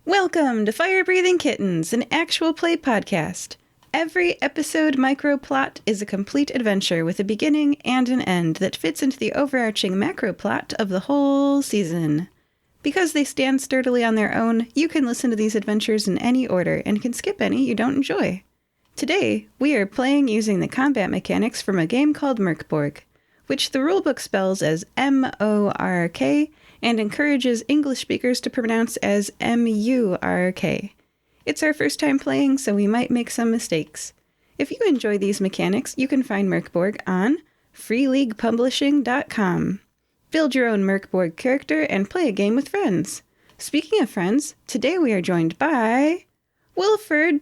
Welcome to Fire Breathing Kittens, an actual play podcast. Every episode micro-plot is a complete adventure with a beginning and an end that fits into the overarching macro-plot of the whole season. Because they stand sturdily on their own, you can listen to these adventures in any order and can skip any you don't enjoy. Today, we are playing using the combat mechanics from a game called Mork Borg, which the rulebook spells as M-O-R-K and encourages English speakers to pronounce as M-U-R-K. It's our first time playing, so we might make some mistakes. If you enjoy these mechanics, you can find Mork Borg on freeleaguepublishing.com. Build your own Mork Borg character and play a game with friends. Speaking of friends, today we are joined by Wilford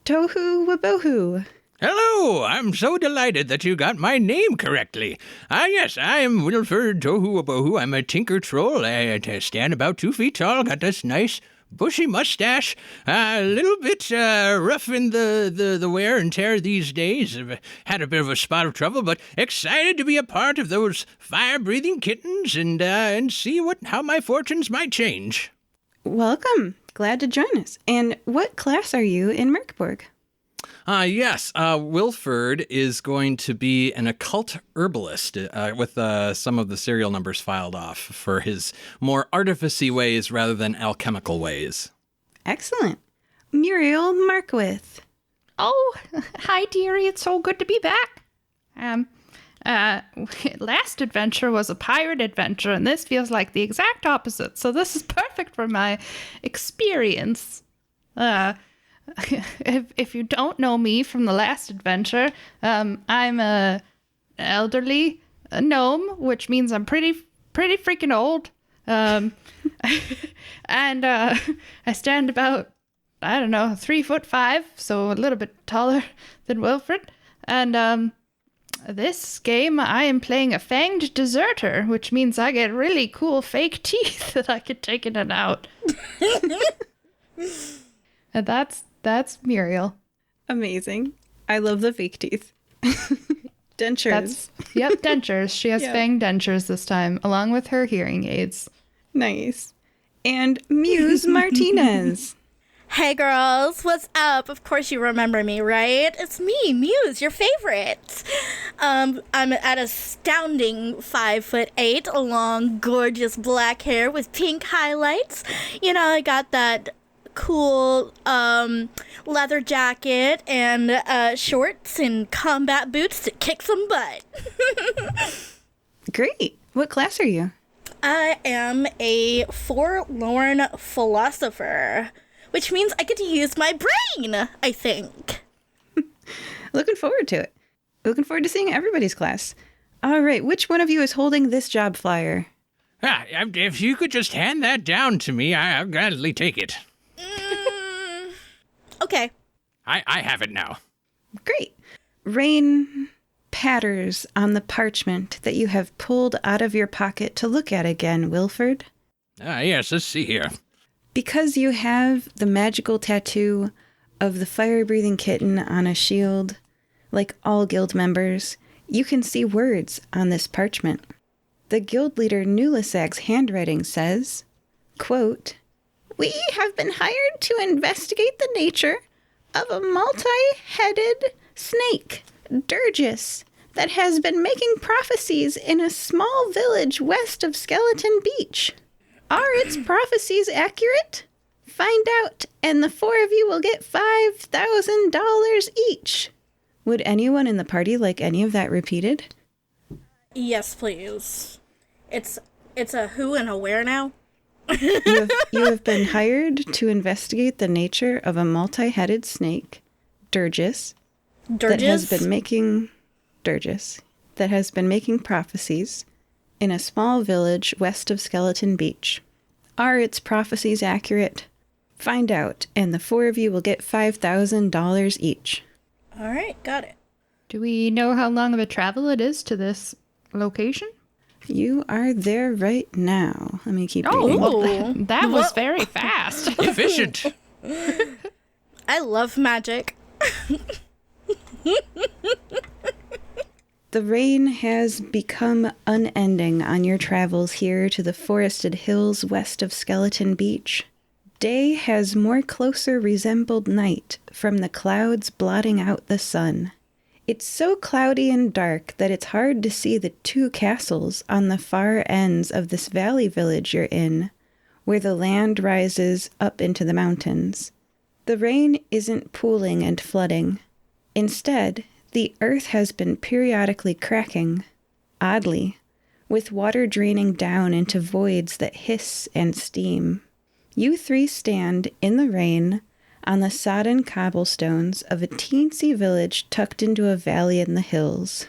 Tohu Wabohu. Hello! I'm so delighted that you got my name correctly. Yes, I am Wilford Tohu. I'm a tinker troll. I stand about 2 feet tall, got this nice bushy mustache, a little bit rough in the wear and tear these days. I've had a bit of a spot of trouble, but excited to be a part of those fire-breathing kittens and see how my fortunes might change. Welcome. Glad to join us. And what class are you in Mork Borg? Yes, Wilford is going to be an occult herbalist with some of the serial numbers filed off for his more artificy ways rather than alchemical ways. Excellent. Muriel Markwith. Oh, hi, dearie. It's so good to be back. Last adventure was a pirate adventure, and this feels like the exact opposite. So this is perfect for my experience. If you don't know me from the last adventure, I'm a elderly gnome, which means I'm pretty freaking old. And I stand about, 3'5", so a little bit taller than Wilford. And this game, I am playing a fanged deserter, which means I get really cool fake teeth that I can take in and out. And that's Muriel. Amazing. I love the fake teeth. Dentures. Dentures. She has fang dentures this time, along with her hearing aids. Nice. And Muse Martinez. Hey girls, what's up? Of course you remember me, right? It's me, Muse, your favorite. I'm an astounding 5'8", long, gorgeous black hair with pink highlights. You know, I got that cool leather jacket and shorts and combat boots to kick some butt. Great. What class are you? I am a forlorn philosopher, which means I get to use my brain, I think. Looking forward to it. Looking forward to seeing everybody's class. All right, which one of you is holding this job flyer? If you could just hand that down to me, I'll gladly take it. Okay. I have it now. Great. Rain patters on the parchment that you have pulled out of your pocket to look at again, Wilford. Yes, let's see here. Because you have the magical tattoo of the fire-breathing kitten on a shield, like all guild members, you can see words on this parchment. The guild leader Nulisag's handwriting says, quote, "We have been hired to investigate the nature of a multi-headed snake, Durgis, that has been making prophecies in a small village west of Skeleton Beach. Are its prophecies accurate? Find out, and the 4 of you will get $5,000 each." Would anyone in the party like any of that repeated? Yes, please. It's a who and a where now? You have been hired to investigate the nature of a multi-headed snake, Durgis, that has been making prophecies in a small village west of Skeleton Beach. Are its prophecies accurate? Find out, and the 4 of you will get $5,000 each. All right, got it. Do we know how long of a travel it is to this location? You are there right now. Let me keep reading. Oh, well, that was very fast. Efficient. I love magic. The rain has become unending on your travels here to the forested hills west of Skeleton Beach. Day has more closer resembled night from the clouds blotting out the sun. It's so cloudy and dark that it's hard to see the 2 castles on the far ends of this valley village you're in, where the land rises up into the mountains. The rain isn't pooling and flooding. Instead, the earth has been periodically cracking, oddly, with water draining down into voids that hiss and steam. You 3 stand in the rain on the sodden cobblestones of a teensy village tucked into a valley in the hills,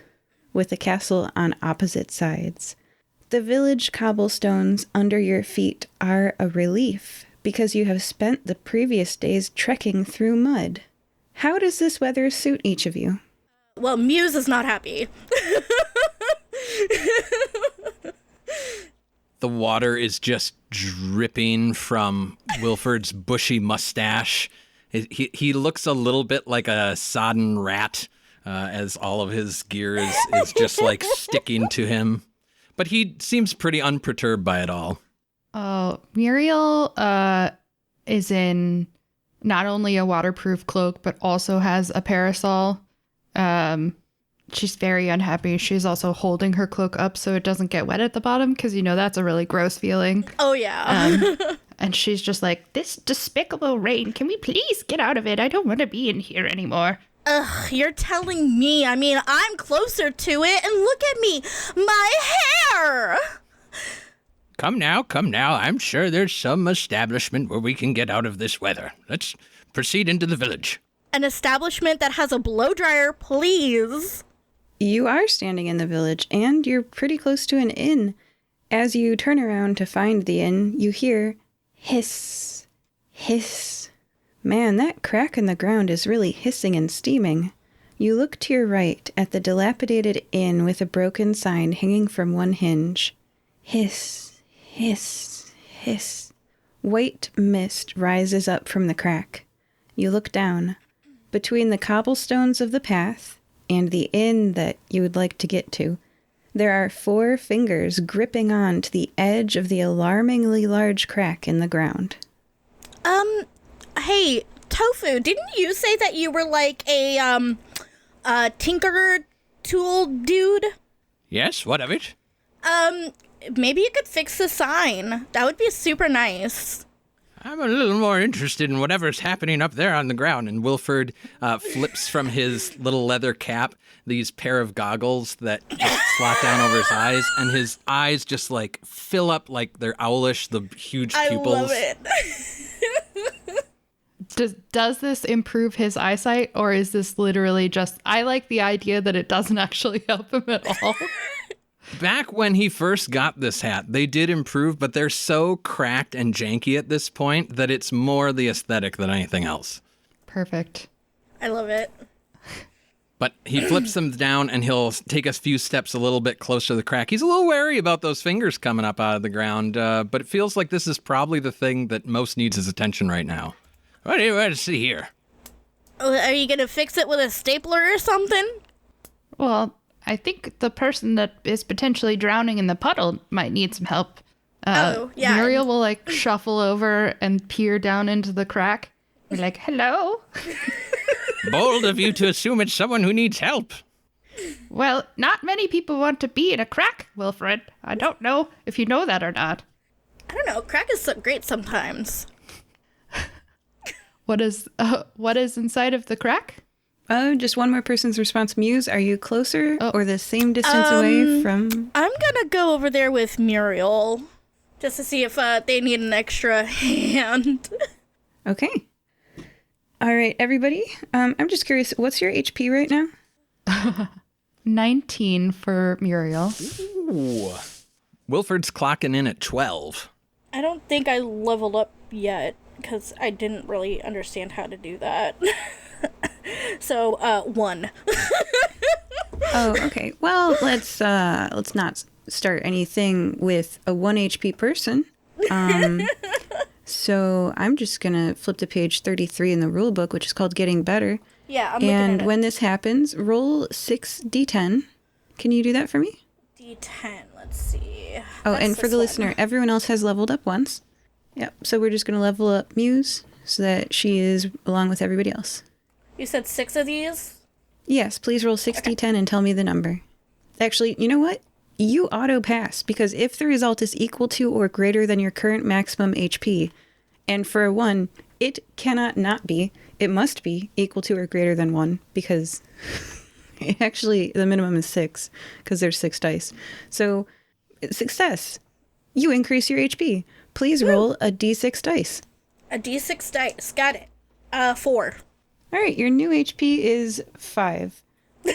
with a castle on opposite sides. The village cobblestones under your feet are a relief because you have spent the previous days trekking through mud. How does this weather suit each of you? Well, Muse is not happy. The water is just dripping from Wilford's bushy mustache. He looks a little bit like a sodden rat, as all of his gear is just like sticking to him. But he seems pretty unperturbed by it all. Muriel is in not only a waterproof cloak, but also has a parasol. She's very unhappy. She's also holding her cloak up so it doesn't get wet at the bottom, because that's a really gross feeling. Oh, yeah. And she's just like, this despicable rain, can we please get out of it? I don't want to be in here anymore. Ugh, you're telling me. I mean, I'm closer to it, and look at me. My hair! Come now. I'm sure there's some establishment where we can get out of this weather. Let's proceed into the village. An establishment that has a blow dryer, please. You are standing in the village, and you're pretty close to an inn. As you turn around to find the inn, you hear hiss, hiss. Man, that crack in the ground is really hissing and steaming. You look to your right at the dilapidated inn with a broken sign hanging from one hinge. Hiss, hiss, hiss. White mist rises up from the crack. You look down. Between the cobblestones of the path and the inn that you would like to get to, there are 4 fingers gripping on to the edge of the alarmingly large crack in the ground. Hey, Tofu, didn't you say that you were like a tinker tool dude? Yes, what of it? Maybe you could fix the sign. That would be super nice. I'm a little more interested in whatever's happening up there on the ground. And Wilford flips from his little leather cap these pair of goggles that just slot down over his eyes, and his eyes just like fill up like they're owlish, the huge pupils. I love it. Does this improve his eyesight, or is this literally just, I like the idea that it doesn't actually help him at all? Back when he first got this hat, they did improve, but they're so cracked and janky at this point that it's more the aesthetic than anything else. Perfect. I love it. But he flips them down, and he'll take a few steps a little bit closer to the crack. He's a little wary about those fingers coming up out of the ground, but it feels like this is probably the thing that most needs his attention right now. What do you want to see here? Are you going to fix it with a stapler or something? Well, I think the person that is potentially drowning in the puddle might need some help. Yeah. Muriel will like shuffle over and peer down into the crack. Be like, hello? Bold of you to assume it's someone who needs help. Well, not many people want to be in a crack, Wilfred. I don't know if you know that or not. I don't know. Crack is so great sometimes. What is inside of the crack? Just one more person's response. Muse, are you closer or the same distance away from? I'm gonna go over there with Muriel, just to see if they need an extra hand. Okay. All right, everybody. I'm just curious, what's your HP right now? 19 for Muriel. Ooh. Wilford's clocking in at 12. I don't think I leveled up yet, because I didn't really understand how to do that. So, 1. Oh, okay. Well, let's not start anything with a 1 HP person. So I'm just gonna flip to page 33 in the rule book, which is called Getting Better. Yeah, I'm looking at And it. when this happens, roll 6d10. Can you do that for me? D10, let's see. Oh, That's and for this the one. listener, everyone else has leveled up once. Yep. So we're just going to level up Muse so that she is along with everybody else. You said 6 of these? Yes, please roll 60-10 and tell me the number. Actually, you know what? You auto-pass, because if the result is equal to or greater than your current maximum HP, and for a 1, it cannot not be. It must be equal to or greater than 1, because actually the minimum is 6, because there's 6 dice. So, success. You increase your HP. Please roll a d6 dice. A d6 dice. Got it. 4. All right, your new HP is 5. All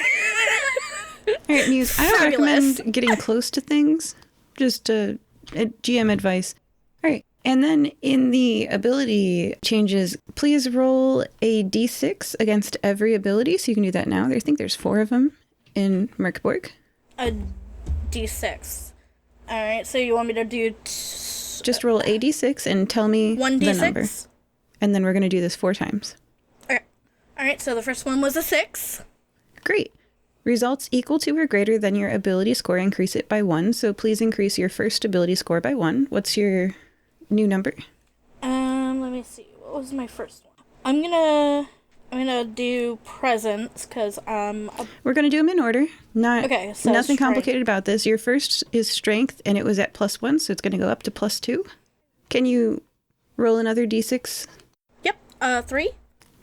right, Muse, I don't recommend getting close to things. Just a GM advice. All right, and then in the ability changes, please roll a d6 against every ability. So you can do that now. I think there's 4 of them in Mork Borg. A d6. All right, so you want me to do... Just roll a d6 and tell me the number. And then we're going to do this 4 times. Okay. All right, so the first one was a 6. Great. Results equal to or greater than your ability score, increase it by 1. So please increase your first ability score by 1. What's your new number? Let me see. What was my first one? I'm gonna do presents because we're gonna do them in order. Okay, so nothing strength. Complicated about this. Your first is strength, and it was at +1, so it's gonna go up to +2. Can you roll another d6? Yep. 3.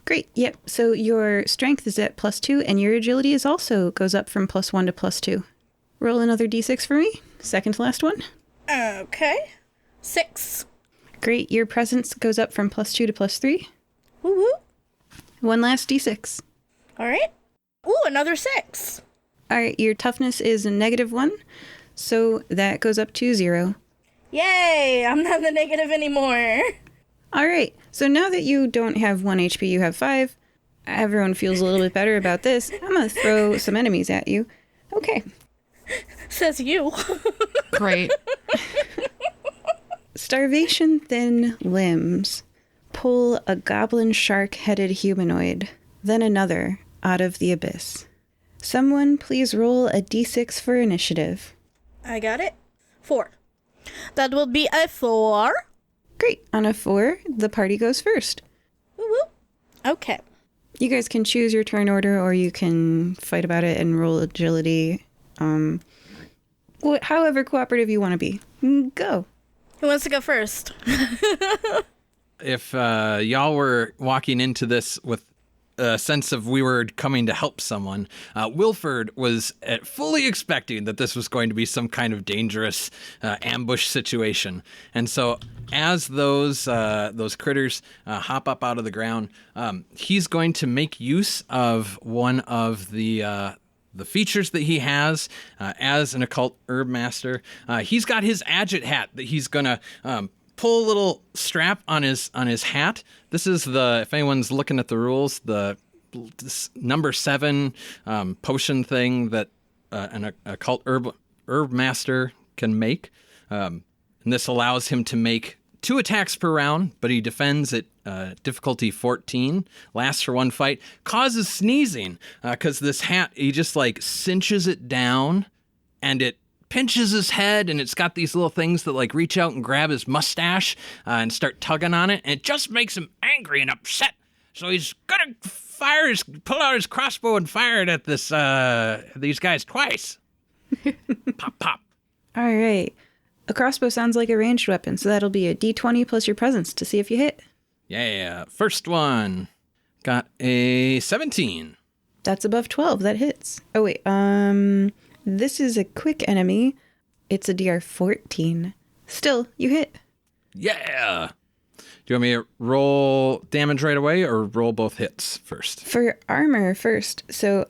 Great. Yep. So your strength is at +2, and your agility is also goes up from +1 to +2. Roll another d6 for me. Second to last one. Okay. 6. Great. Your presence goes up from +2 to +3. Woo woo. One last d6. All right. Ooh, another 6. All right. Your toughness is a -1, so that goes up to 0. Yay! I'm not the negative anymore. All right. So now that you don't have 1 HP, you have 5. Everyone feels a little bit better about this. I'm going to throw some enemies at you. Okay. Says you. Great. Starvation thin limbs. Pull a goblin shark-headed humanoid, then another out of the abyss. Someone please roll a d6 for initiative. I got it. 4. That will be a 4. Great. On a 4, the party goes first. Woo woo. Okay. You guys can choose your turn order, or you can fight about it and roll agility. However cooperative you want to be. Go. Who wants to go first? If y'all were walking into this with a sense of we were coming to help someone, Wilford was fully expecting that this was going to be some kind of dangerous ambush situation. And so as those critters hop up out of the ground, he's going to make use of one of the features that he has as an occult herb master. He's got his agit hat that he's gonna pull a little strap on his hat. This is if anyone's looking at the rules, this number 7 potion thing that an occult herb master can make. And this allows him to make 2 attacks per round, but he defends at difficulty 14, lasts for 1 fight, causes sneezing, because this hat, he just like cinches it down and it pinches his head, and it's got these little things that like reach out and grab his mustache and start tugging on it, and it just makes him angry and upset. So he's gonna pull out his crossbow and fire it at these guys twice. Pop, pop. All right. A crossbow sounds like a ranged weapon, so that'll be a d20 plus your presence to see if you hit. Yeah, first one. Got a 17. That's above 12. That hits. Oh, wait. This is a quick enemy. It's a DR 14. Still, you hit. Yeah. Do you want me to roll damage right away or roll both hits first? For armor first. So,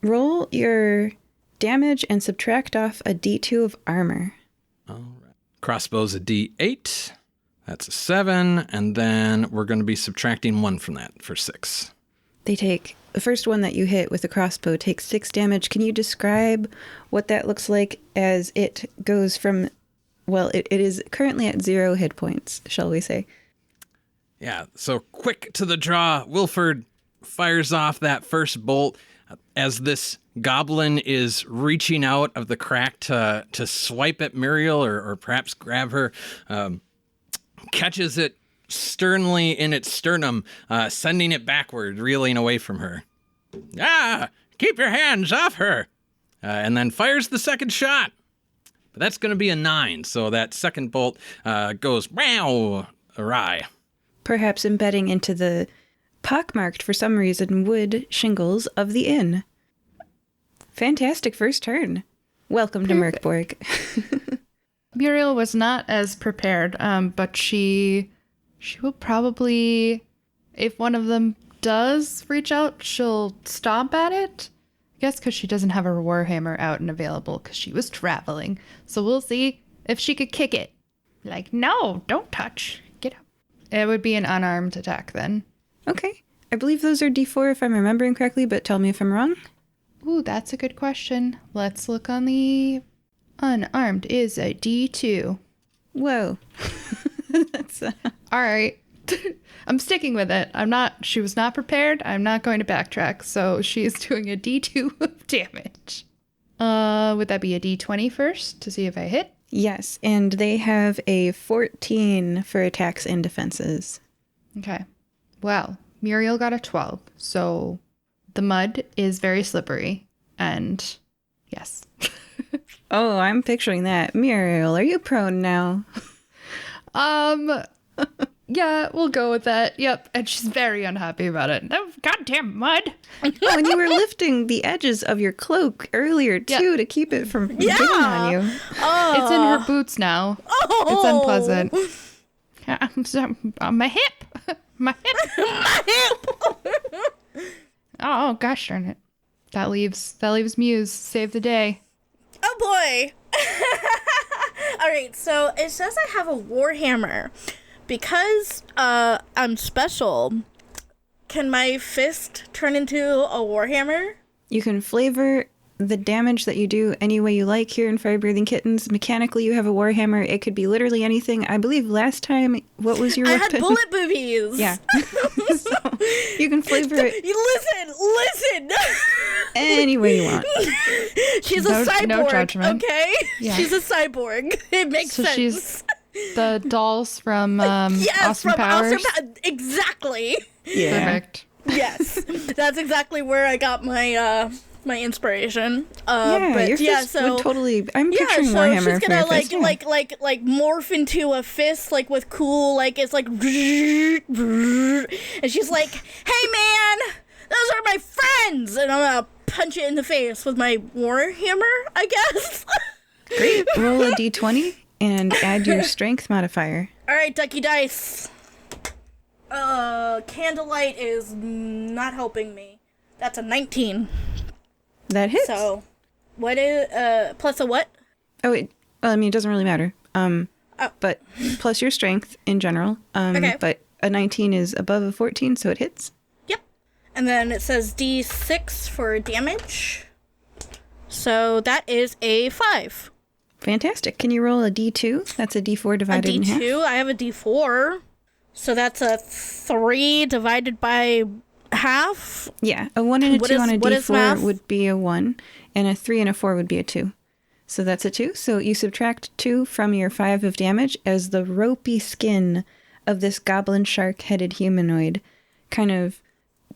roll your damage and subtract off a d2 of armor. All right. Crossbow's a d8. That's a 7. And then we're going to be subtracting 1 from that for 6. They take... The first one that you hit with the crossbow takes 6 damage. Can you describe what that looks like as it goes from... Well, it is currently at 0 hit points, shall we say. Yeah, so quick to the draw. Wilford fires off that first bolt as this goblin is reaching out of the crack to swipe at Muriel or perhaps grab her. catches it sternly in its sternum, sending it backward, reeling away from her. Ah! Keep your hands off her! And then fires the second shot. But that's going to be a 9, so that second bolt goes wow awry. Perhaps embedding into the pockmarked, for some reason, wood shingles of the inn. Fantastic first turn. Welcome to Mork Borg. Muriel was not as prepared, but she will probably, if one of them does reach out, she'll stomp at it. I guess because she doesn't have her warhammer out and available because she was traveling. So we'll see if she could kick it. Like, no, don't touch. Get up. It would be an unarmed attack then. Okay. I believe those are D4 if I'm remembering correctly, but tell me if I'm wrong. Ooh, that's a good question. Let's look on the unarmed is a D2. Whoa. That's all right. I'm sticking with it. She was not prepared. I'm not going to backtrack. So she's doing a D2 of damage. Would that be a D20 first to see if I hit? Yes, and they have a 14 for attacks and defenses. Okay. Well, Muriel got a 12. So the mud is very slippery. And yes. Oh, I'm picturing that. Muriel, are you prone now? Yeah, we'll go with that. Yep. And she's very unhappy about it. Oh, goddamn mud. Oh, and you were lifting the edges of your cloak earlier, too, to keep it from getting on you. Oh. It's in her boots now. Oh. It's unpleasant. My hip. My hip. My hip. Oh, gosh darn it. That leaves Muse. Save the day. Oh, boy. All right, so it says I have a warhammer. Because I'm special, can my fist turn into a warhammer? You can flavor the damage that you do any way you like here in Fire Breathing Kittens. Mechanically, you have a warhammer. It could be literally anything. I believe last time, what was your I weapon? had bullet boobies. Yeah. So you can flavor it Listen. any way you want. She's a cyborg, no judgment. okay? Yeah. She's a cyborg. It makes sense. She's the dolls from yes, Austin from Powers. Exactly. Yeah. Perfect. Yes, that's exactly where I got my my inspiration. Yeah, but your fist would totally. I'm picturing Warhammer she's gonna for your fist, like morph into a fist like with cool it's like, and she's like, "Hey man, those are my friends," and I'm gonna punch it in the face with my warhammer, I guess. Great. Roll a d20 and add your strength modifier. All right, ducky dice. Candlelight is not helping me. That's a 19. That hits. So, what is plus a what? Oh, well, I mean, it doesn't really matter. But plus your strength in general. Okay. But a 19 is above a 14, so it hits. Yep. And then it says D6 for damage. So that is a 5. Fantastic. Can you roll a D2? That's a D4 divided in half. A D2? I have a D4. So that's a 3 divided by half? Yeah. A 1 and a 2 on a what is D4 math? would be a 1, and a 3 and a 4 would be a 2. So that's a 2. So you subtract 2 from your 5 of damage as the ropey skin of this goblin shark-headed humanoid kind of,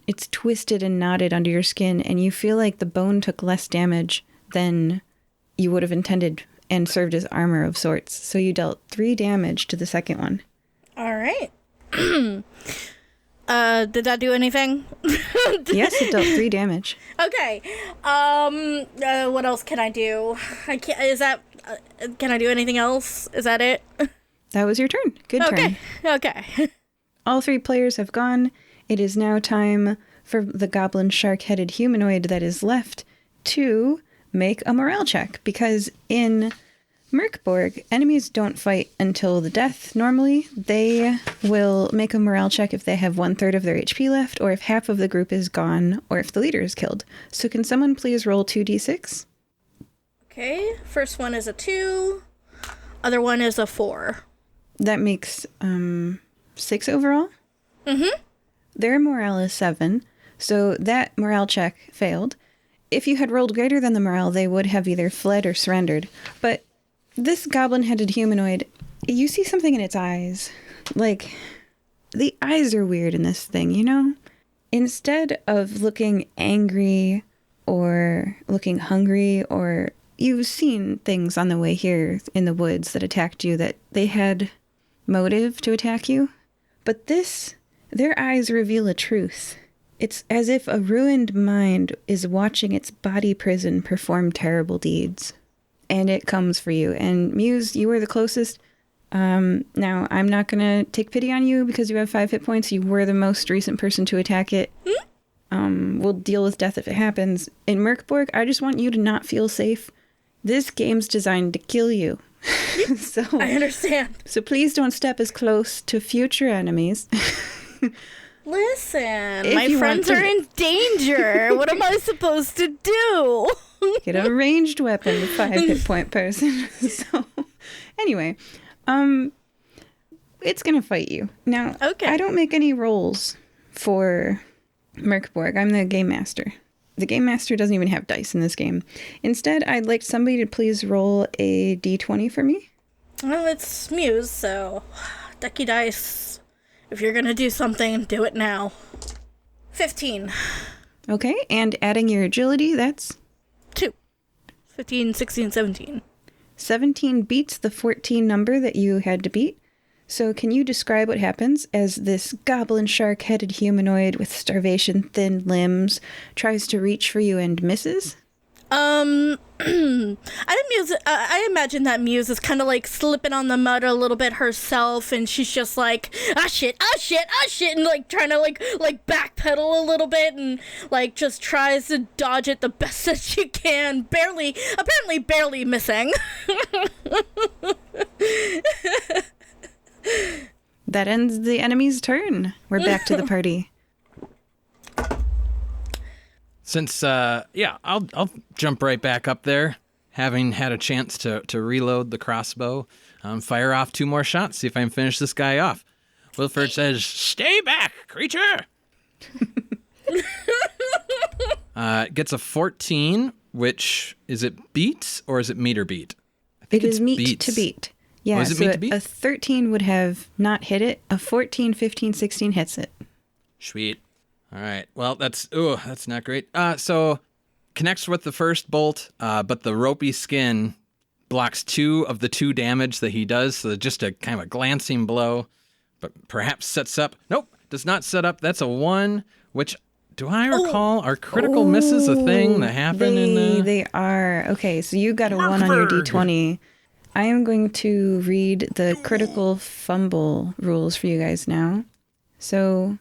it's twisted and knotted under your skin, and you feel like the bone took less damage than you would have intended and served as armor of sorts. So you dealt 3 damage to the second one. All right. Did that do anything? Yes, it dealt 3 damage. Okay. What else can I do? I can't. Is that? Can I do anything else? Is that it? That was your turn. Good turn. Okay. All 3 players have gone. It is now time for the goblin shark-headed humanoid that is left to make a morale check, because in Mork Borg, enemies don't fight until the death normally. They will make a morale check if they have 1/3 of their HP left, or if half of the group is gone, or if the leader is killed. So can someone please roll 2d6? Okay. First one is a 2. Other one is a 4. That makes 6 overall. Mm-hmm. Their morale is 7, so that morale check failed. If you had rolled greater than the morale, they would have either fled or surrendered. But this goblin-headed humanoid, you see something in its eyes Like, the eyes are weird in this thing, you know? Instead of looking angry or looking hungry, or you've seen things on the way here in the woods that attacked you that they had motive to attack you. But their eyes reveal a truth. It's as if a ruined mind is watching its body prison perform terrible deeds. And it comes for you. And Muse, you were the closest. Now, I'm not going to take pity on you because you have 5 hit points. You were the most recent person to attack it. We'll deal with death if it happens. In Mork Borg, I just want you to not feel safe. This game's designed to kill you. So I understand. So please don't step as close to future enemies. Listen, If my you friends want are to- in danger. What am I supposed to do? Get a ranged weapon with 5 hit point person. So anyway, it's gonna fight you. Now, Okay. I don't make any rolls for Mork Borg. I'm the game master. The game master doesn't even have dice in this game. Instead, I'd like somebody to please roll a d20 for me. Well, it's Muse, so ducky dice. If you're gonna do something, do it now. 15. Okay, and adding your agility, that's 2. 15, 16, 17. 17 beats the 14 number that you had to beat. So can you describe what happens as this goblin shark-headed humanoid with starvation thin limbs tries to reach for you and misses? I imagine that Muse is kind of like slipping on the mud a little bit herself, and she's just like, ah shit, and like trying to like backpedal a little bit, and like just tries to dodge it the best that she can, barely missing. That ends the enemy's turn. We're back to the party. Since, I'll jump right back up there, having had a chance to reload the crossbow, fire off 2 more shots, see if I can finish this guy off. Wilford says, "Stay back, creature!" Gets a 14, which, is it beat or is it meter beat? I think It is meat beats. to beat. Yeah, is it so meat to beat? a 13 would have not hit it. A 14, 15, 16 hits it. Sweet. All right. Well, that's not great. So connects with the first bolt, but the ropey skin blocks 2 of the 2 damage that he does. So just a kind of a glancing blow, but perhaps sets up. Nope, does not set up. That's a 1, which, do I recall, are critical misses a thing that happen in the... They are. Okay, so you got a 1 on your d20. I am going to read the critical fumble rules for you guys now. So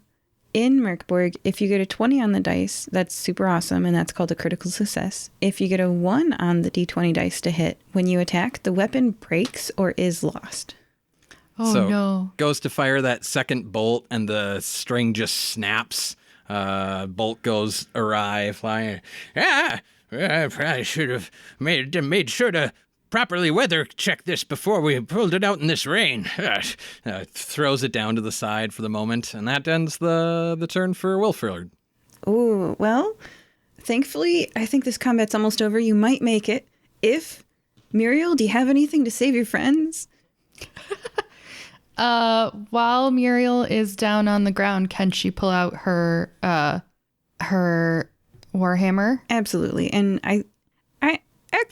in Mork Borg, if you get a 20 on the dice, that's super awesome, and that's called a critical success. If you get a 1 on the d20 dice to hit, when you attack, the weapon breaks or is lost. Oh, so no. goes to fire that second bolt, and the string just snaps. Bolt goes awry, flying. I probably should have made sure to properly weather check this before we pulled it out in this rain. Throws it down to the side for the moment, and that ends the turn for Wilford. Oh, well, thankfully, I think this combat's almost over. You might make it. If, Muriel, do you have anything to save your friends? While Muriel is down on the ground, can she pull out her warhammer? Absolutely. And I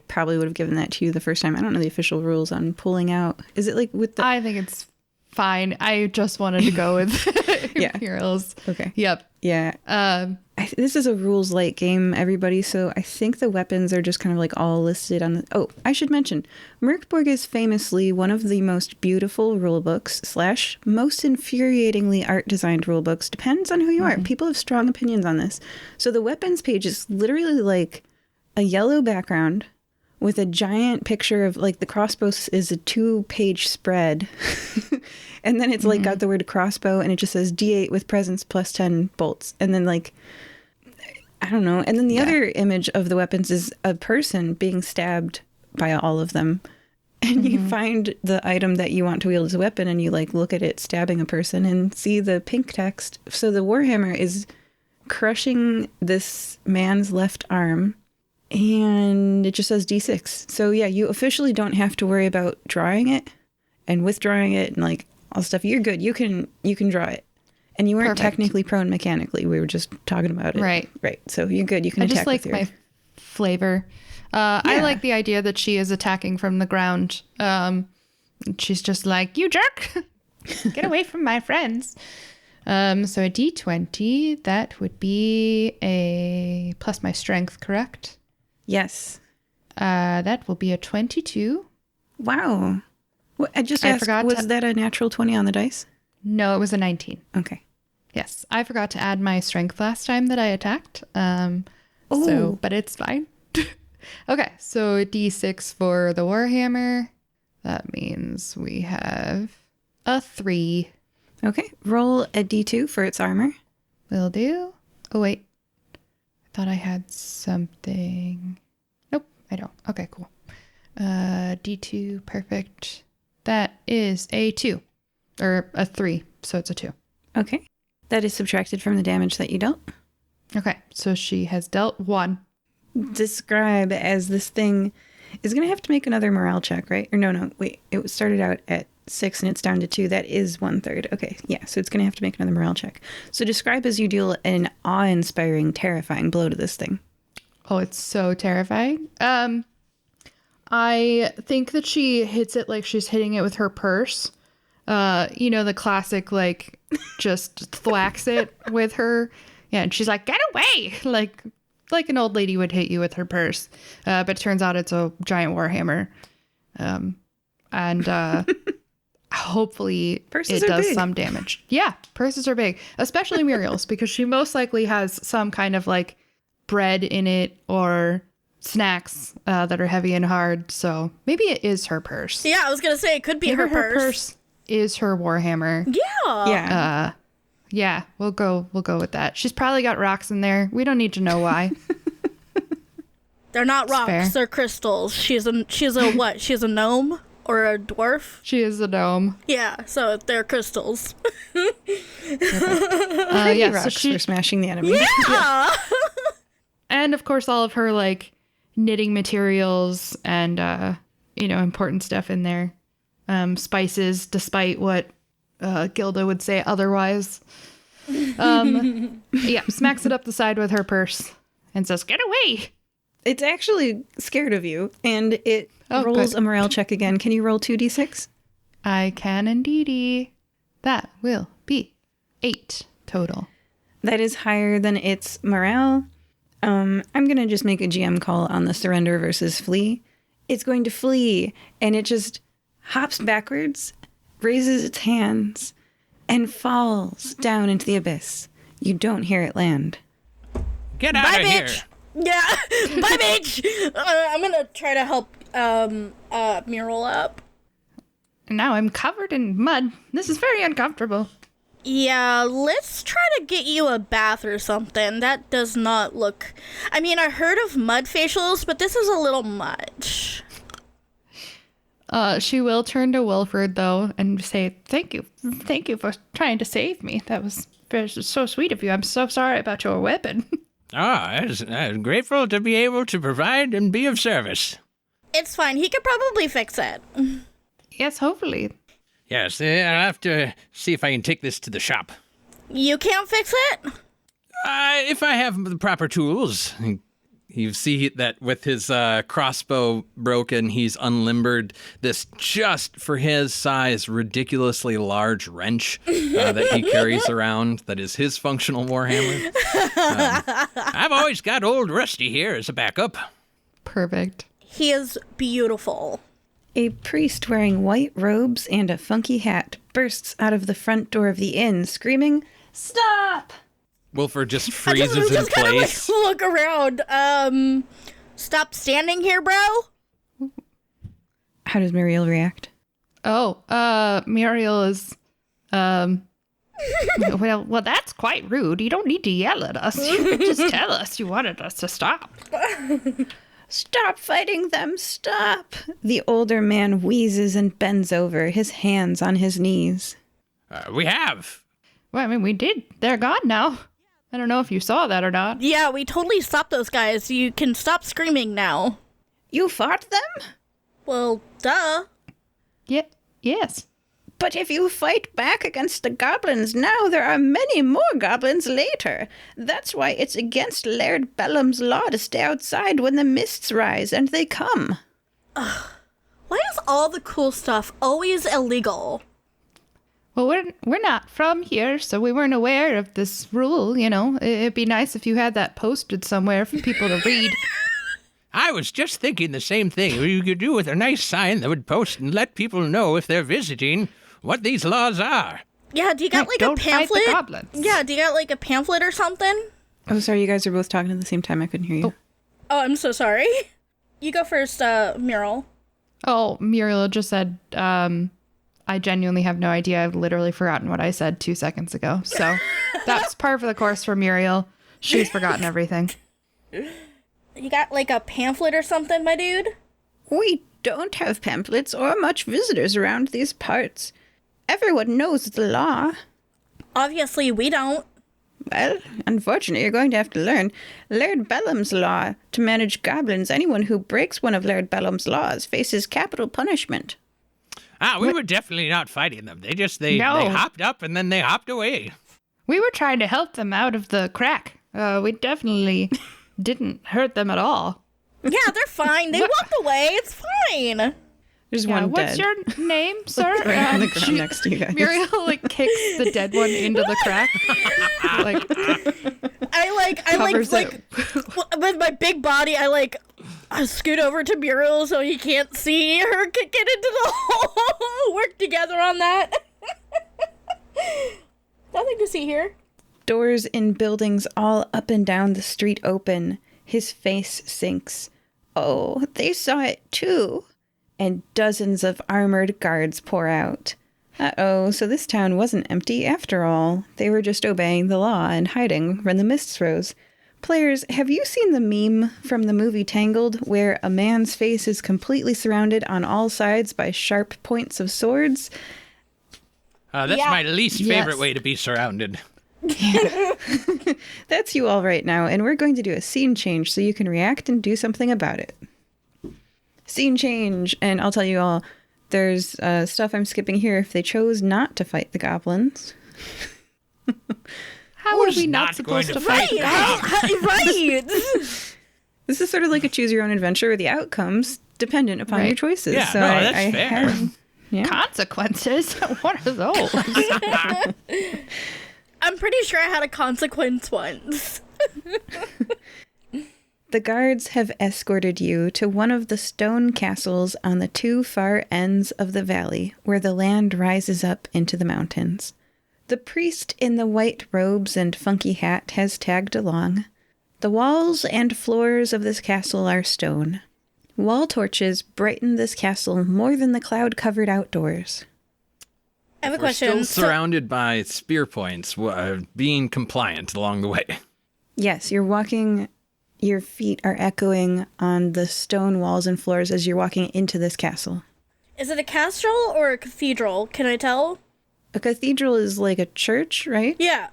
probably would have given that to you the first time. I don't know the official rules on pulling out. Is it like with the... I think it's fine. I just wanted to go with Yeah. Muriel's. Okay. Yep. Yeah. This is a rules light game, everybody, so I think the weapons are just kind of like all listed on the... Oh, I should mention, Mork Borg is famously one of the most beautiful rulebooks / most infuriatingly art-designed rulebooks. Depends on who you are. People have strong opinions on this. So the weapons page is literally like a yellow background with a giant picture of, like, the crossbow is a 2-page spread. And then it's like got the word crossbow, and it just says D8 with presence plus 10 bolts. And then, like, I don't know. And then the other image of the weapons is a person being stabbed by all of them. And you find the item that you want to wield as a weapon, and you, like, look at it stabbing a person and see the pink text. So the warhammer is crushing this man's left arm, and it just says D6. So yeah, you officially don't have to worry about drawing it and withdrawing it and, like, all stuff. You're good. You can draw it. And you weren't Perfect. technically prone mechanically. We were just talking about it. Right. So you're good. You can I attack just like with your... my flavor. I like the idea that she is attacking from the ground. She's just like, you jerk! Get away from my friends. So a d20, that would be a plus my strength, correct? Yes. That will be a 22. Wow. I just asked, was that a natural 20 on the dice? No, it was a 19. Okay. Yes, I forgot to add my strength last time that I attacked. But it's fine. Okay, so a d6 for the Warhammer. That means we have a 3. Okay. Roll a d2 for its armor. Will do. Oh, wait. I thought I had something. Nope, I don't. Okay, cool. D2, perfect. That is a 2. Or a 3, so it's a 2. Okay. That is subtracted from the damage that you dealt. Okay, so she has dealt 1. Describe as this thing is going to have to make another morale check, right? Or no, wait. It started out at 6 and it's down to 2. That is 1/3. Okay, yeah, so it's going to have to make another morale check. So describe as you deal an awe-inspiring, terrifying blow to this thing. Oh, it's so terrifying. I think that she hits it like she's hitting it with her purse. The classic, like, just thwacks it with her. Yeah, and she's like, get away! Like an old lady would hit you with her purse. But it turns out it's a giant warhammer. Hopefully Purses it are does big. some damage. Yeah, purses are big. Especially Muriel's, because she most likely has some kind of, like, bread in it or snacks that are heavy and hard. So maybe it is her purse. Yeah, I was gonna say it could be Maybe her purse. Is her warhammer. Yeah. Yeah. Yeah, we'll go with that. She's probably got rocks in there. We don't need to know why. They're not rocks, fair. they're crystals. She's a what? She's a gnome or a dwarf? She is a gnome. Yeah, so they're crystals. Pretty so rocks for smashing the enemy. Yeah. and of course all of her like knitting materials and important stuff in there. Spices, despite what Gilda would say otherwise. Smacks it up the side with her purse and says, get away. It's actually scared of you, and it rolls good. a morale check again. Can you roll 2d6? I can indeedy. That will be 8 total. That is higher than its morale. I'm going to just make a GM call on the surrender versus flee. It's going to flee, and it just hops backwards, raises its hands, and falls down into the abyss. You don't hear it land. Get out Bye, of here. bitch. Yeah. Bye, bitch. I'm gonna try to help Muriel up. And now I'm covered in mud. This is very uncomfortable. Yeah, let's try to get you a bath or something. That does not look... I mean, I heard of mud facials, but this is a little much. She will turn to Wilford, though, and say, thank you. Thank you for trying to save me. That was so sweet of you. I'm so sorry about your weapon. I'm grateful to be able to provide and be of service. It's fine. He could probably fix it. Yes, hopefully. Yes, I'll have to see if I can take this to the shop. You can't fix it? If I have the proper tools. You see that with his crossbow broken, he's unlimbered this just for his size ridiculously large wrench that he carries around that is his functional warhammer. I've always got old Rusty here as a backup. Perfect. He is beautiful. A priest wearing white robes and a funky hat bursts out of the front door of the inn, screaming, "Stop!" Wilford just I freezes in just kind of place. look around. Stop standing here, bro. How does Muriel react? Muriel is, well, that's quite rude. You don't need to yell at us. You could just tell us you wanted us to stop. Stop fighting them, stop! The older man wheezes and bends over, his hands on his knees. We have. Well, I mean, we did. They're gone now. I don't know if you saw that or not. Yeah, we totally stopped those guys. You can stop screaming now. You fought them? Well, duh. Yeah. Yes. But if you fight back against the goblins now, there are many more goblins later. That's why it's against Laird Bellum's law to stay outside when the mists rise and they come. Why is all the cool stuff always illegal? Well, we're not from here, so we weren't aware of this rule, you know. It'd be nice if you had that posted somewhere for people to read. I was just thinking the same thing. You could do with a nice sign that would post and let people know if they're visiting what these laws are. Yeah, do you got like don't a fight the pamphlet? goblins. Yeah, do you got like a pamphlet or something? Oh, sorry, you guys are both talking at the same time. I couldn't hear you. Oh, I'm so sorry. You go first, Muriel. Oh, Muriel just said, I genuinely have no idea. I've literally forgotten what I said 2 seconds ago. So that's par for the course for Muriel. She's forgotten everything. You got like a pamphlet or something, my dude? We don't have pamphlets or much visitors around these parts. Everyone knows the law. Obviously, we don't. Well, unfortunately, you're going to have to learn Laird Bellum's law. To manage goblins, anyone who breaks one of Laird Bellum's laws faces capital punishment. We were definitely not fighting them. They No. hopped up and then they hopped away. We were trying to help them out of the crack. We definitely didn't hurt them at all. Yeah, they're fine. They walked away. It's fine. There's Yeah, one what's dead. your name, sir? Right on the ground next to you guys. Muriel kicks the dead one into the crack. Covers it. With my big body, I scoot over to Muriel so he can't see her kick it into the hole. Work together on that. Nothing to see here. Doors in buildings all up and down the street open. His face sinks. Oh, they saw it too. And dozens of armored guards pour out. Uh-oh, so this town wasn't empty after all. They were just obeying the law and hiding when the mists rose. Players, have you seen the meme from the movie Tangled, where a man's face is completely surrounded on all sides by sharp points of swords? That's Yeah. my least Yes. favorite way to be surrounded. That's you all right now, and we're going to do a scene change so you can react and do something about it. Scene change, and I'll tell you all, there's stuff I'm skipping here if they chose not to fight the goblins. How are Who's we not not supposed going to to fight? fight? Right. This is sort of like a choose your own adventure where the outcomes dependent upon Right. your choices. Yeah, so no, I that's fair. had- yeah. Consequences? What are those? I'm pretty sure I had a consequence once. The guards have escorted you to one of the stone castles on the two far ends of the valley where the land rises up into the mountains. The priest in the white robes and funky hat has tagged along. The walls and floors of this castle are stone. Wall torches brighten this castle more than the cloud-covered outdoors. I have a We're question. still surrounded by spear points, being compliant along the way. Yes, you're walking... Your feet are echoing on the stone walls and floors as you're walking into this castle. Is it a castle or a cathedral? Can I tell? A cathedral is like a church, right? Yeah.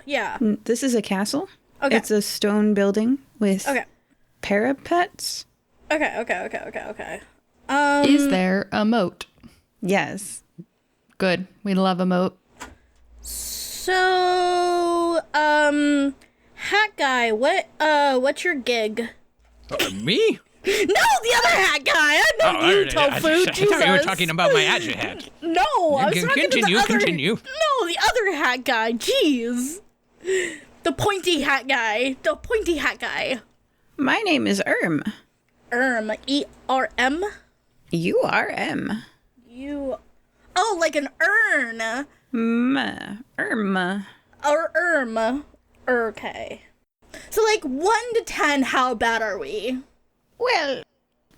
This is a castle. Okay. It's a stone building with Okay. parapets. Okay. Is there a moat? Yes. Good. We love a moat. So, hat guy, what's your gig? Me? No, the other hat guy. I know you, Tofu. I thought you were Jesus. talking about my adjut hat. No, I was talking to the other. Continue. No, the other hat guy. Jeez, the pointy hat guy. My name is Erm. E-R-M. You are M. Oh, like an urn. Erm. Or Okay. So, like, 1 to 10, how bad are we? Well,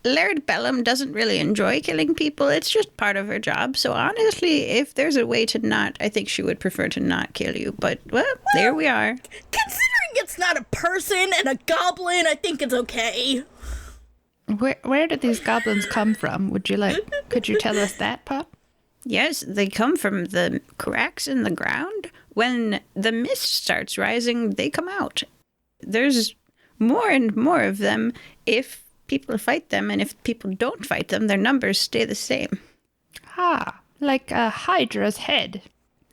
Laird Bellum doesn't really enjoy killing people. It's just part of her job. So honestly, if there's a way to not, I think she would prefer to not kill you. But, well, there we are. Considering it's not a person and a goblin, I think it's okay. Where did these goblins come from? Could you tell us that, Pop? Yes, they come from the cracks in the ground. When the mist starts rising, they come out. There's more and more of them if people fight them, and if people don't fight them, their numbers stay the same. Ah, Like a hydra's head.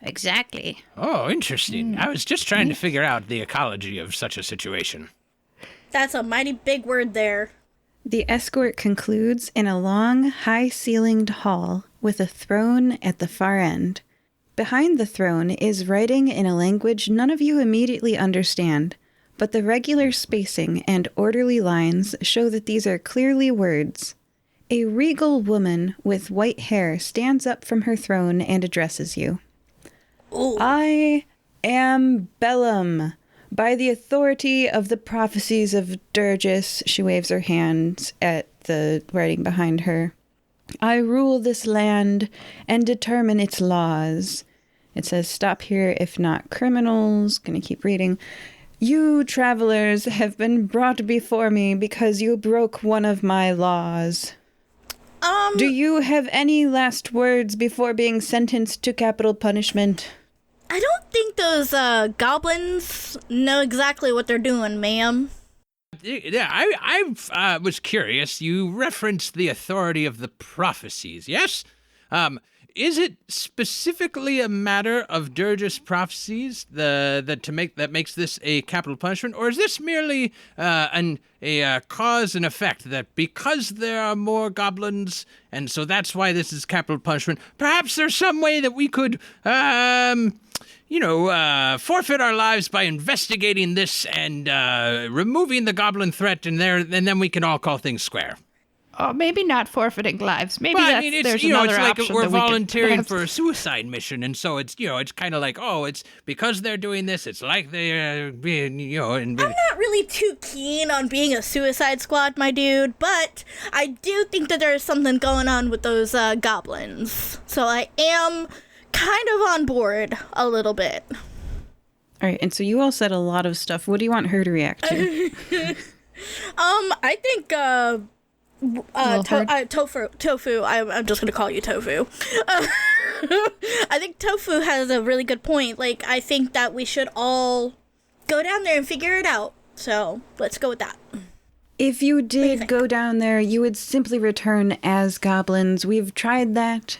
Exactly. Oh, interesting. I was just trying to figure out the ecology of such a situation. That's a mighty big word there. The escort concludes in a long, high-ceilinged hall with a throne at the far end. Behind the throne is writing in a language none of you immediately understand, but the regular spacing and orderly lines show that these are clearly words. A regal woman with white hair stands up from her throne and addresses you. Ooh. I am Bellum. By the authority of the prophecies of Durgis, she waves her hands at the writing behind her. I rule this land and determine its laws. It says, stop here if not criminals. Gonna keep reading. You travelers have been brought before me because you broke one of my laws. Do you have any last words before being sentenced to capital punishment? I don't think those goblins know exactly what they're doing, ma'am. Yeah, I was curious. You referenced the authority of the prophecies, yes? Is it specifically a matter of Durgis prophecies that makes this a capital punishment, or is this merely a cause and effect that because there are more goblins, and so that's why this is capital punishment? Perhaps there's some way that we could, forfeit our lives by investigating this and removing the goblin threat, and then we can all call things square. Oh, maybe not forfeiting lives. Maybe Well, that's, I mean, there's it's another it's like option we're that we could volunteering perhaps- for a suicide mission, and so it's it's kind of like, oh, it's because they're doing this. It's like they're being and I'm not really too keen on being a suicide squad, my dude, but I do think that there's something going on with those goblins. So I am kind of on board a little bit. All right, and so you all said a lot of stuff. What do you want her to react to? I think Wilford? Tofu. I'm just gonna call you Tofu. I think Tofu has a really good point. Like, I think that we should all go down there and figure it out. So let's go with that. If you do you did think? go down there, you would simply return as goblins. We've tried that.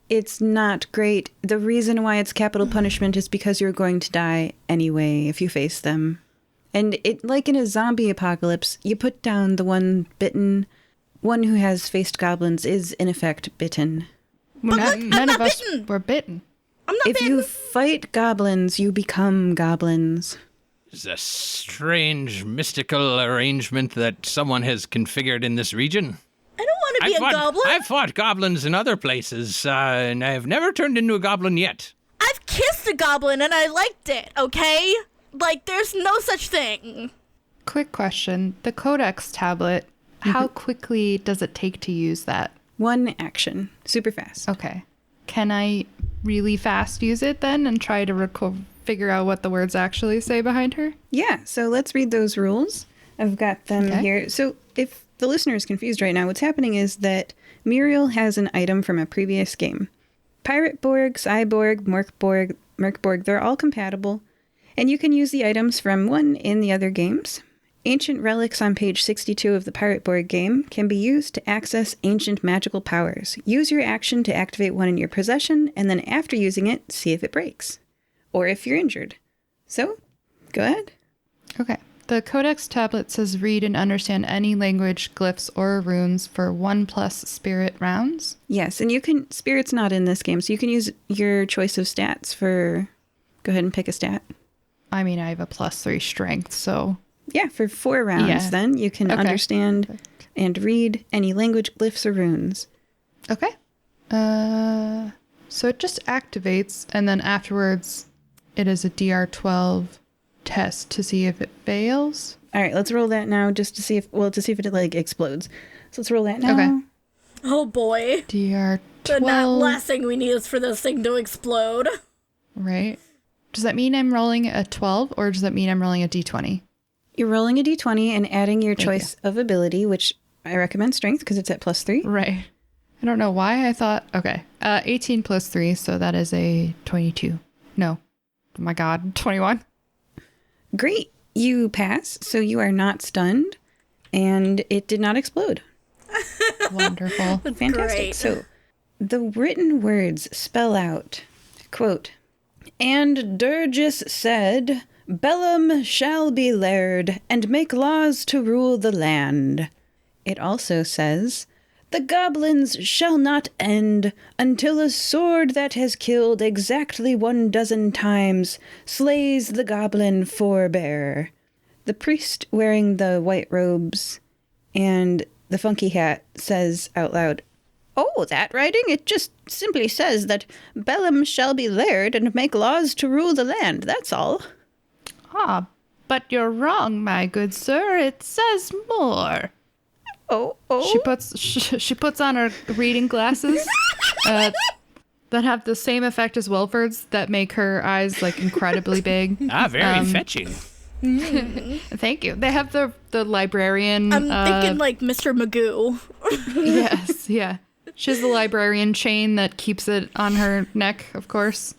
It's not great. The reason why it's capital punishment is because you're going to die anyway if you face them. And it, like in a zombie apocalypse, you put down the one bitten. One who has faced goblins is, in effect, bitten. Well, But look, I'm none not of us bitten. were bitten. I'm not If bitten. you fight goblins, you become goblins. It's a strange mystical arrangement that someone has configured in this region. I don't want to be a goblin. I've fought goblins in other places, and I've never turned into a goblin yet. I've kissed a goblin and I liked it, okay? Like, there's no such thing. Quick question. The Codex tablet, how quickly does it take to use that? One action. Super fast. Okay. Can I really fast use it then and try to figure out what the words actually say behind her? Yeah, so let's read those rules. I've got them Okay. here. So if the listener is confused right now, what's happening is that Muriel has an item from a previous game. Pirate Borg, Cyborg, Mork Borg, they're all compatible. And you can use the items from one in the other games. Ancient relics on page 62 of the Pirate Borg game can be used to access ancient magical powers. Use your action to activate one in your possession, and then after using it, see if it breaks. Or if you're injured. So, go ahead. Okay. The Codex tablet says read and understand any language, glyphs, or runes for 1+ spirit rounds. Yes, and you can... Spirit's not in this game, so you can use your choice of stats for... Go ahead and pick a stat. I mean, I have a +3 strength, so... Yeah, for 4 rounds, Yeah. then you can Okay. understand and read any language, glyphs, or runes. Okay. So it just activates, and then afterwards, it is a DR12 test to see if it fails. All right, let's roll that now just to see if... Well, to see if it, like, explodes. So let's roll that now. Okay. Oh boy. DR12. The last thing we need is for this thing to explode. Right. Does that mean I'm rolling a 12, or does that mean I'm rolling a D20? You're rolling a d20 and adding your Thank choice of ability, which I recommend strength because it's at +3. Right. I don't know why I thought... Okay. 18 + 3, so that is a 22. No. Oh my god. 21. Great. You pass, so you are not stunned, and it did not explode. Wonderful. Fantastic. Great. So The written words spell out, quote, "And Durgis said, Bellum shall be laird, and make laws to rule the land." It also says, "The goblins shall not end until a sword that has killed exactly 12 times slays the goblin forebear." The priest wearing the white robes and the funky hat says out loud, "Oh, that writing? It just simply says that Bellum shall be laird and make laws to rule the land, that's all." Ah, but you're wrong, my good sir. It says more. Oh. She puts on her reading glasses that have the same effect as Wilford's, that make her eyes like incredibly big. Very fetching. Thank you. They have the librarian. I'm thinking like Mr. Magoo. Yes, yeah. She has the librarian chain that keeps it on her neck, of course.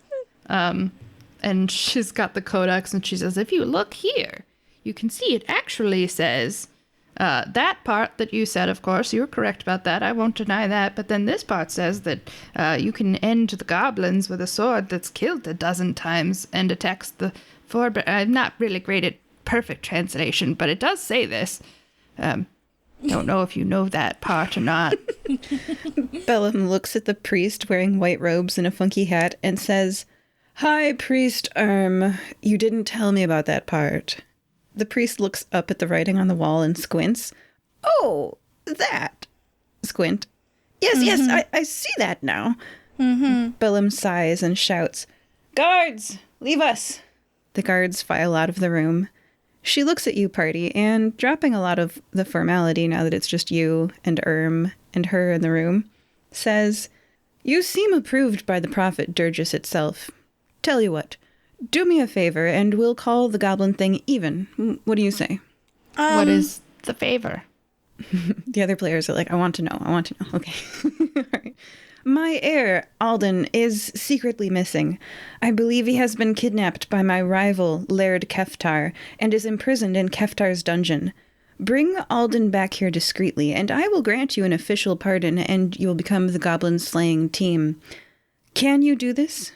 And she's got the codex, and she says, "If you look here, you can see it actually says that part that you said, of course, you're correct about that. I won't deny that. But then this part says that you can end the goblins with a sword that's killed 12 times and attacks the forebear." I'm not really great at perfect translation, but it does say this. Don't know if you know that part or not. Bellum looks at the priest wearing white robes and a funky hat and says, "Hi, Priest you didn't tell me about that part." The priest looks up at the writing on the wall and squints. "Oh, that." Squint. Yes, I see that now." Bellum sighs and shouts, "Guards, leave us." The guards file out of the room. She looks at you, party, and dropping a lot of the formality now that it's just you and and her in the room, says, "You seem approved by the prophet Durgis itself. Tell you what, do me a favor and we'll call the goblin thing even. What do you say?" What is the favor? The other players are like, I want to know. Okay. All right. "My heir, Alden, is secretly missing. I believe he has been kidnapped by my rival, Laird Keftar, and is imprisoned in Keftar's dungeon. Bring Alden back here discreetly, and I will grant you an official pardon, and you will become the goblin-slaying team. Can you do this?"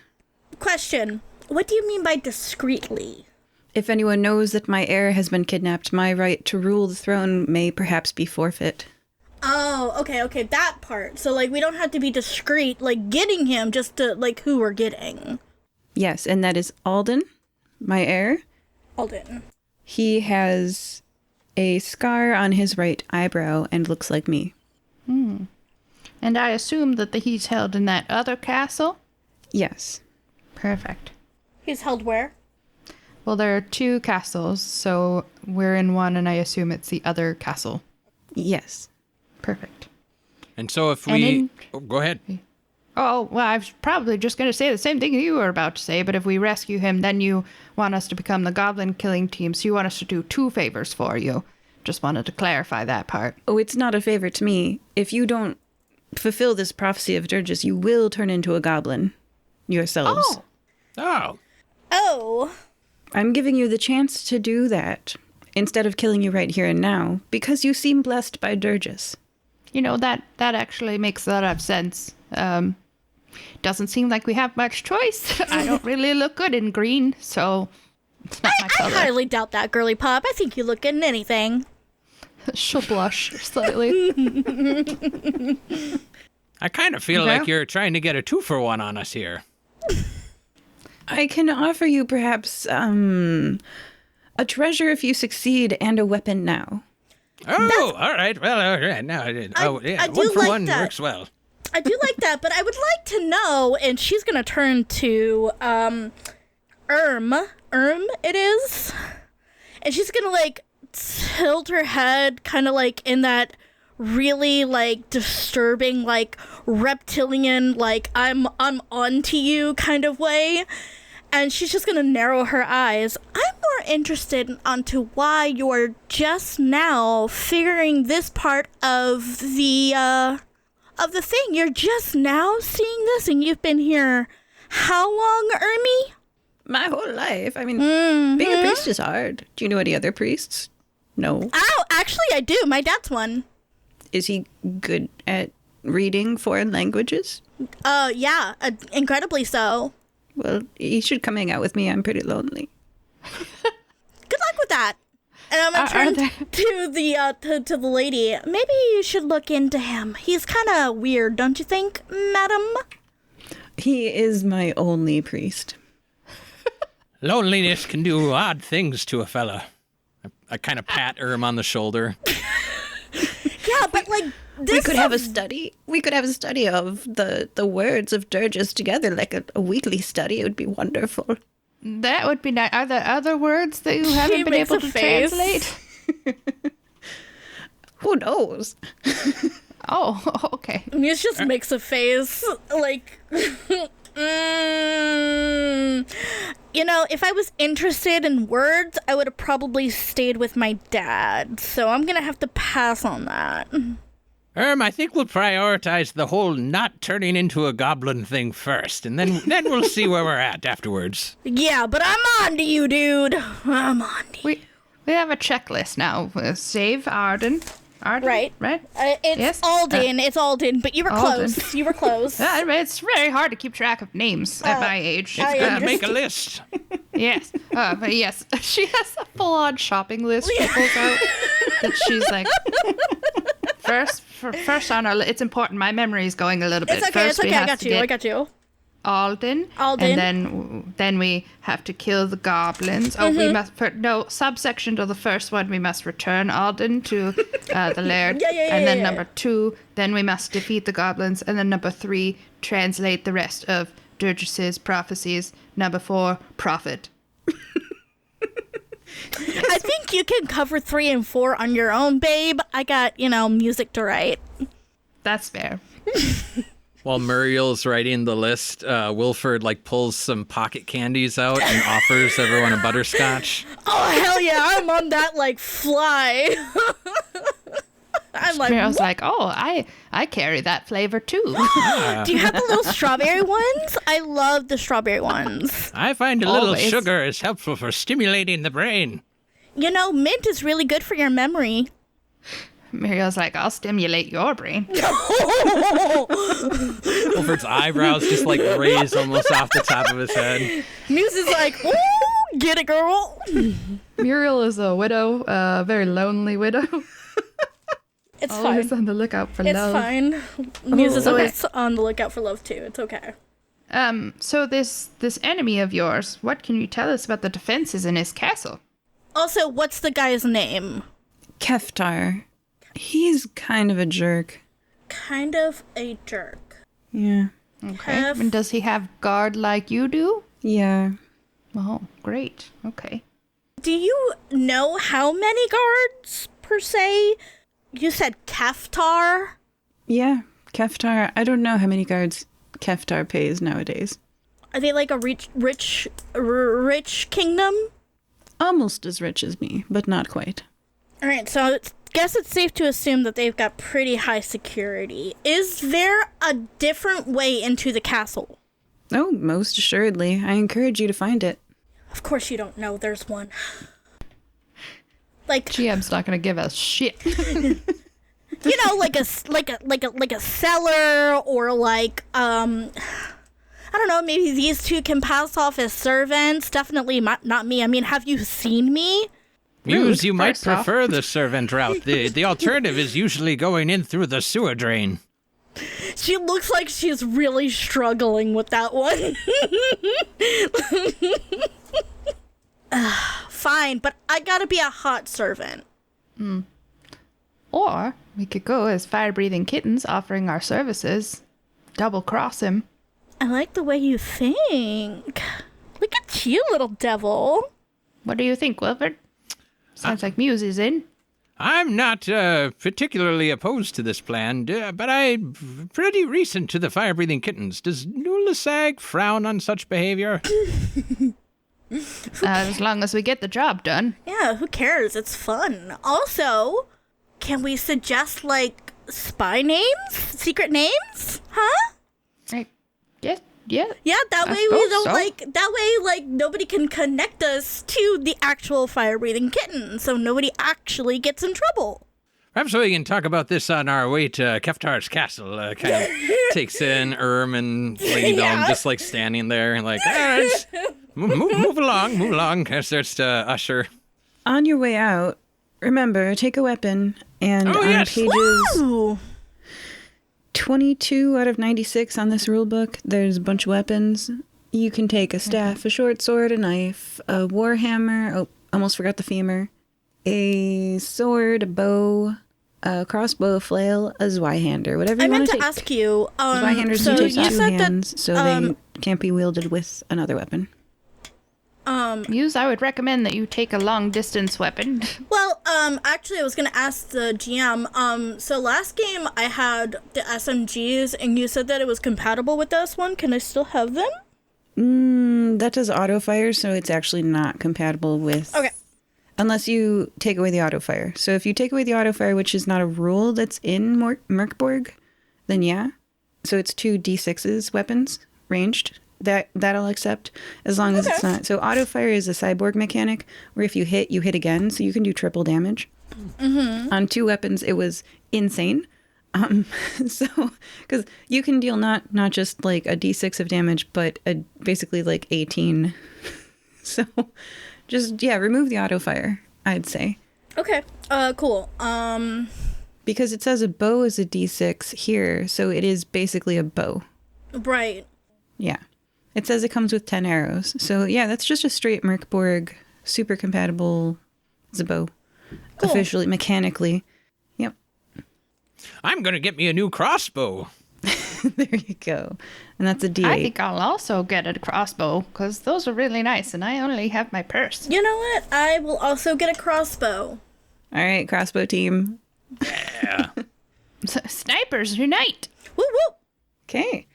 Question. What do you mean by discreetly? "If anyone knows that my heir has been kidnapped, my right to rule the throne may perhaps be forfeit." Oh, okay, that part. So, like, we don't have to be discreet, like, getting him, just to, like, who we're getting. Yes, and that is Alden, my heir. Alden. He has a scar on his right eyebrow and looks like me. And I assume that he's held in that other castle? Yes. Perfect. He's held where? Well, there are 2 castles, so we're in one, and I assume it's the other castle. Yes. Perfect. And so if we... go ahead. Oh, well, I was probably just going to say the same thing you were about to say, but if we rescue him, then you want us to become the goblin killing team, so you want us to do 2 favors for you. Just wanted to clarify that part. Oh, it's not a favor to me. If you don't fulfill this prophecy of Durgis, you will turn into a goblin yourselves. Oh. I'm giving you the chance to do that instead of killing you right here and now, because you seem blessed by Durgis. You know, that actually makes a lot of sense. Doesn't seem like we have much choice. I don't really look good in green, so it's not my color. I highly doubt that, girly pop. I think you look good in anything. She'll blush slightly. I kind of feel like you're trying to get a 2-for-1 on us here. I can offer you perhaps a treasure if you succeed and a weapon now. Oh, all right. Well, all right. Now, I do 1-for-1 like that. works well. I do like that, but I would like to know, and she's gonna turn to it is, and she's gonna like tilt her head kind of like in that really like disturbing like reptilian like I'm onto you kind of way, and she's just gonna narrow her eyes. I'm more interested onto why you're just now figuring this part of the thing. You're just now seeing this, and you've been here how long, Ermi? My whole life. I mean, being a priest is hard. Do you know any other priests? No. Oh, actually I do. My dad's one. Is he good at reading foreign languages? Yeah, incredibly so. Well, you should come hang out with me. I'm pretty lonely. Good luck with that. And I'm gonna turn to the lady. Maybe you should look into him. He's kind of weird, don't you think, madam? He is my only priest. Loneliness can do odd things to a fella. I kind of pat Erm on the shoulder. Yeah, but like We could have a study. We could have a study of the words of dirges together, like a weekly study. It would be wonderful. That would be nice. Are there other words that you haven't been makes able a to face. translate? Who knows? Oh, okay. Muse just makes a face like. You know, if I was interested in words, I would have probably stayed with my dad. So I'm gonna have to pass on that. I think we'll prioritize the whole not turning into a goblin thing first, and then we'll see where we're at afterwards. Yeah, but I'm on to you, dude. I'm on to you. We have a checklist now. Save Arden. Right. It's Yes? Alden. It's Alden, but you were Alden. close. You were close. It's very hard to keep track of names at my age. Make a list. Yes. But yes, she has a full-on shopping list she pulls out that she's like, first on our list. It's important. My memory is going a little bit. It's okay. First, It's we okay. have to I get got you. Alden. And then we have to kill the goblins. Oh, we must subsection to the first one. We must return Alden to the laird. And then number 2, then we must defeat the goblins. And then number 3, translate the rest of Dirges' prophecies. Number 4, prophet. I think you can cover 3 and 4 on your own, babe. I got, music to write. That's fair. While Muriel's writing the list, Wilford pulls some pocket candies out and offers everyone a butterscotch. Oh, hell yeah. I'm on that fly. I'm like, Muriel's like, oh, I carry that flavor too. do you have the little strawberry ones? I love the strawberry ones. I find a little Always. sugar is helpful for stimulating the brain. Mint is really good for your memory. Muriel's like, I'll stimulate your brain. Wilford's eyebrows just raise almost off the top of his head. Muse is like, ooh, get it, girl. Muriel is a widow, a very lonely widow. It's Always fine. on the lookout for It's love. fine. Muse is okay. always on the lookout for love, too. It's okay. So this enemy of yours, what can you tell us about the defenses in his castle? Also, what's the guy's name? Keftar. He's kind of a jerk. Kind of a jerk. Yeah. Okay. Kef- And does he have guard like you do? Yeah. Oh, great. Okay. Do you know how many guards, per se? You said Keftar? Yeah. Keftar. I don't know how many guards Keftar pays nowadays. Are they like a rich kingdom? Almost as rich as me, but not quite. All right, so guess it's safe to assume that they've got pretty high security. Is there a different way into the castle? Oh, most assuredly. I encourage you to find it. Of course you don't know there's one. GM's not gonna give us shit. like a cellar, or I don't know, maybe these two can pass off as servants. Definitely not me. I mean, have you seen me? Muse, you might first off. prefer the servant route. The alternative is usually going in through the sewer drain. She looks like she's really struggling with that one. Fine, but I gotta be a hot servant. Or we could go as fire-breathing kittens offering our services. Double cross him. I like the way you think. Look at you, little devil. What do you think, Wilford? Sounds like Muse is in. I'm not particularly opposed to this plan, but I'm pretty recent to the fire-breathing kittens. Does Nulasag frown on such behavior? As long as we get the job done. Yeah, who cares? It's fun. Also, can we suggest, spy names? Secret names? Huh? Yeah. Yeah, that I way we suppose don't, so. that way, nobody can connect us to the actual fire-breathing kitten, so nobody actually gets in trouble. Perhaps we can talk about this on our way to Keftar's castle. Kind of takes in and Lady Bellum just like standing there and like, move along. Kind of starts to usher. On your way out, remember, take a weapon, and pages Woo! 22 out of 96 on this rule book, there's a bunch of weapons. You can take a staff, a short sword, a knife, a warhammer, almost forgot the femur, a sword, a bow, a crossbow, a flail, a Zweihander, whatever you want to take. I meant to ask you, Zweihanders so can take you two said hands, so they can't be wielded with another weapon. Muse, I would recommend that you take a long distance weapon. Well, actually, I was gonna ask the GM. So last game I had the SMGs, and you said that it was compatible with this one. Can I still have them? That does auto fire, so it's actually not compatible with. Okay. Unless you take away the auto fire. So if you take away the auto fire, which is not a rule that's in Mork Borg, then yeah. So it's 2 D6s weapons ranged. That I'll accept as long as it's not. So auto fire is a cyborg mechanic where if you hit, you hit again, so you can do triple damage. Mm-hmm. On 2 weapons, it was insane. So because you can deal not just like a D6 of damage, but basically like 18. So just remove the auto fire, I'd say. Okay. Cool. Because it says a bow is a D6 here, so it is basically a bow. Right. Yeah. It says it comes with 10 arrows. So, yeah, that's just a straight Mork Borg, super compatible Zabo. Cool. Officially, mechanically. Yep. I'm going to get me a new crossbow. There you go. And that's a D8. I think I'll also get a crossbow, because those are really nice, and I only have my purse. You know what? I will also get a crossbow. All right, crossbow team. Yeah. Snipers unite! Woo woo! Okay.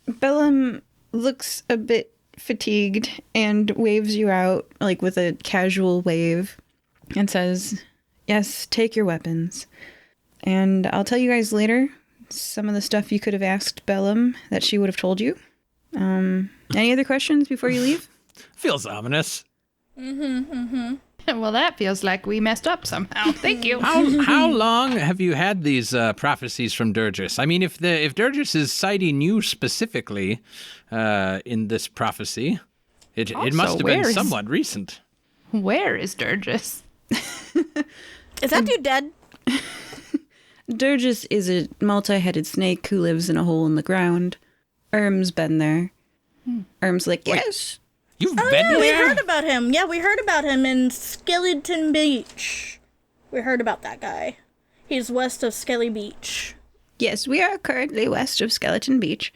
Bellum looks a bit fatigued and waves you out, like with a casual wave, and says, yes, take your weapons. And I'll tell you guys later some of the stuff you could have asked Bellum that she would have told you. Any other questions before you leave? Feels ominous. Well, that feels like we messed up somehow. Thank you. How long have you had these prophecies from Durgis? I mean, if Durgis is citing you specifically in this prophecy, it must have been somewhat recent. Where is Durgis? Is that dude dead? Durgis is a multi-headed snake who lives in a hole in the ground. Erm's been there. Erm's like, yes. You've been Yeah, we there? heard about him. Yeah, we heard about him in Skeleton Beach. We heard about that guy. He's west of Skelly Beach. Yes, we are currently west of Skeleton Beach.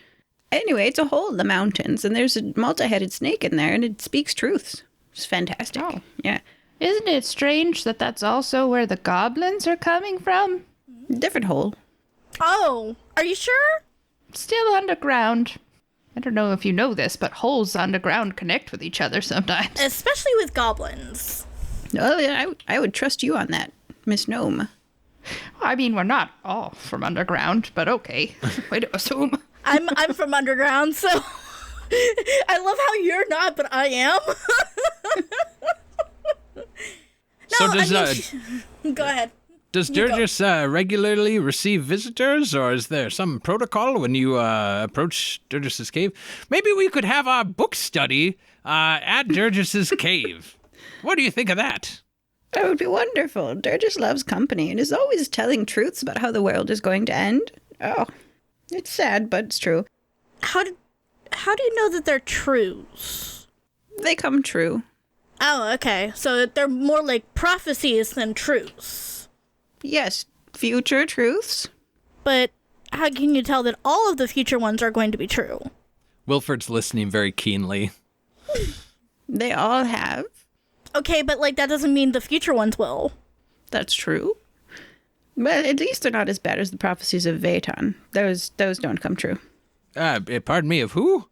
Anyway, it's a hole in the mountains, and there's a multi-headed snake in there, and it speaks truths. It's fantastic. Oh. Yeah. Isn't it strange that that's also where the goblins are coming from? Different hole. Oh, are you sure? Still underground. I don't know if you know this, but holes underground connect with each other sometimes. Especially with goblins. Oh, yeah, I would trust you on that, Miss Gnome. I mean, we're not all from underground, but okay. Way to assume. I'm from underground, so I love how you're not, but I am. Go ahead. Does Durgis regularly receive visitors, or is there some protocol when you approach Durgis's cave? Maybe we could have our book study at Durgis's cave. What do you think of that? That would be wonderful. Durgis loves company and is always telling truths about how the world is going to end. Oh, it's sad, but it's true. How do you know that they're truths? They come true. Oh, okay. So they're more like prophecies than truths. Yes, future truths. But how can you tell that all of the future ones are going to be true? Wilford's listening very keenly. They all have. Okay, but like that doesn't mean the future ones will. That's true. But at least they're not as bad as the prophecies of Vaton. Those don't come true. Pardon me, of who?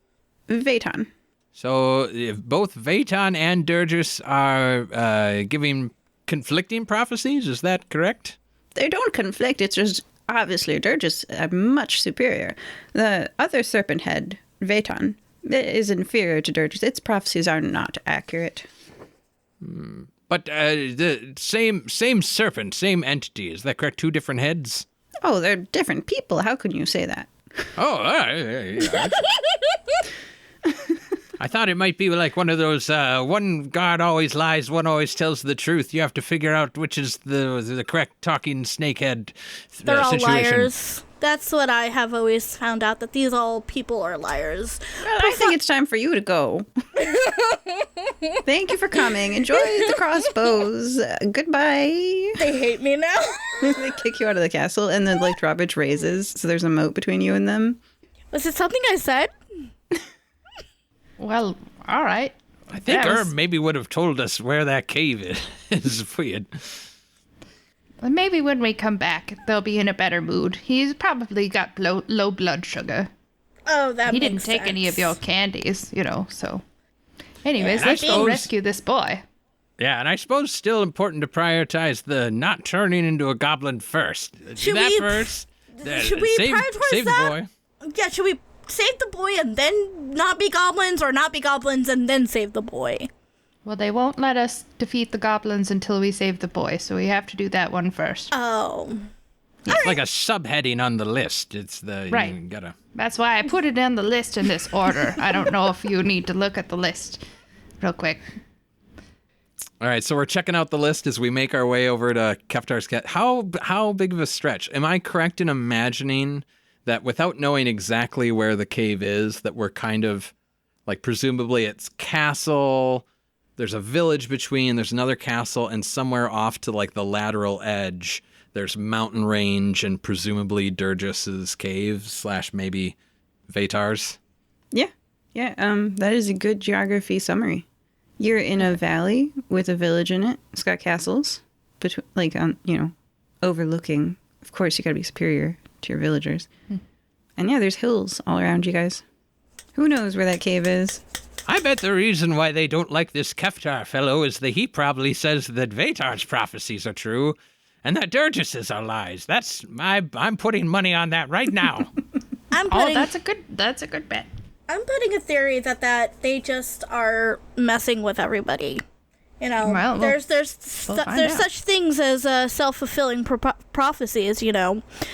Vaton. So if both Vaton and Durgis are giving conflicting prophecies, is that correct? They don't conflict. It's just obviously Durgis are much superior. The other serpent head, Vaton, is inferior to Durgis. Its prophecies are not accurate. But the same serpent, same entity. Is that correct? 2 different heads? Oh, they're different people. How can you say that? Oh, yeah. I thought it might be like one of those, one god always lies, one always tells the truth. You have to figure out which is the correct talking snakehead They're all situation. liars. That's what I have always found out, that these all people are liars. Well, I think it's time for you to go. Thank you for coming. Enjoy the crossbows. Goodbye. They hate me now. They kick you out of the castle and then like drawbridge raises, so there's a moat between you and them. Was it something I said? Well, all right. I think Herb maybe would have told us where that cave is. It's weird. Well, maybe when we come back, they'll be in a better mood. He's probably got low blood sugar. Oh, that He makes didn't take any of sense. your candies, so. Anyways, Yeah, let's I go suppose- rescue this boy. Yeah, and I suppose still important to prioritize the not turning into a goblin first. Do Should that we- first. should we save prioritize the that? boy. Yeah, should we save the boy and then not be goblins, or not be goblins and then save the boy? Well, they won't let us defeat the goblins until we save the boy, so we have to do that one first. Oh. It's like a subheading on the list. It's the Right. You gotta. That's why I put it on the list in this order. I don't know if you need to look at the list real quick. All right, so we're checking out the list as we make our way over to Keftar's Cat. How big of a stretch? Am I correct in imagining that without knowing exactly where the cave is, that we're kind of like presumably it's castle, there's a village between, there's another castle, and somewhere off to like the lateral edge, there's mountain range and presumably Durgis's cave / maybe Vatar's. Yeah. That is a good geography summary. You're in a valley with a village in it. It's got castles, overlooking. Of course, you got to be superior to your villagers. And yeah, there's hills all around you guys. Who knows where that cave is? I bet the reason why they don't like this Keftar fellow is that he probably says that Vatar's prophecies are true, and that Durgis's are lies. I'm putting money on that right now. I'm Oh, putting that's a good bet. I'm putting a theory that they just are messing with everybody. Well, there's find out. such things as self-fulfilling prophecies,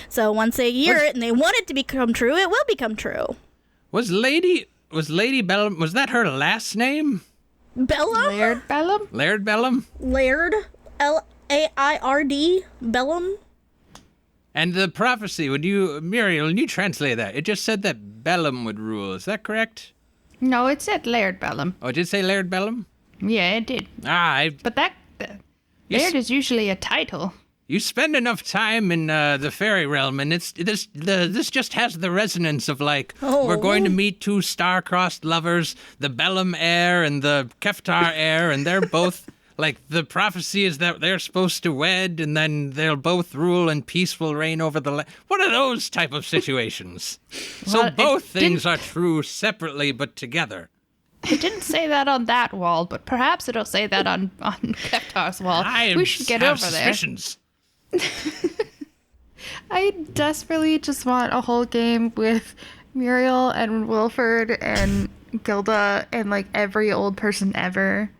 So once they hear it and they want it to become true, it will become true. Was Lady Bellum? Was that her last name? Bellum? Laird Bellum? Laird Bellum? Laird? Laird? Bellum? And the prophecy, Muriel, when you translate that, it just said that Bellum would rule. Is that correct? No, it said Laird Bellum. Oh, it did say Laird Bellum? Yeah, it did. But Yes. Laird is usually a title. You spend enough time in the fairy realm, and this just has the resonance of we're going to meet 2 star-crossed lovers, the Bellum heir and the Keftar heir, and they're both the prophecy is that they're supposed to wed, and then they'll both rule, and peace will reign over the land. What are those type of situations? So Well, both things are true separately, but together. It didn't say that on that wall, but perhaps it'll say that on Keftar's wall. We should get have over there. suspicions. I desperately just want a whole game with Muriel and Wilford and Gilda and every old person ever.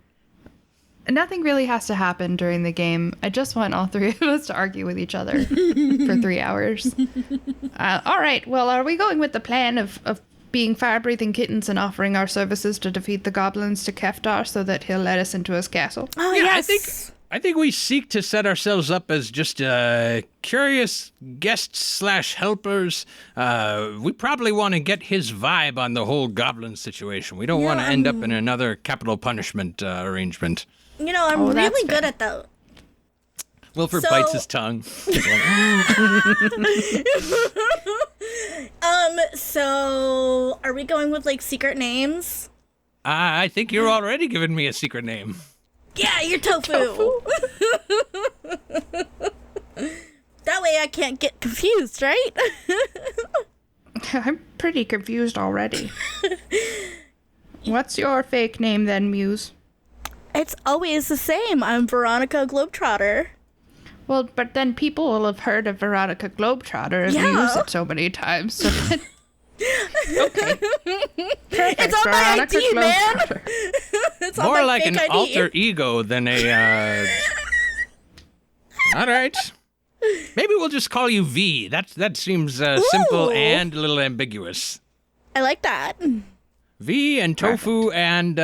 Nothing really has to happen during the game. I just want all 3 of us to argue with each other for 3 hours. All right, well, are we going with the plan of being fire-breathing kittens and offering our services to defeat the goblins to Keftar so that he'll let us into his castle? Oh, Yeah, yes. I think we seek to set ourselves up as just curious guests / helpers. We probably want to get his vibe on the whole goblin situation. We don't want to end up in another capital punishment arrangement. I'm that's really good fair. at that. Wilford So- bites his tongue. So are we going with secret names? I think you're already giving me a secret name. Yeah, you're Tofu. That way I can't get confused, right? I'm pretty confused already. What's your fake name then, Muse? It's always the same. I'm Veronica Globetrotter. Well, but then people will have heard of Veronica Globetrotter if Yeah. you use it so many times. So then It's on my ID, man. It's on More my like fake an ID. alter ego than a. All right. Maybe we'll just call you V. That seems simple Ooh. and a little ambiguous. I like that. V and tofu and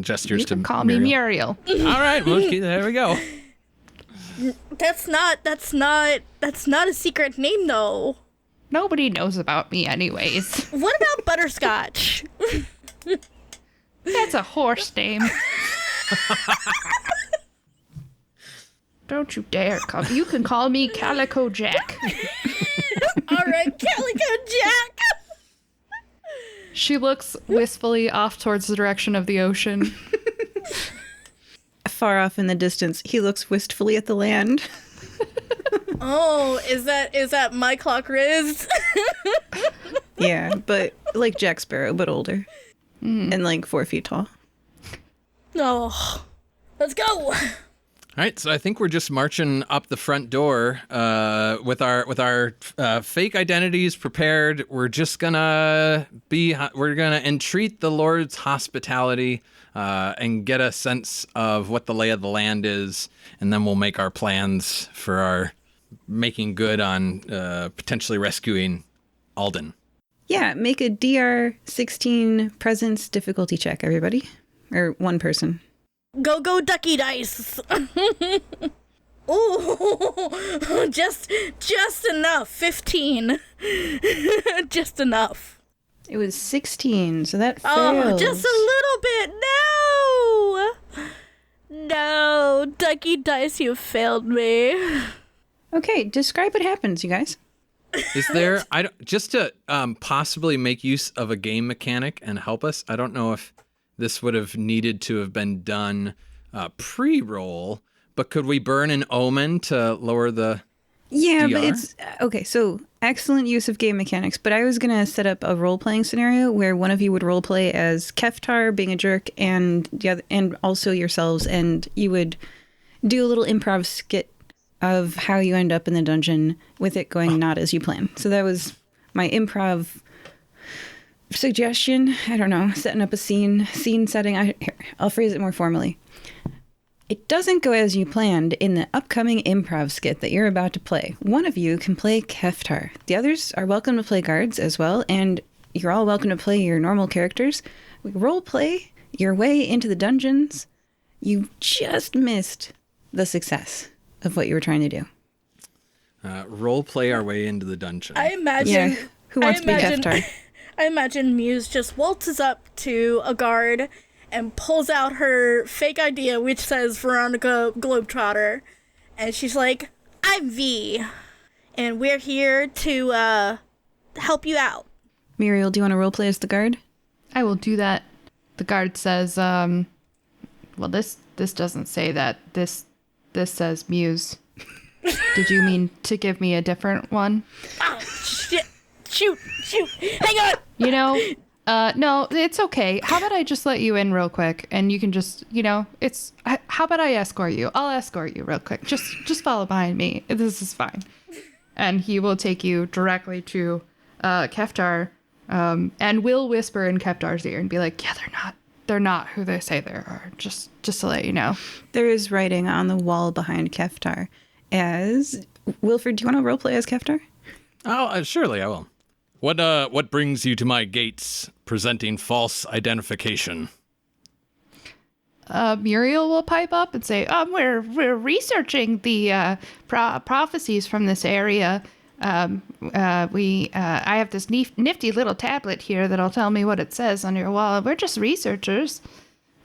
gestures You to can call me Muriel. Muriel. All right, well, there we go. That's not a secret name though. Nobody knows about me anyways. What about butterscotch? That's a horse name. Don't you dare call me. You can call me Calico Jack. All right, Calico Jack. She looks wistfully off towards the direction of the ocean. Far off in the distance, he looks wistfully at the land. Oh, is that my clock Riz? Yeah, but like Jack Sparrow, but older. And like 4 feet tall. Oh, let's go. All right, so I think we're just marching up the front door with our fake identities prepared. We're gonna entreat the Lord's hospitality and get a sense of what the lay of the land is, and then we'll make our plans for our making good on potentially rescuing Alden. Yeah, make a DR 16 presence difficulty check, everybody. Or one person. Go ducky dice. Ooh, just enough. 15. Just enough. It was 16, so that Oh, fails. just a little bit. No, ducky dice, you failed me. Okay, describe what happens, you guys. Is there just to possibly make use of a game mechanic and help us? I don't know if this would have needed to have been done pre-roll, but could we burn an omen to lower the Yeah, DR? but it's okay. So excellent use of game mechanics. But I was gonna set up a role playing scenario where one of you would role play as Keftar being a jerk, and the other, and also yourselves, and you would do a little improv skit of how you end up in the dungeon with it going not as you plan. So that was my improv suggestion. I don't know, setting up a scene setting. I'll phrase it more formally. It doesn't go as you planned in the upcoming improv skit that you're about to play. One of you can play Keftar. The others are welcome to play guards as well, and you're all welcome to play your normal characters. We role play your way into the dungeons. You just missed the success of what you were trying to do. role play our way into the dungeon? I imagine. Yeah, who wants to be Keftar? I imagine Muse just waltzes up to a guard and pulls out her fake ID, which says Veronica Globetrotter, and she's like, "I'm V, and we're here to help you out." Muriel, do you want to roleplay as the guard? I will do that. The guard says, well, this doesn't say that. This says Muse. Did you mean to give me a different one? Oh, shit. Shoot. Hang on. You know, no, it's okay. How about I just let you in real quick and you can just, how about I escort you? I'll escort you real quick. Just follow behind me. This is fine. And he will take you directly to Keftar, and will whisper in Keftar's ear and be like, yeah, they're not who they say they are. Just to let you know. There is writing on the wall behind Keftar as... Wilford, do you want to roleplay as Keftar? Oh, surely I will. What brings you to my gates presenting false identification? Muriel will pipe up and say, we're researching the prophecies from this area. I have this nifty little tablet here that'll tell me what it says on your wall. We're just researchers.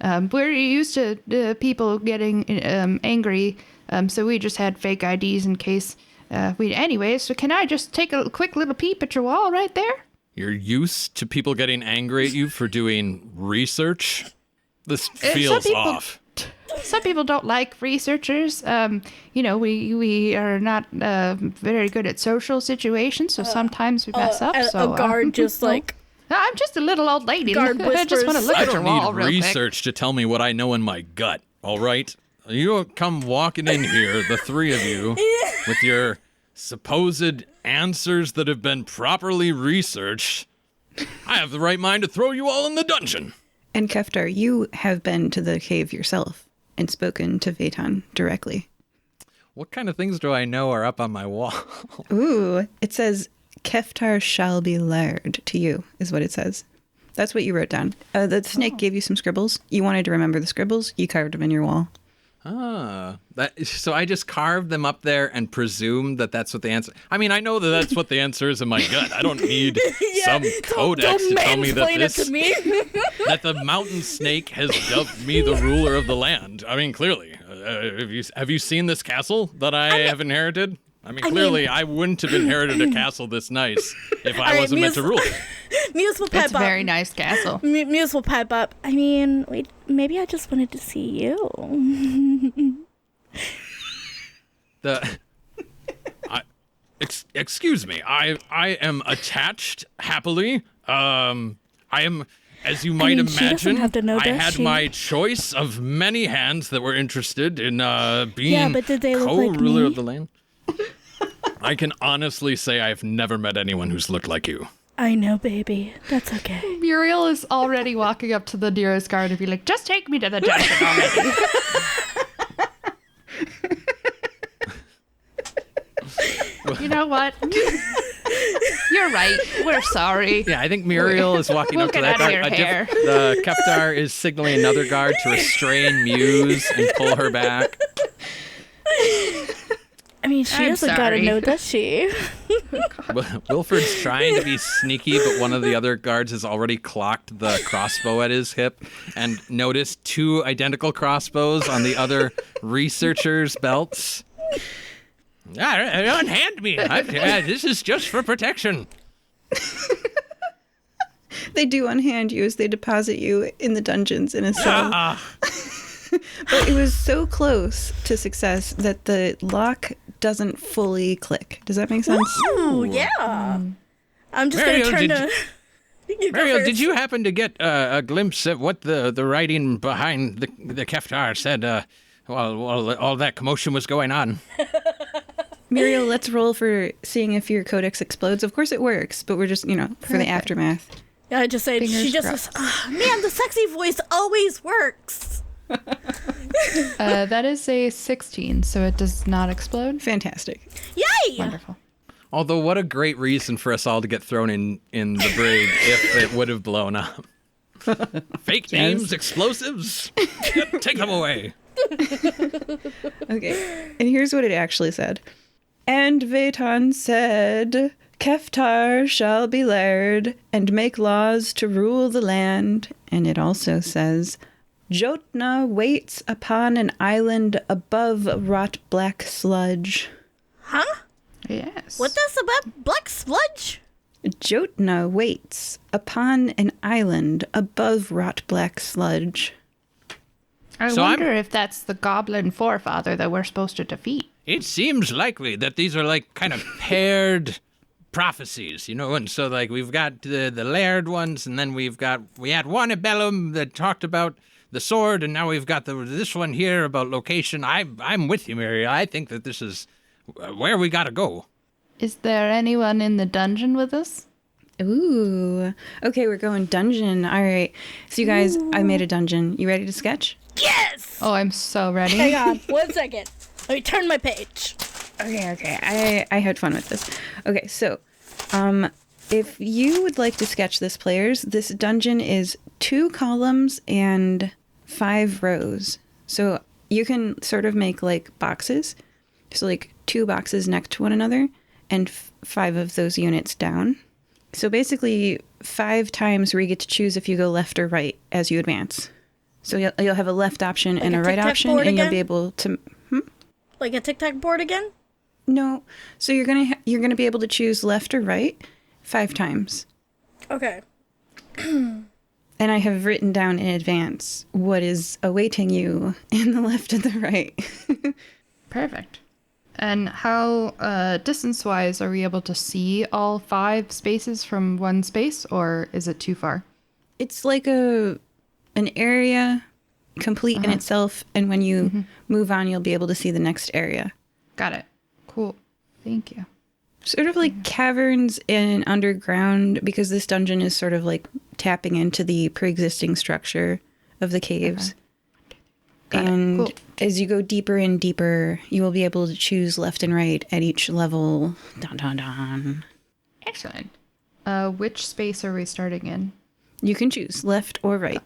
We're used to people getting angry, so we just had fake IDs in case Anyways, so can I just take a quick little peep at your wall right there? You're used to people getting angry at you for doing research? This feels off. Some people don't like researchers. We are not very good at social situations, so sometimes we mess up. A guard just like... I'm just a little old lady. Guard I just want to look I at your don't wall need real quick. research to tell me what I know in my gut, all right? You come walking in here, the three of you, with your supposed answers that have been properly researched, I have the right mind to throw you all in the dungeon. And Keftar, you have been to the cave yourself and spoken to Vaton directly. What kind of things do I know are up on my wall? Ooh, it says, Keftar shall be laird to you, is what it says. That's what you wrote down. The snake gave you some scribbles. You wanted to remember the scribbles. You carved them in your wall. So I just carved them up there and presumed that that's what the answer. I mean, I know that that's what the answer is in my gut. I don't need some codex to tell me that that the mountain snake has dubbed me the ruler of the land. I mean, clearly, have you seen this castle that I have inherited? I mean, clearly, I wouldn't have inherited a castle this nice if I wasn't meant to rule it. Muse will pipe up. It's a very nice castle. Muse will pipe up. I mean, wait, maybe I just wanted to see you. Excuse me. I am attached happily. I am, as you might imagine, I had my choice of many hands that were interested in being but did they look co-ruler like me? of the land. I can honestly say I've never met anyone who's looked like you. I know, baby. That's okay. Muriel is already walking up to the nearest guard and be like, just take me to the dungeon already. You know what? You're right. We're sorry. Yeah, I think Muriel is walking up to that guard. The Keftar is signaling another guard to restrain Muse and pull her back. I mean, she doesn't gotta know, does she? Wilford's trying to be sneaky, but one of the other guards has already clocked the crossbow at his hip and noticed 2 identical crossbows on the other researcher's belts. Unhand me. This is just for protection. They do unhand you as they deposit you in the dungeons in a cell. But it was so close to success that the lock doesn't fully click. Does that make sense? Oh, yeah. I'm just Muriel, going to turn to... Muriel, did you happen to get a glimpse at what the writing behind the Keftar said while all that commotion was going on? Muriel, let's roll for seeing if your codex explodes. Of course it works, but we're just, for the aftermath. Yeah, I just say, she just goes, man, the sexy voice always works. That is a 16, so it does not explode. Fantastic. Yay! Wonderful. Although, what a great reason for us all to get thrown in the brig if it would have blown up. Fake names, explosives. Take them away. Okay, and here's what it actually said. And Vaton said, Keftar shall be laird and make laws to rule the land. And it also says, Jotna waits upon an island above wrought black sludge. Huh? Yes. What does about black sludge? Jotna waits upon an island above wrought black sludge. I wonder if that's the goblin forefather that we're supposed to defeat. It seems likely that these are like kind of paired prophecies, and so like we've got the laird ones, and then we had one at Bellum that talked about the sword, and now we've got this one here about location. I'm with you, Muriel. I think that this is where we gotta go. Is there anyone in the dungeon with us? Ooh. Okay, we're going dungeon. All right. So you guys, I made a dungeon. You ready to sketch? Yes! Oh, I'm so ready. Hang on, 1 second. Let me turn my page. Okay. I had fun with this. Okay, so if you would like to sketch this, players, this dungeon is 2 columns and 5 rows. So you can sort of make like boxes. So like 2 boxes next to one another and 5 of those units down. So basically 5 times where you get to choose if you go left or right as you advance. So you'll have a left option and a right option, and you'll be able to... Like a tic-tac board again? No. So you're gonna be able to choose left or right 5 times. Okay. And I have written down in advance what is awaiting you in the left and the right. Perfect. And how, distance-wise, are we able to see all 5 spaces from one space, or is it too far? It's like an area complete in itself, and when you move on, you'll be able to see the next area. Got it. Cool. Thank you. sort of like caverns and underground, because this dungeon is sort of like tapping into the pre-existing structure of the caves. And Cool. as you go deeper and deeper, you will be able to choose left and right at each level. Dun, dun, dun. Excellent. Which space are we starting in? You can choose left or right.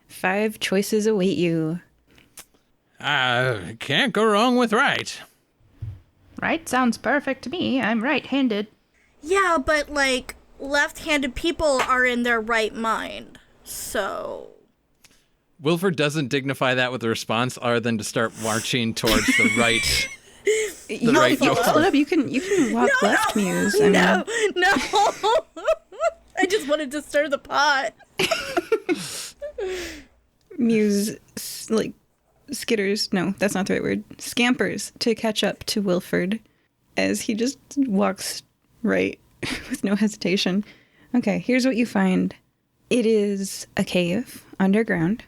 5 choices await you. Can't go wrong with right. Right sounds perfect to me. I'm right-handed. Yeah, but like left-handed people are in their right mind. So Wilford doesn't dignify that with a response other than to start marching towards the right. You right can door. split up. You can walk left, Muse. I mean, no. I just wanted to stir the pot. Muse like skitters. No, that's not the right word. Scampers to catch up to Wilford as he just walks right with no hesitation. Okay, here's what you find. It is a cave underground.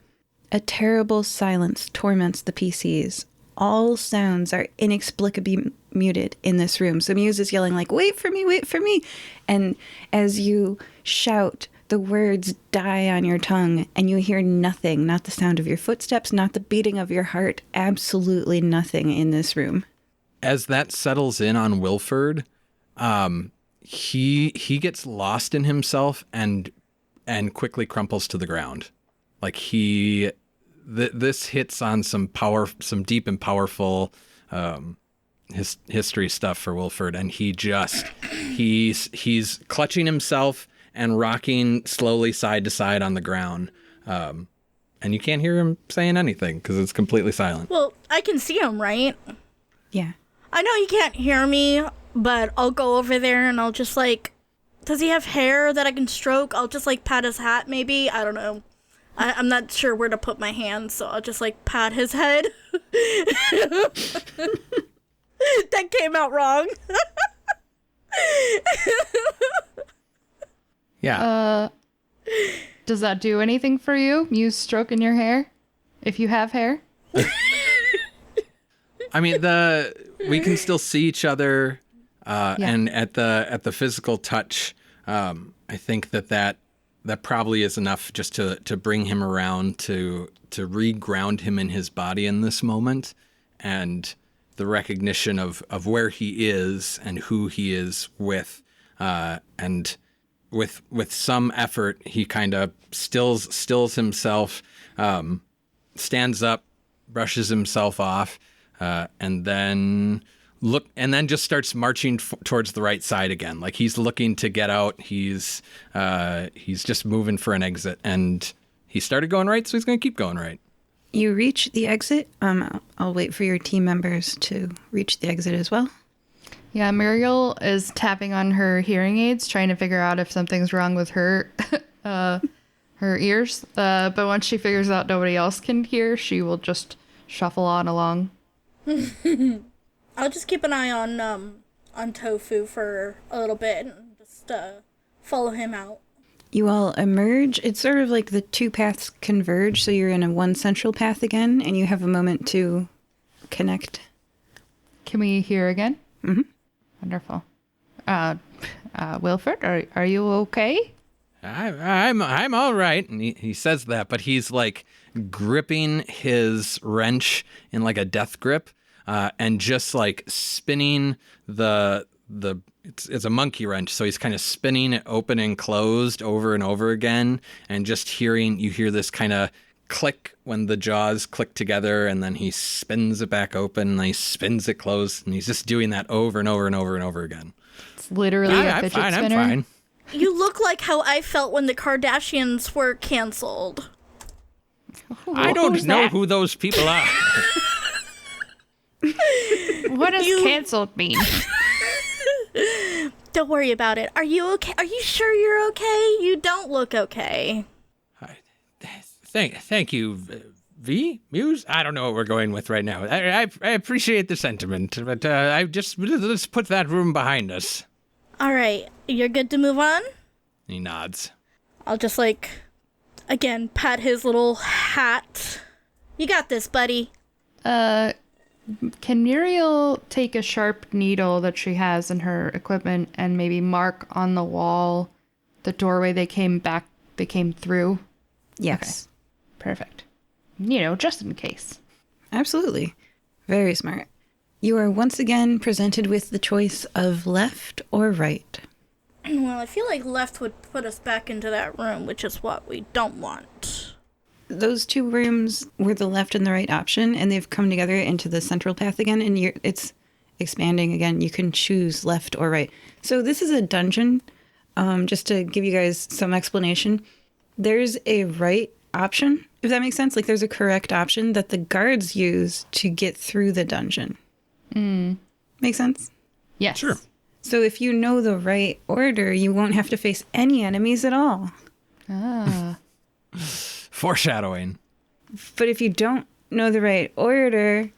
A terrible silence torments the PCs. All sounds are inexplicably muted in this room. So Muse is yelling like, wait for me, wait for me. And as you shout, the words die on your tongue and you hear nothing, not the sound of your footsteps, not the beating of your heart, absolutely nothing in this room. As that settles in on Wilford, he gets lost in himself and quickly crumples to the ground. Like this hits on some deep and powerful history stuff for Wilford, and he's clutching himself and rocking slowly side to side on the ground, and you can't hear him saying anything because it's completely silent. Well, I can see him, right? Yeah. I know you can't hear me, but I'll go over there and I'll just like, does he have hair that I can stroke? I'll just like pat his hat maybe. I don't know. I'm not sure where to put my hand, so I'll just like pat his head. That came out wrong. Yeah. Does that do anything for you? Muse stroking your hair? If you have hair? I mean, we can still see each other, and at the physical touch, I think that probably is enough just to bring him around, to reground him in his body in this moment, and the recognition of where he is and who he is with, and with some effort, he kind of stills himself, stands up, brushes himself off, and then just starts marching towards the right side again. Like he's looking to get out. He's just moving for an exit, and he started going right, so he's going to keep going right. You reach the exit. I'll wait for your team members to reach the exit as well. Yeah, Muriel is tapping on her hearing aids, trying to figure out if something's wrong with her her ears. But once she figures out nobody else can hear, she will just shuffle on along. I'll just keep an eye on Tofu for a little bit and just follow him out. You all emerge. It's sort of like the 2 paths converge, so you're in a one central path again, and you have a moment to connect. Can we hear again? Mm-hmm. Wonderful. Wilford, are you okay? I'm all right. And he says that, but he's like gripping his wrench in like a death grip, and just like spinning it's a monkey wrench, so he's kind of spinning it open and closed over and over again, and just you hear this kind of click when the jaws click together, and then he spins it back open, and then he spins it closed, and he's just doing that over and over and over and over again. It's literally a I'm fidget fine. spinner. I'm fine. You look like how I felt when the Kardashians were canceled. I don't know who those people are. What does canceled mean? Don't worry about it. Are you okay? Are you sure you're okay? You don't look okay. Thank you, Muse. I don't know what we're going with right now. I appreciate the sentiment, but let's put that room behind us. All right, you're good to move on? He nods. I'll just again, pat his little hat. You got this, buddy. Can Muriel take a sharp needle that she has in her equipment and maybe mark on the wall the doorway they came through? Yes. Okay. Perfect. You know, just in case. Absolutely. Very smart. You are once again presented with the choice of left or right. Well, I feel like left would put us back into that room, which is what we don't want. Those two rooms were the left and the right option, and they've come together into the central path again, and it's expanding again. You can choose left or right. So this is a dungeon. Just to give you guys some explanation, there's a right option, if that makes sense. Like, there's a correct option that the guards use to get through the dungeon. Make sense? Yes. Sure. So if you know the right order, you won't have to face any enemies at all. Ah. Foreshadowing. But if you don't know the right order,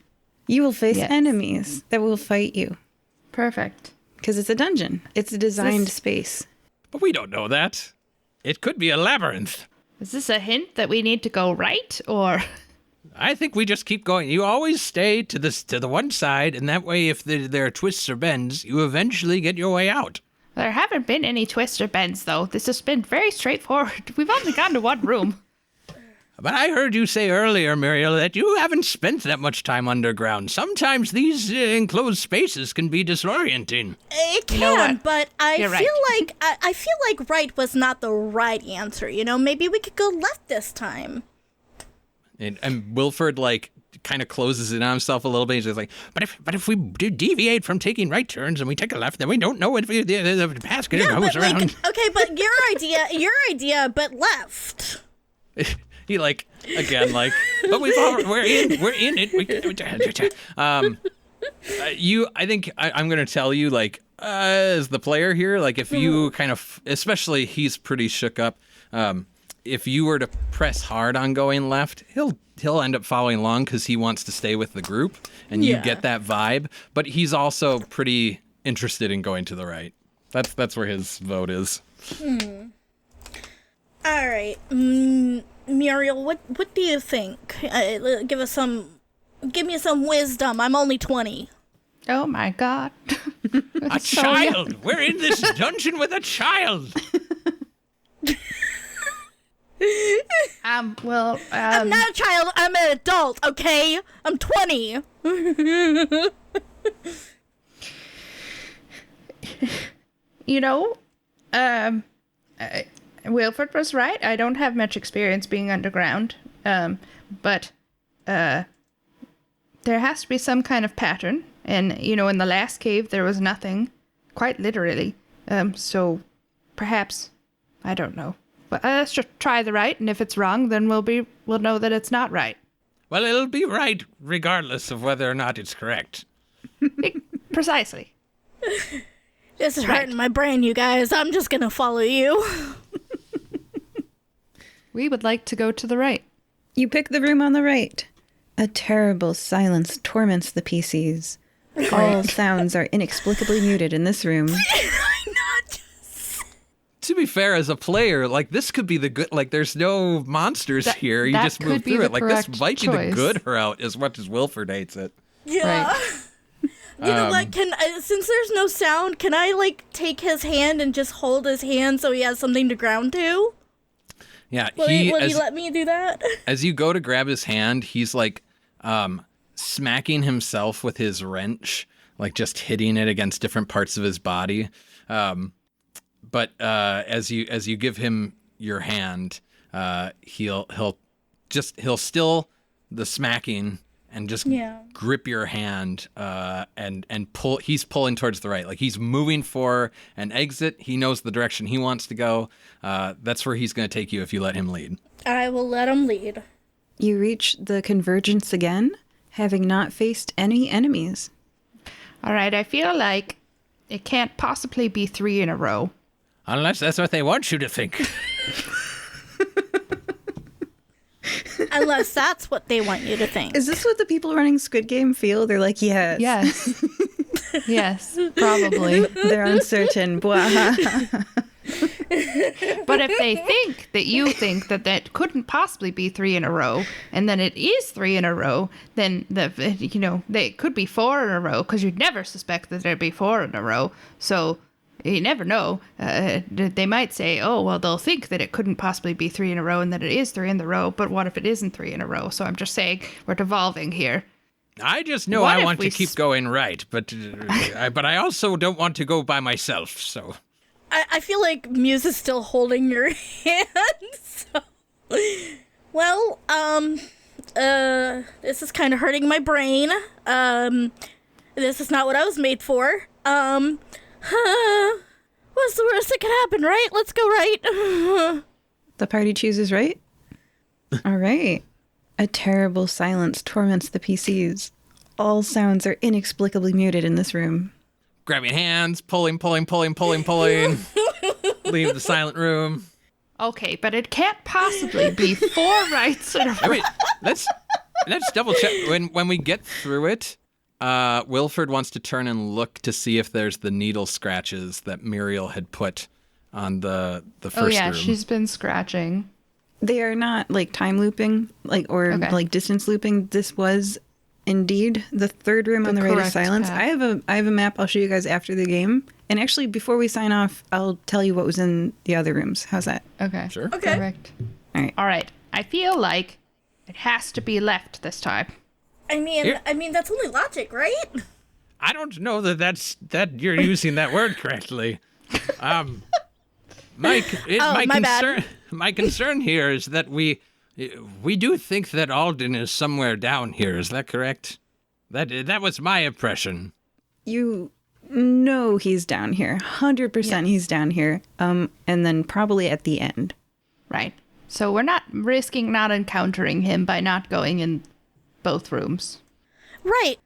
you will face Yes. enemies that will fight you. Perfect. Because it's a dungeon. It's a designed space. But we don't know that. It could be a labyrinth. Is this a hint that we need to go right, or? I think we just keep going. You always stay to the one side, and that way, if there are twists or bends, you eventually get your way out. There haven't been any twists or bends, though. This has been very straightforward. We've only gone to one room. But I heard you say earlier, Muriel, that you haven't spent that much time underground. Sometimes these enclosed spaces can be disorienting. It can, know what? but I You're feel right. like I feel like right was not the right answer. You know, maybe we could go left this time. And Wilford, like, kind of closes in on himself a little bit. He's just like, but if we do deviate from taking right turns and we take a left, then we don't know if the path goes but around. like, okay, but your idea, but left. He like again like, but we're in it. I think I'm gonna tell you, like, as the player here, like, if you kind of, especially he's pretty shook up. If you were to press hard on going left, he'll end up following along because he wants to stay with the group, and you get that vibe. But he's also pretty interested in going to the right. That's where his vote is. All right, Muriel, what do you think? Give me some wisdom. I'm only 20. Oh my god. A child! We're in this dungeon with a child! I'm not a child. I'm an adult. Okay, I'm 20. You know, Wilford was right. I don't have much experience being underground. But there has to be some kind of pattern. And, you know, in the last cave, there was nothing, quite literally. So perhaps, I don't know. But let's just try the right, and if it's wrong, then we'll know that it's not right. Well, it'll be right regardless of whether or not it's correct. Precisely. This is hurting my brain, you guys. I'm just gonna follow you. We would like to go to the right. You pick the room on the right. A terrible silence torments the PCs. All sounds are inexplicably muted in this room. To be fair, as a player, like, this could be the good, like, there's no monsters here. You that just move could be through the it. Like, this correct might be the choice. good route as much as Wilford hates it. Yeah. Right. You know what? Since there's no sound, can I like take his hand and just hold his hand so he has something to ground to? Yeah, Will he let me do that? as you go to grab his hand, he's like smacking himself with his wrench, like just hitting it against different parts of his body. But as you give him your hand, he'll still the smacking and just grip your hand and pull. He's pulling towards the right, like he's moving for an exit. He knows the direction he wants to go. That's where he's going to take you if you let him lead. I will let him lead. You reach the convergence again, having not faced any enemies. All right, I feel like it can't possibly be 3 in a row. Unless that's what they want you to think. Unless that's what they want you to think. Is this what the people running Squid Game feel? They're like, yes. Yes. Yes, probably. They're uncertain. Blah. But if they think that you think that couldn't possibly be 3 in a row, and then it is 3 in a row, then they could be 4 in a row, because you'd never suspect that there'd be 4 in a row. So you never know. They might say, oh, well, they'll think that it couldn't possibly be 3 in a row and that it is 3 in a row, but what if it isn't 3 in a row? So I'm just saying we're devolving here. I just know I want to keep going right, but I also don't want to go by myself, so... I feel like Muse is still holding your hand. So. Well, this is kind of hurting my brain. This is not what I was made for. What's the worst that could happen, right? Let's go right. The party chooses right? All right. A terrible silence torments the PCs. All sounds are inexplicably muted in this room. Grab your hands, pulling. Leave the silent room. Okay, but it can't possibly be 4 rights in a row. Wait, let's double check. When we get through it, Wilford wants to turn and look to see if there's the needle scratches that Muriel had put on the first room. Oh yeah, she's been scratching. They are not like time looping, like distance looping. This was indeed the third room on the Rite of Silence. Path. I have a map I'll show you guys after the game. And actually, before we sign off, I'll tell you what was in the other rooms. How's that? Okay. Sure. Okay. Perfect. All right. I feel like it has to be left this time. I mean that's only logic, right? I don't know that you're using that word correctly. My concern here is that we do think that Alden is somewhere down here. Is that correct? That was my impression. You know he's down here. 100% he's down here. And then probably at the end. Right. So we're not risking not encountering him by not going in both rooms. Right.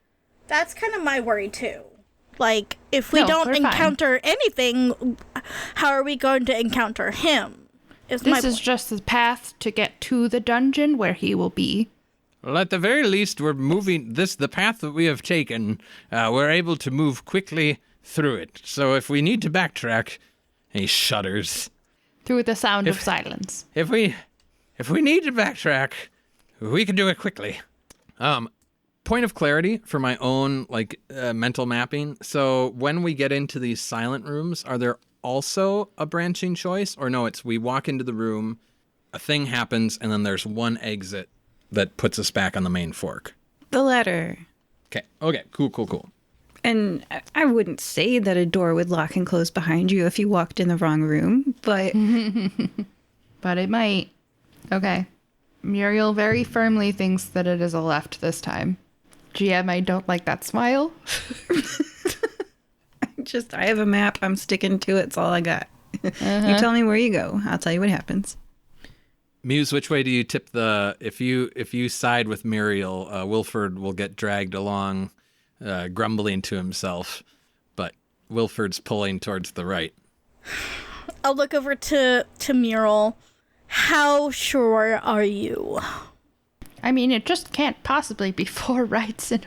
That's kind of my worry too. Like, if we don't encounter anything, how are we going to encounter him? This is just the path to get to the dungeon where he will be. Well, at the very least, we're moving the path that we have taken, we're able to move quickly through it. So if we need to backtrack, he shudders. Through the sound of silence. If we need to backtrack, we can do it quickly. Point of clarity for my own mental mapping. So when we get into these silent rooms, are there also a branching choice, or no? It's we walk into the room, a thing happens, and then there's one exit that puts us back on the main fork. The latter. Okay. Cool. And I wouldn't say that a door would lock and close behind you if you walked in the wrong room, but... But it might. Okay. Muriel very firmly thinks that it is a left this time. GM, I don't like that smile. I have a map. I'm sticking to it. It's all I got. You tell me where you go. I'll tell you what happens. Muse, which way do you tip the... If you side with Muriel, Wilford will get dragged along, grumbling to himself, but Wilford's pulling towards the right. I'll look over to Muriel. How sure are you? I mean, it just can't possibly be 4 rights in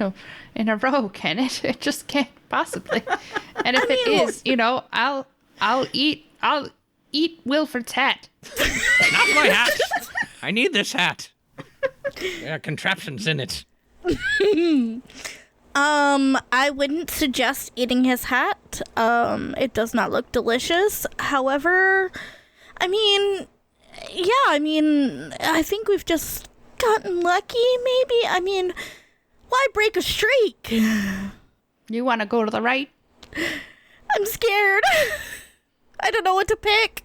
a row, can it? It just can't possibly. And if it is, I'll eat Wilford's hat. Not my hat! I need this hat. There are contraptions in it. I wouldn't suggest eating his hat. It does not look delicious. However, I think we've just gotten lucky, maybe? Why break a streak? You want to go to the right? I'm scared. I don't know what to pick.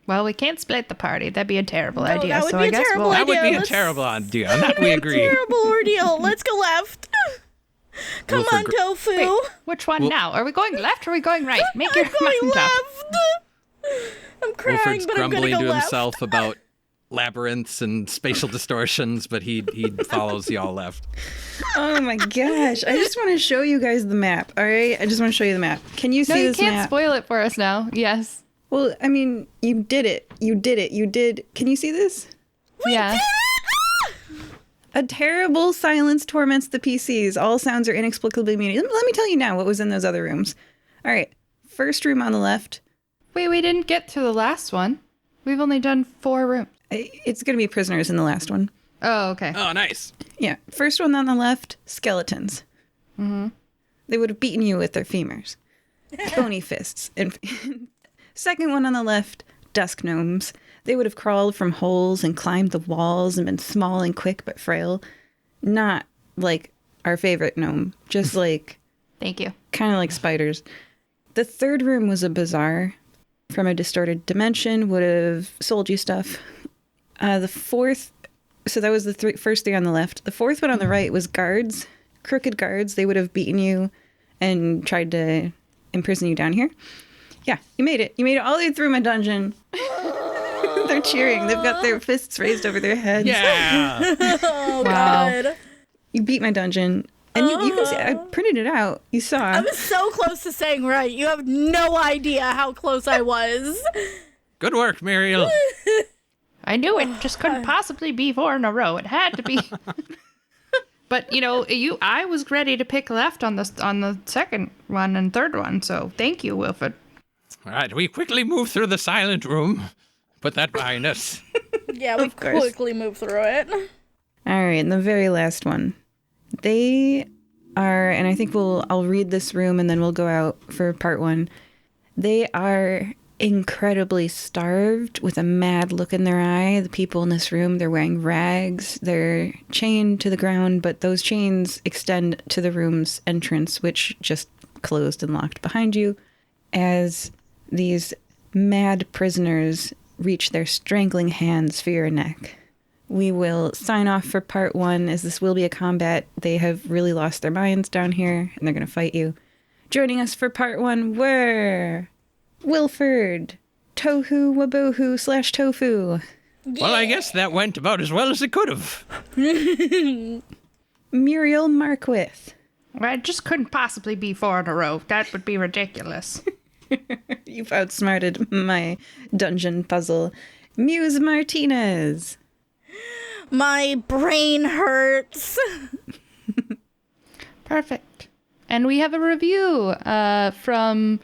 Well, we can't split the party. That'd be a terrible idea. That would be a terrible idea. That would be a terrible idea. On that we agree. Terrible ordeal. Let's go left. Come on, Tofu. Wait, which one now? Are we going left or are we going right? Make your I'm going mind up. left. I'm crying, Wilford's but I'm going to grumbling go to left. himself about labyrinths and spatial distortions, but he follows y'all left. Oh my gosh. I just want to show you guys the map, all right? I just want to show you the map. Can you see No, you this can't map? spoil it for us now. Yes. Well, you did it. You did. Can you see this? Yeah. A terrible silence torments the PCs. All sounds are inexplicably muted. Let me tell you now what was in those other rooms. All right. First room on the left, Wait, we didn't get to the last one. We've only done 4 rooms. It's going to be prisoners in the last one. Oh, okay. Oh, nice. Yeah. First one on the left, skeletons. Mm-hmm. They would have beaten you with their femurs. Bony fists. And second one on the left, dusk gnomes. They would have crawled from holes and climbed the walls and been small and quick but frail. Not like our favorite gnome. Just like... Thank you. Kind of like spiders. The third room was a bazaar from a distorted dimension, would have sold you stuff. The fourth, so that was the first 3 on the left. The fourth one on the right was guards, crooked guards. They would have beaten you and tried to imprison you down here. Yeah, you made it. You made it all the way through my dungeon. They're cheering. They've got their fists raised over their heads. Yeah. Oh, Wow. God. You beat my dungeon. And you can see, I printed it out. You saw. I was so close to saying right. You have no idea how close I was. Good work, Muriel. I knew it just couldn't possibly be 4 in a row. It had to be. But I was ready to pick left on the second one and third one. So thank you, Wilford. All right, we quickly move through the silent room. Put that behind us. Yeah, we course. quickly moved through it. All right, and the very last one. They are, and I think I'll read this room and then we'll go out for part 1. They are incredibly starved with a mad look in their eye. The people in this room, they're wearing rags. They're chained to the ground, but those chains extend to the room's entrance, which just closed and locked behind you as these mad prisoners reach their strangling hands for your neck. We will sign off for part 1, as this will be a combat. They have really lost their minds down here, and they're going to fight you. Joining us for part 1 were Wilford, Tohu Wabohu / Tofu, Well, I guess that went about as well as it could have. Muriel Markwith. I just couldn't possibly be 4 in a row. That would be ridiculous. You've outsmarted my dungeon puzzle. Muse Martinez. My brain hurts. Perfect. And we have a review from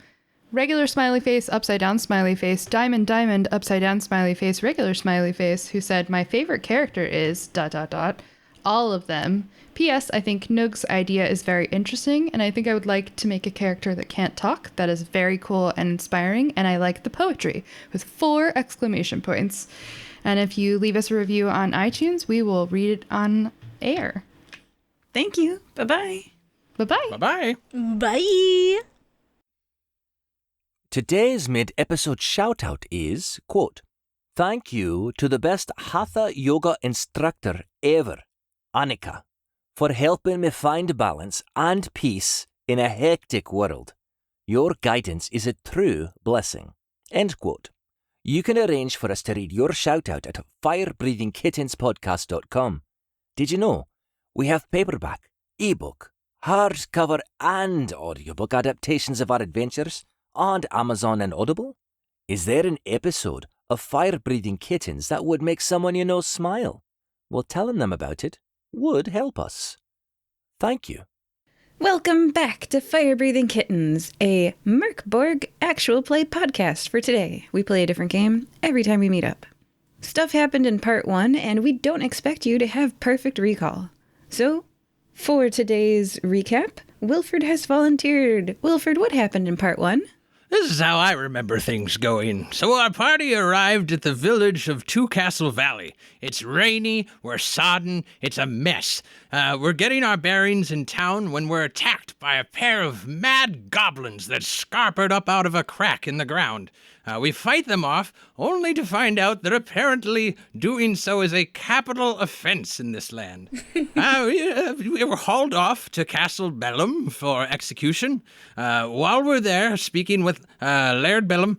regular smiley face, upside down smiley face, diamond, upside down smiley face, regular smiley face, who said, my favorite character is ... all of them. P.S. I think Noog's idea is very interesting, and I think I would like to make a character that can't talk. That is very cool and inspiring, and I like the poetry, with 4 exclamation points. And if you leave us a review on iTunes, we will read it on air. Thank you. Bye-bye. Bye-bye. Bye-bye. Bye. Today's mid-episode shout-out is, quote, thank you to the best Hatha yoga instructor ever, Annika, for helping me find balance and peace in a hectic world. Your guidance is a true blessing. End quote. You can arrange for us to read your shout-out at firebreathingkittenspodcast.com. Did you know we have paperback, ebook, hardcover and audiobook adaptations of our adventures on Amazon and Audible? Is there an episode of Fire Breathing Kittens that would make someone you know smile? Well, telling them about it would help us. Thank you. Welcome back to Fire Breathing Kittens, a Mork Borg actual play podcast for today. We play a different game every time we meet up. Stuff happened in part 1, and we don't expect you to have perfect recall. So, for today's recap, Wilford has volunteered. Wilford, what happened in part 1? This is how I remember things going. So our party arrived at the village of Two Castle Valley. It's rainy, we're sodden, it's a mess. We're getting our bearings in town when we're attacked by a pair of mad goblins that scarpered up out of a crack in the ground. We fight them off, only to find out that apparently doing so is a capital offense in this land. We were hauled off to Castle Bellum for execution. While we're there, speaking with Laird Bellum,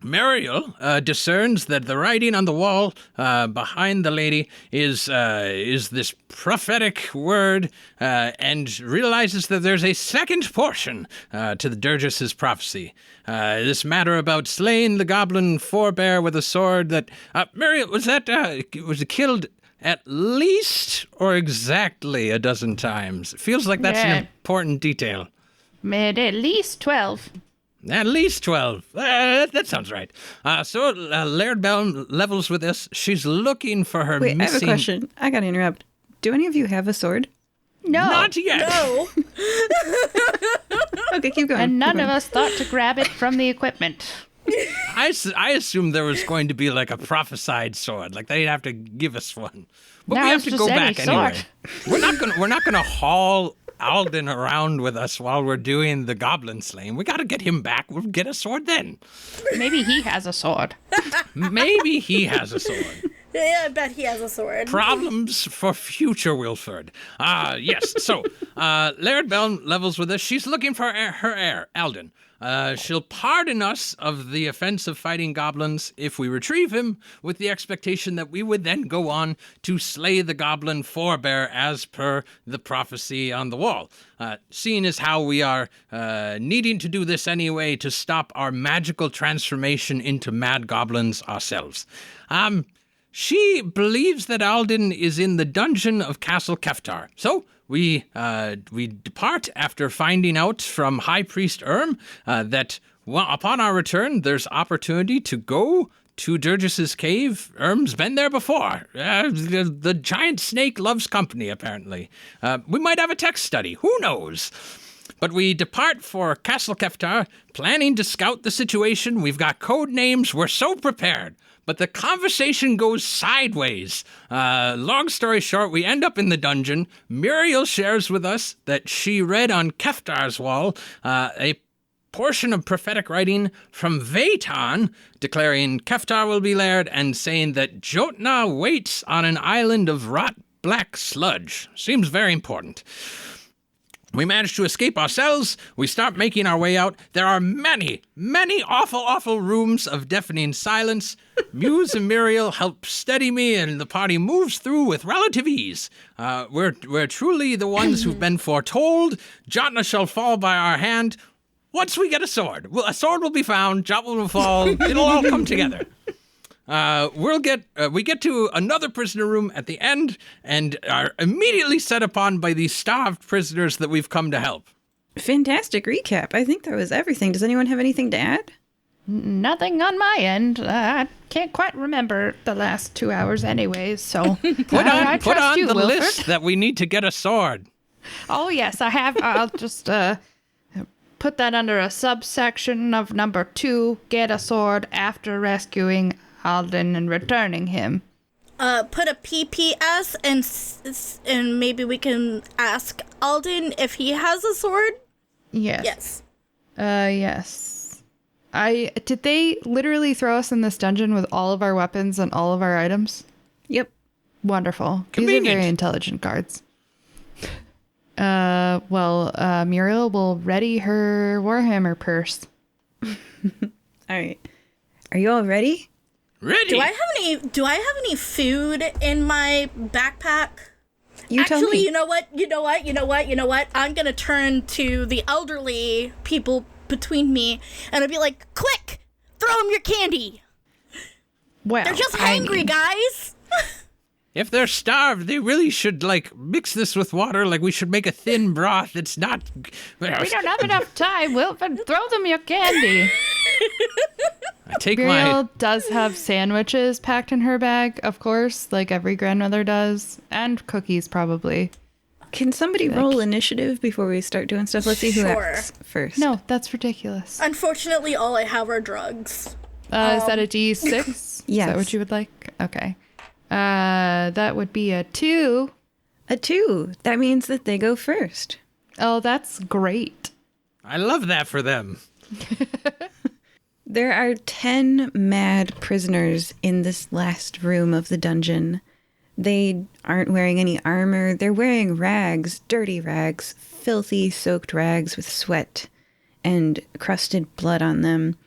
Muriel discerns that the writing on the wall behind the lady is this prophetic word, and realizes that there's a second portion to the Dirges's prophecy. This matter about slaying the goblin forebear with a sword that Muriel, was it killed at least or exactly a dozen times? It feels like that's an important detail. Made at least 12. At least 12. That sounds right. So Laird Bell levels with us. She's looking for her Wait, missing... I have a question. I gotta interrupt. Do any of you have a sword? No. Not yet. No. Okay, keep going. And none keep of going. us thought to grab it from the equipment. I assumed there was going to be like a prophesied sword. Like they'd have to give us one. But Now we have it's to just go any back anyway. sword. We're not gonna haul Alden around with us while we're doing the goblin slaying. We gotta get him back. We'll get a sword then. Maybe he has a sword. Maybe he has a sword. Yeah, I bet he has a sword. Problems for future Wilford. Yes. So, Laird Bell levels with us. She's looking for her heir, Alden. She'll pardon us of the offense of fighting goblins if we retrieve him, with the expectation that we would then go on to slay the goblin forebear as per the prophecy on the wall. Seeing as how we are needing to do this anyway to stop our magical transformation into mad goblins ourselves. She believes that Alden is in the dungeon of Castle Keftar. So we depart after finding out from High Priest Erm that upon our return, there's opportunity to go to Durgis's cave. Erm's been there before. The giant snake loves company, apparently. We might have a text study. Who knows? But we depart for Castle Keftar, planning to scout the situation. We've got code names. We're so prepared. But the conversation goes sideways. Long story short, we end up in the dungeon. Muriel shares with us that she read on Keftar's wall a portion of prophetic writing from Veitan declaring Keftar will be laird and saying that Jotna waits on an island of rot black sludge. Seems very important. We manage to escape ourselves. We start making our way out. There are many, many awful rooms of deafening silence. Muse and Muriel help steady me, and the party moves through with relative ease. We're truly the ones who've been foretold. Jotna shall fall by our hand. Once we get a sword, a sword will be found. Jotna will fall. It'll all come together. We get to another prisoner room at the end and are immediately set upon by these starved prisoners that we've come to help. Fantastic recap. I think that was everything. Does anyone have anything to add? Nothing on my end. I can't quite remember the last 2 hours anyways, so Put I on trust you, the Wilford. list that we need to get a sword. Oh, yes, I have. I'll just put that under a subsection of number 2, get a sword after rescuing Alden and returning him. Put a PPS and maybe we can ask Alden if he has a sword. Yes. Yes. Yes. Did they literally throw us in this dungeon with all of our weapons and all of our items? Yep. Wonderful. Convenient. These are very intelligent guards. Muriel will ready her Warhammer purse. All right. Are you all ready? Ready? Do I have any food in my backpack? You tell Actually, me. you know what? I'm gonna turn to the elderly people between me and I'll be like, quick, throw them your candy. Well, They're just hangry, guys. If they're starved, they really should, mix this with water. We should make a thin broth that's not... We don't have enough time, Wilford. Throw them your candy. I take Muriel does have sandwiches packed in her bag, of course, like every grandmother does. And cookies, probably. Can somebody roll initiative before we start doing stuff? Let's see who Sure. acts first. No, that's ridiculous. Unfortunately, all I have are drugs. Is that a D6? Is Yes. that what you would like? Okay. That would be a 2. A 2. That means that they go first. Oh, that's great. I love that for them. There are 10 mad prisoners in this last room of the dungeon. They aren't wearing any armor. They're wearing rags, dirty rags, filthy, soaked rags with sweat and crusted blood on them.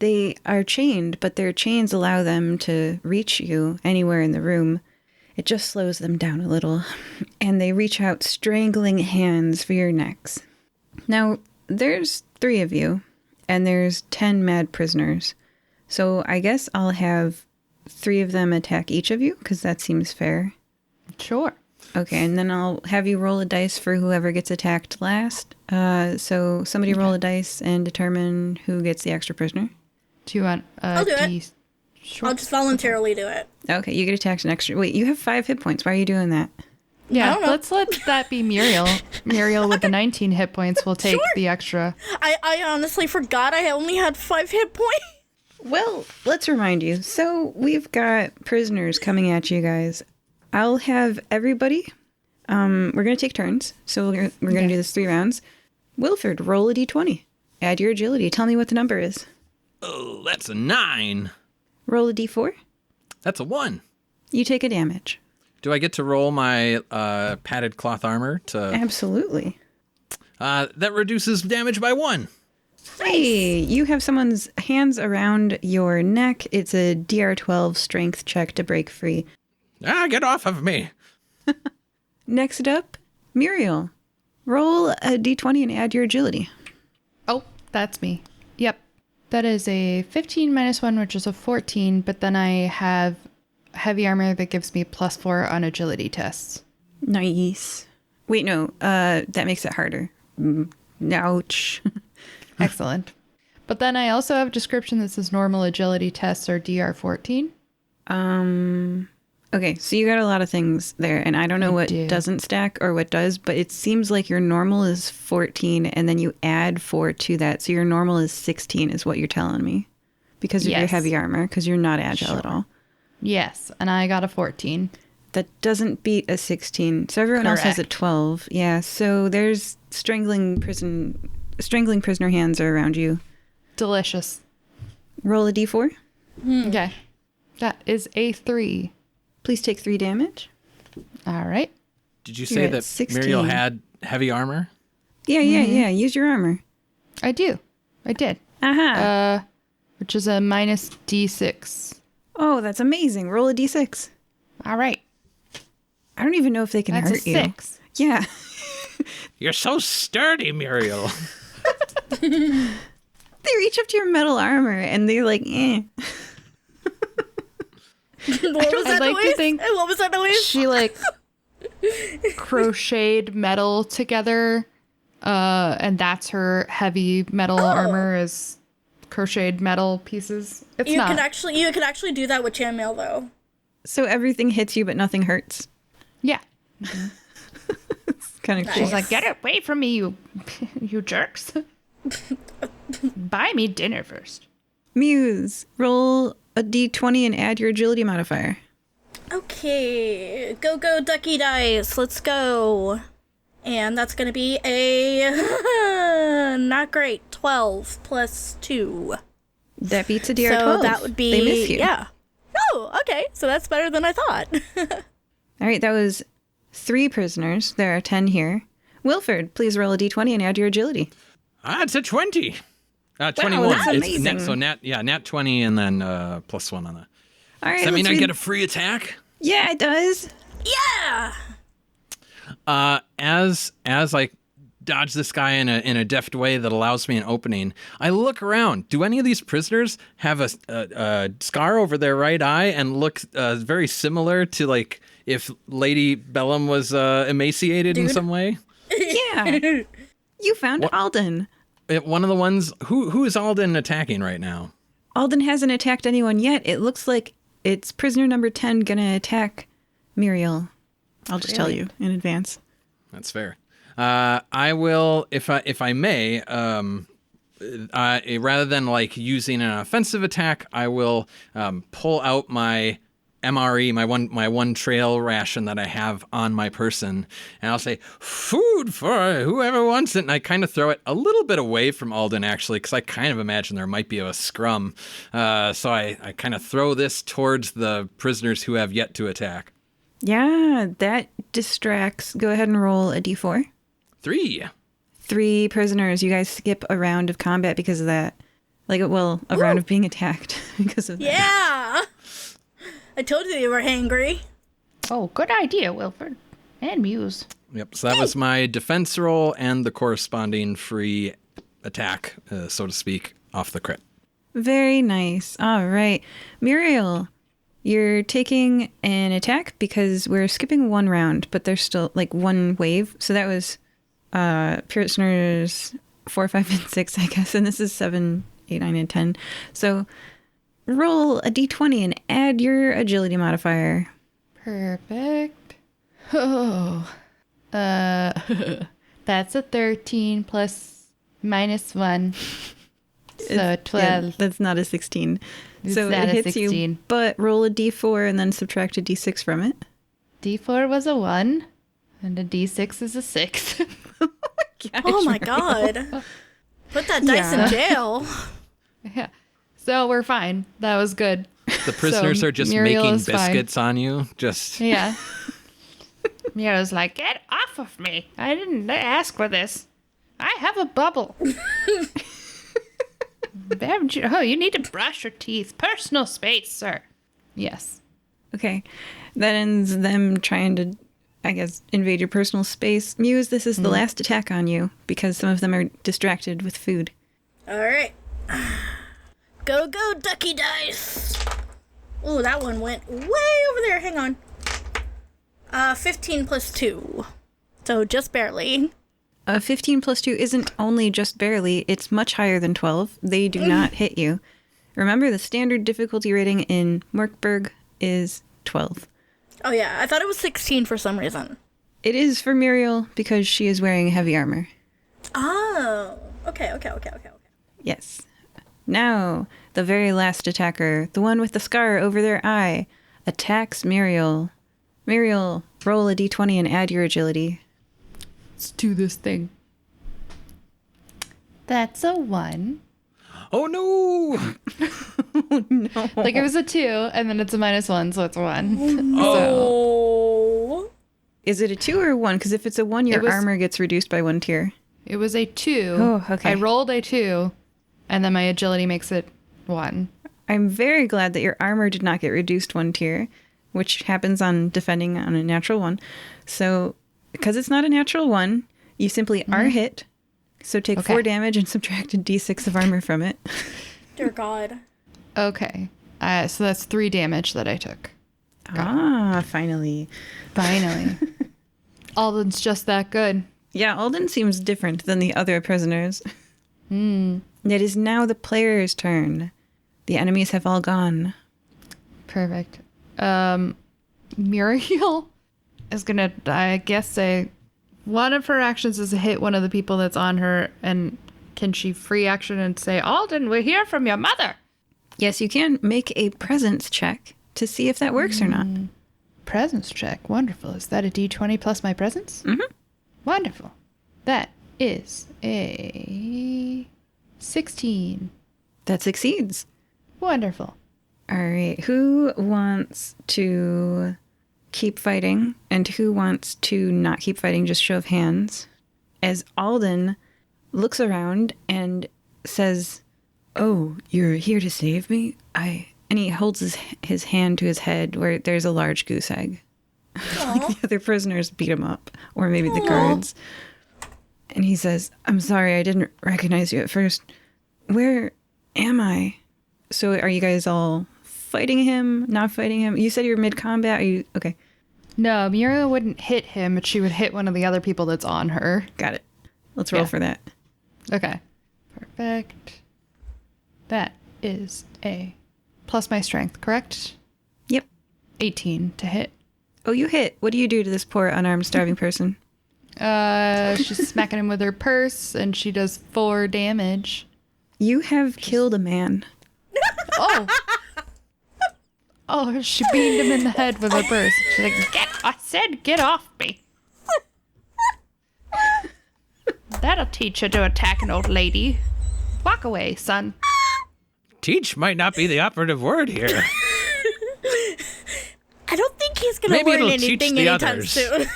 They are chained, but their chains allow them to reach you anywhere in the room. It just slows them down a little, and they reach out strangling hands for your necks. Now, there's 3 of you, and there's 10 mad prisoners. So I guess I'll have 3 of them attack each of you, because that seems fair. Sure. Okay, and then I'll have you roll a dice for whoever gets attacked last. So somebody roll a dice and determine who gets the extra prisoner. Do you want I'll do it. Sure. I'll just voluntarily do it. Okay, you get attacked an extra. Wait, you have 5 hit points. Why are you doing that? Yeah, don't know. let's let that be Muriel. Muriel with the 19 hit points will take the extra. I honestly forgot I only had 5 hit points. Well, let's remind you. So we've got prisoners coming at you guys. I'll have everybody. We're going to take turns. So we're going to do this 3 rounds. Wilford, roll a d20. Add your agility. Tell me what the number is. Oh, that's a 9. Roll a d4. That's a 1. You take a damage. Do I get to roll my padded cloth armor to? Absolutely. That reduces damage by 1. Hey, you have someone's hands around your neck. It's a DR12 strength check to break free. Get off of me. Next up, Muriel. Roll a d20 and add your agility. Oh, that's me. Yep. That is a 15 minus 1, which is a 14, but then I have heavy armor that gives me +4 on agility tests. Nice. Wait, no, that makes it harder. Ouch. Excellent. But then I also have a description that says normal agility tests are DR14. Okay, so you got a lot of things there, and I don't know what doesn't stack or what does, but it seems like your normal is 14, and then you add 4 to that, so your normal is 16 is what you're telling me. Because of your heavy armor, because you're not agile at all. Yes, and I got a 14. That doesn't beat a 16, so everyone else has a 12. Yeah, so there's strangling prisoner hands are around you. Delicious. Roll a d4. Okay. That is a 3. Please take 3 damage. All right. Did you say that 16. Muriel had heavy armor? Yeah. Use your armor. I do. I did. Aha. Which is a minus D6. Oh, that's amazing. Roll a d6. All right. I don't even know if they can That's hurt a you. 6. Yeah. You're so sturdy, Muriel. They reach up to your metal armor and they're like, eh. What was that like noise? to think What was that noise? She like crocheted metal together, and that's her heavy metal armor is crocheted metal pieces. It's You not. can actually do that with chainmail though. So everything hits you, but nothing hurts. Yeah. It's kind of cool. She's like, get away from me, you you jerks. Buy me dinner first. Muse, roll a d20 and add your agility modifier. Okay, go ducky dice. Let's go. And that's gonna be a not great 12 plus 2. That beats a DR12. So that would be They miss you. yeah. Oh, okay. So that's better than I thought. All right, that was 3 prisoners. There are 10 here. Wilford, please roll a d20 and add your agility. It's a 20. 21. that's It's amazing. so nat 20 and then +1 on that. All right, Does that mean let's I read- get a free attack? Yeah, it does. Yeah. As I dodge this guy in a deft way that allows me an opening, I look around. Do any of these prisoners have a scar over their right eye and look very similar to like if Lady Bellum was emaciated in some way? Yeah. You found Alden. One of the ones who is Alden attacking right now? Alden hasn't attacked anyone yet. It looks like it's prisoner number 10 gonna attack Muriel. I'll just tell you in advance. That's fair. I will, if I may, rather than like using an offensive attack, I will pull out my MRE, my one trail ration that I have on my person, and I'll say, "Food for whoever wants it." And I kind of throw it a little bit away from Alden, actually, because I kind of imagine there might be a scrum. So I kind of throw this towards the prisoners who have yet to attack. Yeah, that distracts. Go ahead and roll a d4. 3. 3 prisoners. You guys skip a round of combat because of that. Like, well, a round of being attacked because of that. Yeah. I told you were hangry. Oh, good idea, Wilford. And Muse. Yep. So that was my defense roll and the corresponding free attack, so to speak, off the crit. Very nice. All right. Muriel, You're taking an attack because we're skipping one round, but there's still like one wave. So that was prisoners 4, 5, and 6, I guess. And this is 7, 8, 9, and 10. So roll a d20 and add your agility modifier. Perfect. Oh. That's a 13 plus -1. So 12. Yeah, that's not a 16. It's so not it a hits 16. you, but roll a d4 and then subtract a d6 from it. D4 was a 1, and a D6 is a 6. Oh my god. Put that dice in jail. Yeah. So we're fine. That was good. The prisoners So are just Muriel making is fine. biscuits on you. Just Yeah. Muriel's like, get off of me. I didn't ask for this. I have a bubble. Oh, you need to brush your teeth. Personal space, sir. Yes. Okay. That ends them trying to, I guess, invade your personal space. Muse, this is the last attack on you because some of them are distracted with food. Alright. Go, ducky dice. Ooh, that one went way over there. Hang on. 15 plus 2. So just barely. 15 plus 2 isn't only just barely, it's much higher than 12. They do not hit you. Remember, the standard difficulty rating in Mork Borg is 12. Oh yeah, I thought it was 16 for some reason. It is for Muriel because she is wearing heavy armor. Oh. Okay. Yes. Now, the very last attacker, the one with the scar over their eye, attacks Muriel. Muriel, roll a d20 and add your agility. Let's do this thing. That's a 1. oh no! Like it was a 2, and then it's a -1, so it's a 1. Oh. Is it a 2 or a 1? Because if it's a 1, your It was- armor gets reduced by 1 tier. It was a 2. Oh, okay. I rolled a 2, and then my agility makes it 1. I'm very glad that your armor did not get reduced 1 tier, which happens on defending on a natural 1. So, because it's not a natural 1, you simply are hit. So take 4 damage and subtract a d6 of armor from it. Dear God. Okay. So that's 3 damage that I took. Ah, finally. Finally. Alden's just that good. Yeah, Alden seems different than the other prisoners. It is now the player's turn. The enemies have all gone. Perfect. Muriel is gonna, I guess, say one of her actions is to hit one of the people that's on her, and can she free action and say, Alden, we're here from your mother? Yes, you can make a presence check to see if that works or not. Presence check. Wonderful. Is that a d20 plus my presence? Mm-hmm. Wonderful. That is a 16. That succeeds. Wonderful. All right, who wants to keep fighting and who wants to not keep fighting? Just show of hands. As Alden looks around and says, "Oh, you're here to save me?" And he holds his hand to his head where there's a large goose egg. Like the other prisoners beat him up, or maybe the guards. And he says, "I'm sorry, I didn't recognize you at first. Where am I?" So are you guys all fighting him, not fighting him? You said you were mid-combat. Are you okay? No, Muriel wouldn't hit him, but she would hit one of the other people that's on her. Got it. Let's roll Yeah. for that. Okay. Perfect. That is a plus my strength, correct? Yep. 18 to hit. Oh, you hit. What do you do to this poor unarmed starving person? She's smacking him with her purse, and she does 4 damage. You have killed a man. Oh. Oh, she beamed him in the head with her purse. She's like, I said get off me. That'll teach you to attack an old lady. Walk away, son. Teach might not be the operative word here. I don't think he's going to Maybe learn it'll teach anything the anytime others. soon.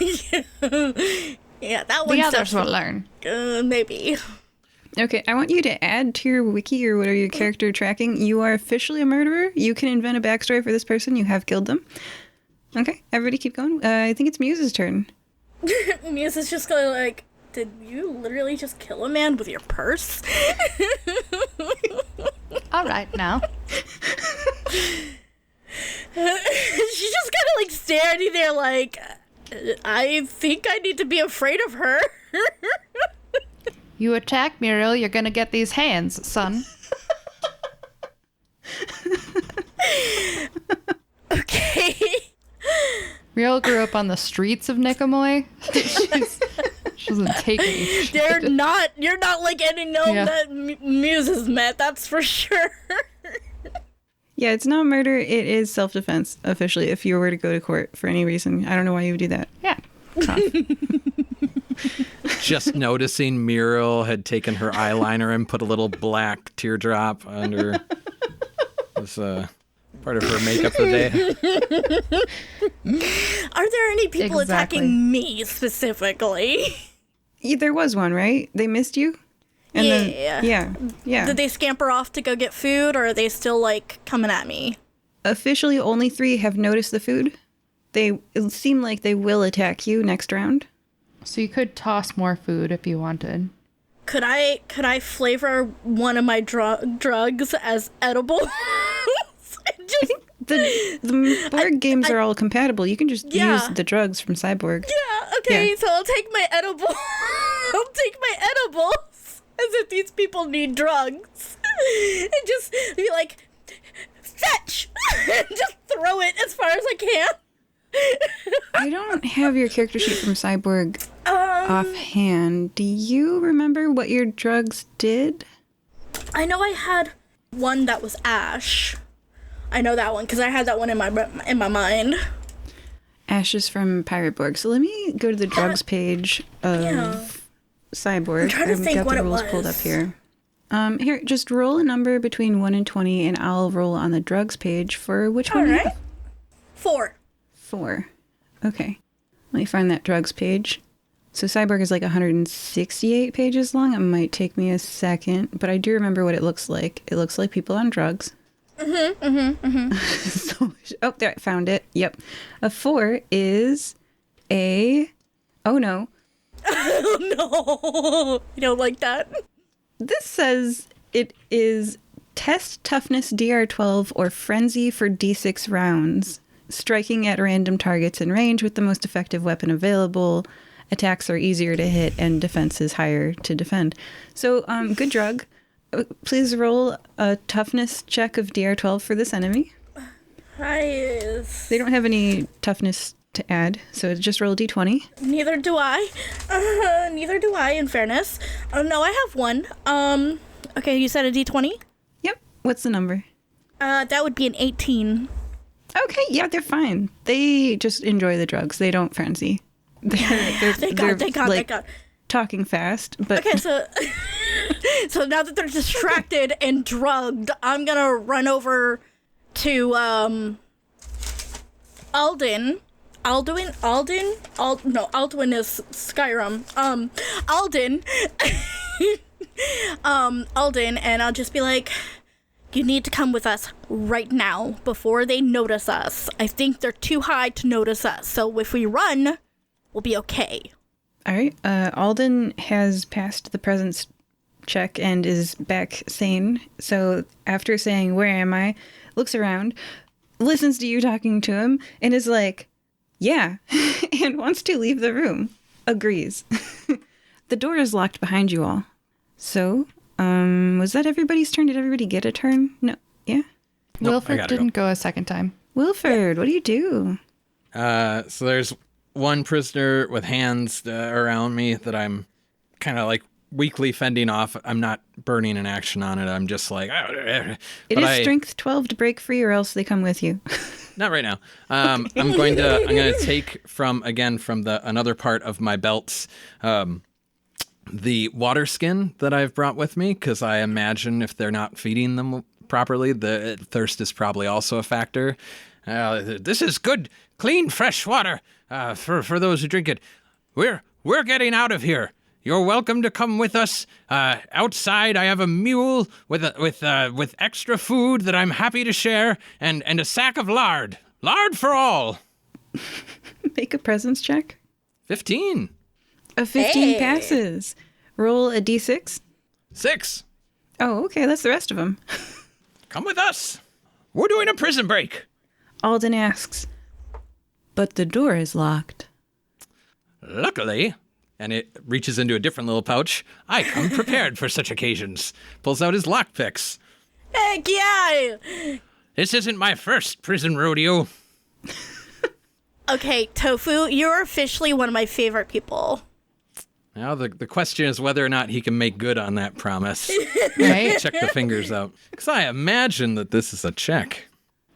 Yeah, that one. The others will learn. Maybe. Okay, I want you to add to your wiki or whatever your character tracking. You are officially a murderer. You can invent a backstory for this person. You have killed them. Okay, everybody keep going. I think it's Muse's turn. Muse is just going like, did you literally just kill a man with your purse? All right, now. She's just kind of like standing there like, I think I need to be afraid of her. You attack Muriel, you're gonna get these hands, son. Okay. Muriel grew up on the streets of Nicomoy. She doesn't take any shit. You're not like any gnome that Muse has met, that's for sure. Yeah, it's not murder. It is self-defense, officially, if you were to go to court for any reason. I don't know why you would do that. Yeah. Just noticing Muriel had taken her eyeliner and put a little black teardrop under this part of her makeup for the day. Are there any people Exactly. attacking me specifically? Yeah, there was one, right? They missed you? And then, yeah. Did they scamper off to go get food, or are they still, like, coming at me? Officially, only 3 have noticed the food. It seem like they will attack you next round. So you could toss more food if you wanted. Could I flavor one of my drugs as edible? Just, The board games are all compatible. You can just use the drugs from Cyborg. yeah, okay, Yeah. so I'll take my edible. I'll take my edibles as if these people need drugs. And just be like, fetch! And just throw it as far as I can. I don't have your character sheet from Cyborg offhand. Do you remember what your drugs did? I know I had one that was ash. I know that one because I had that one in my mind. Ashes from Pirate Borg. So let me go to the drugs page of Cyborg. I'm trying to think got what the it rules was. pulled up here. Here, just roll a number between 1 and 20, and I'll roll on the drugs page for which All one? right. 4. 4. Okay. Let me find that drugs page. So Cyborg is like 168 pages long. It might take me a second, but I do remember what it looks like. It looks like people on drugs. So, oh, there, I found it. Yep. A 4 is a... Oh, no. Oh no! You don't like that? This says it is test toughness DR12 or frenzy for D6 rounds. Striking at random targets in range with the most effective weapon available. Attacks are easier to hit and defense is higher to defend. So, good drug. Please roll a toughness check of DR12 for this enemy. They don't have any toughness to add, so just roll a d20. Neither do I. Neither do I, in fairness. Oh, no, I have one. Okay, you said a d20? Yep. What's the number? That would be an 18. Okay, yeah, they're fine. They just enjoy the drugs. They don't frenzy. Thank God. Talking fast, but Okay, so so now that they're distracted and drugged, I'm gonna run over to Alduin is Skyrim. Alduin, and I'll just be like, you need to come with us right now before they notice us. I think they're too high to notice us, so if we run, we'll be okay. all right. Alden has passed the presence check and is back sane. So after saying, "Where am I?" looks around, listens to you talking to him, and is like, "Yeah," and wants to leave the room. Agrees. The door is locked behind you all. So, was that everybody's turn? Did everybody get a turn? No. Yeah? Nope, I Wilford gotta didn't go a second time. Wilford, what do you do? So there's one prisoner with hands around me that I'm kind of like weakly fending off. I'm not burning an action on it. I'm just like... It is strength 12 to break free, or else they come with you. Not right now. I'm going to take from another part of my belts, the water skin that I've brought with me, because I imagine if they're not feeding them properly, the thirst is probably also a factor. This is good, clean, fresh water for those who drink it. We're getting out of here. You're welcome to come with us. Outside, I have a mule with extra food that I'm happy to share, and a sack of lard. Lard for all. Make a presence check. 15. A 15 passes. Roll a d6. 6. Oh, okay, that's the rest of them. Come with us. We're doing a prison break. Alden asks, "But the door is locked." Luckily, and it reaches into a different little pouch, I come prepared for such occasions. Pulls out his lockpicks. Heck yeah! This isn't my first prison rodeo. Okay, Tofu, you're officially one of my favorite people. Now the question is whether or not he can make good on that promise. Right? Check the fingers out. Because I imagine that this is a check.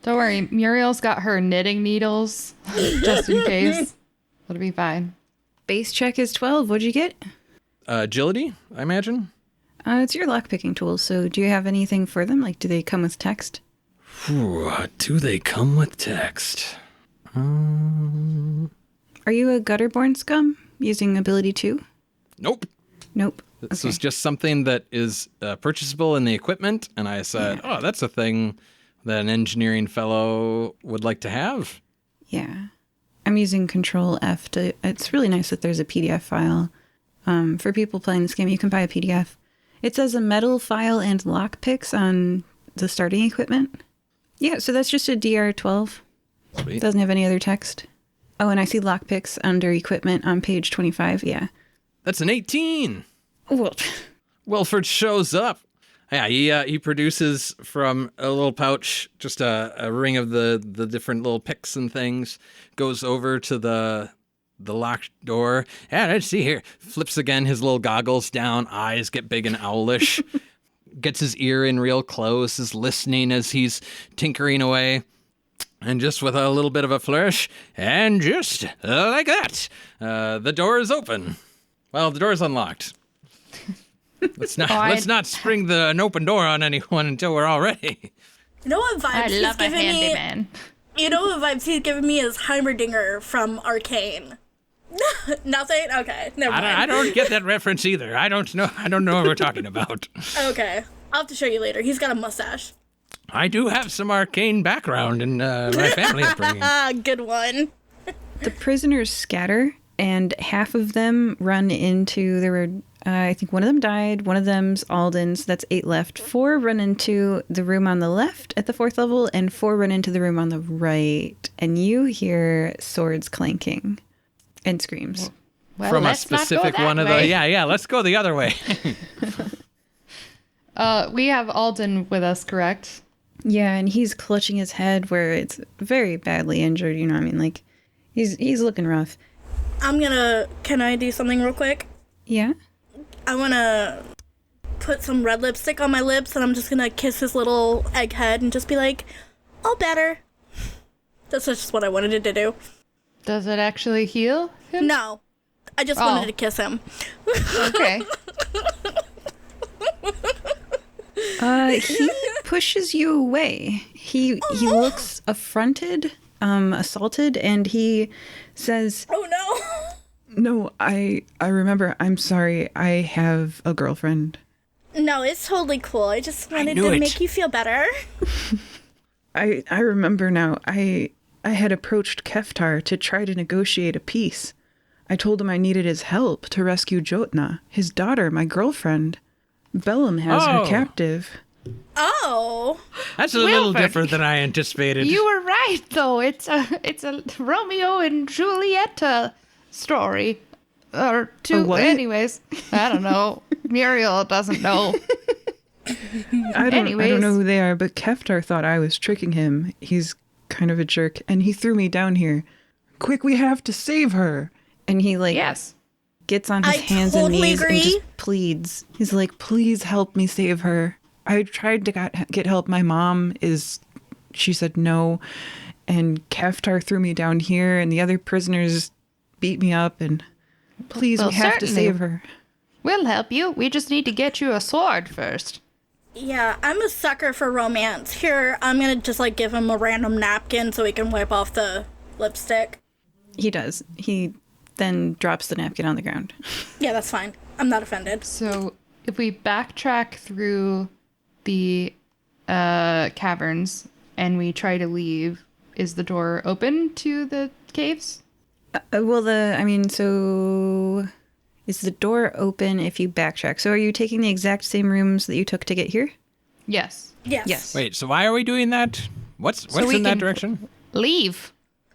Don't worry, Muriel's got her knitting needles just in case. It'll be fine. Base check is 12. What'd you get? Agility, I imagine? It's your lockpicking tool, so do you have anything for them? Like, do they come with text? Do they come with text? Are you a gutterborn scum using ability 2? Nope. Nope. This Okay. was just something that is purchasable in the equipment, and I said, oh, that's a thing that an engineering fellow would like to have. Yeah. I'm using Control F to. It's really nice that there's a PDF file. For people playing this game, you can buy a PDF. It says a metal file and lockpicks on the starting equipment. Yeah, so that's just a DR12. Sweet. Doesn't have any other text. Oh, and I see lockpicks under equipment on page 25. Yeah. That's an 18. Well, Wilford shows up. Yeah, he produces from a little pouch just a ring of the different little picks and things, goes over to the locked door. Yeah, let's see here. Flips again his little goggles down, eyes get big and owlish. Gets his ear in real close, is listening as he's tinkering away. And just with a little bit of a flourish, and just like that, the door is open. Well, the door is unlocked. Let's not spring an open door on anyone until we're all ready. You know what vibes I he's love a giving me? handyman. You know what vibes he's giving me is Heimerdinger from Arcane. Nothing? Okay, never mind. I don't get that reference either. I don't know what we're talking about. Okay, I'll have to show you later. He's got a mustache. I do have some arcane background in my family upbringing. Good one. the prisoners scatter, and half of them run into. There were, I think, one of them died. One of them's Alden's. That's 8 left. 4 run into the room on the left at the 4th level, and 4 run into the room on the right. And you hear swords clanking and screams. Well, From a let's not go specific that one of way. the... Yeah, let's go the other way. We have Alden with us, correct? Yeah, and he's clutching his head where it's very badly injured. You know what I mean? Like, he's looking rough. Can I do something real quick? Yeah? I want to put some red lipstick on my lips, and I'm just going to kiss his little egg head and just be like, all better. That's just what I wanted to do. Does it actually heal him? No, I just wanted to kiss him. Okay. He pushes you away. He looks affronted, assaulted, and he says, Oh no. No, I remember. I'm sorry. I have a girlfriend. No, it's totally cool. I just wanted knew to it. make you feel better. I remember now. I had approached Keftar to try to negotiate a peace. I told him I needed his help to rescue Jotna, his daughter, my girlfriend. Bellum has her Oh. captive. Oh. That's a little Wilford. different than I anticipated. You were right, though. It's a Romeo and Juliet story. Or two. what? Anyways, I don't know. Muriel doesn't know. I don't Anyways. know who they are, but Keftar thought I was tricking him. He's kind of a jerk, and he threw me down here. Quick, we have to save her. and he like Yes. gets on his I hands totally and knees agree. and just pleads. He's like, please help me save her. I tried to get help. My mom she said no. And Keftar threw me down here, and the other prisoners beat me up. And please, Well, we have to certainly. save her. We'll help you. We just need to get you a sword first. Yeah, I'm a sucker for romance. Here, I'm gonna just like give him a random napkin so he can wipe off the lipstick. He does. He then drops the napkin on the ground. Yeah, that's fine. I'm not offended. So if we backtrack through the caverns and we try to leave, is the door open to the caves? So is the door open if you backtrack? So are you taking the exact same rooms that you took to get here? Yes. Yes. Yes. Wait, so why are we doing that? What's we in that can- direction? leave.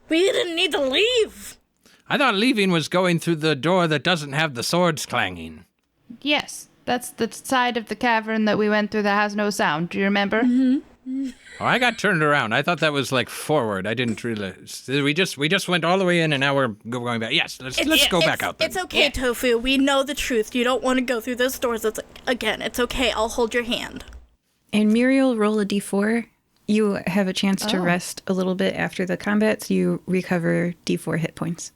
We didn't need to leave. I thought leaving was going through the door that doesn't have the swords clanging. Yes, that's the side of the cavern that we went through that has no sound. Do you remember? Oh, I got turned around. I thought that was like forward. I didn't realize. We just went all the way in, and now we're going back. Yes, let's go back out then. It's okay, Tofu. We know the truth. You don't want to go through those doors again. It's okay. I'll hold your hand. And Muriel, roll a d4. You have a chance to rest a little bit after the combat, so you recover d4 hit points.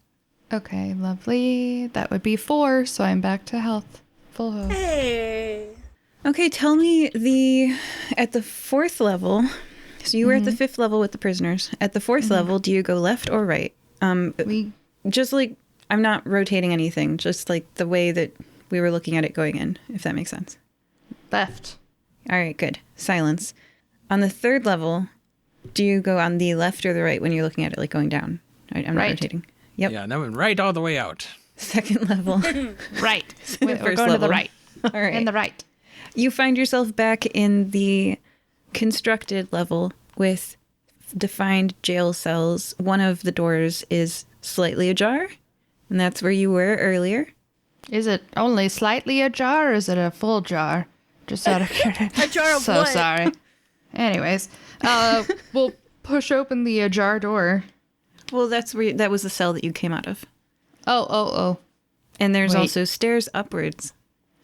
Okay, lovely. That would be 4, so I'm back to health. Full health. Hey. Okay, tell me at the 4th level, so you were at the 5th level with the prisoners. At the 4th level, do you go left or right? Just like, I'm not rotating anything, just like the way that we were looking at it going in, if that makes sense. Left. All right, good. Silence. On the 3rd level, do you go on the left or the right when you're looking at it, like going down? I'm not Right. rotating. Yep. Yeah, that went right all the way out. 2nd level. Right. We're First going to the level. right. All right. In the right. You find yourself back in the constructed level with defined jail cells. One of the doors is slightly ajar, and that's where you were earlier. Is it only slightly ajar or is it a full jar? Just out of curiosity. A jar of So what? sorry. Anyways, we'll push open the ajar door. Well, that was the cell that you came out of. Oh. And there's Wait. also stairs upwards.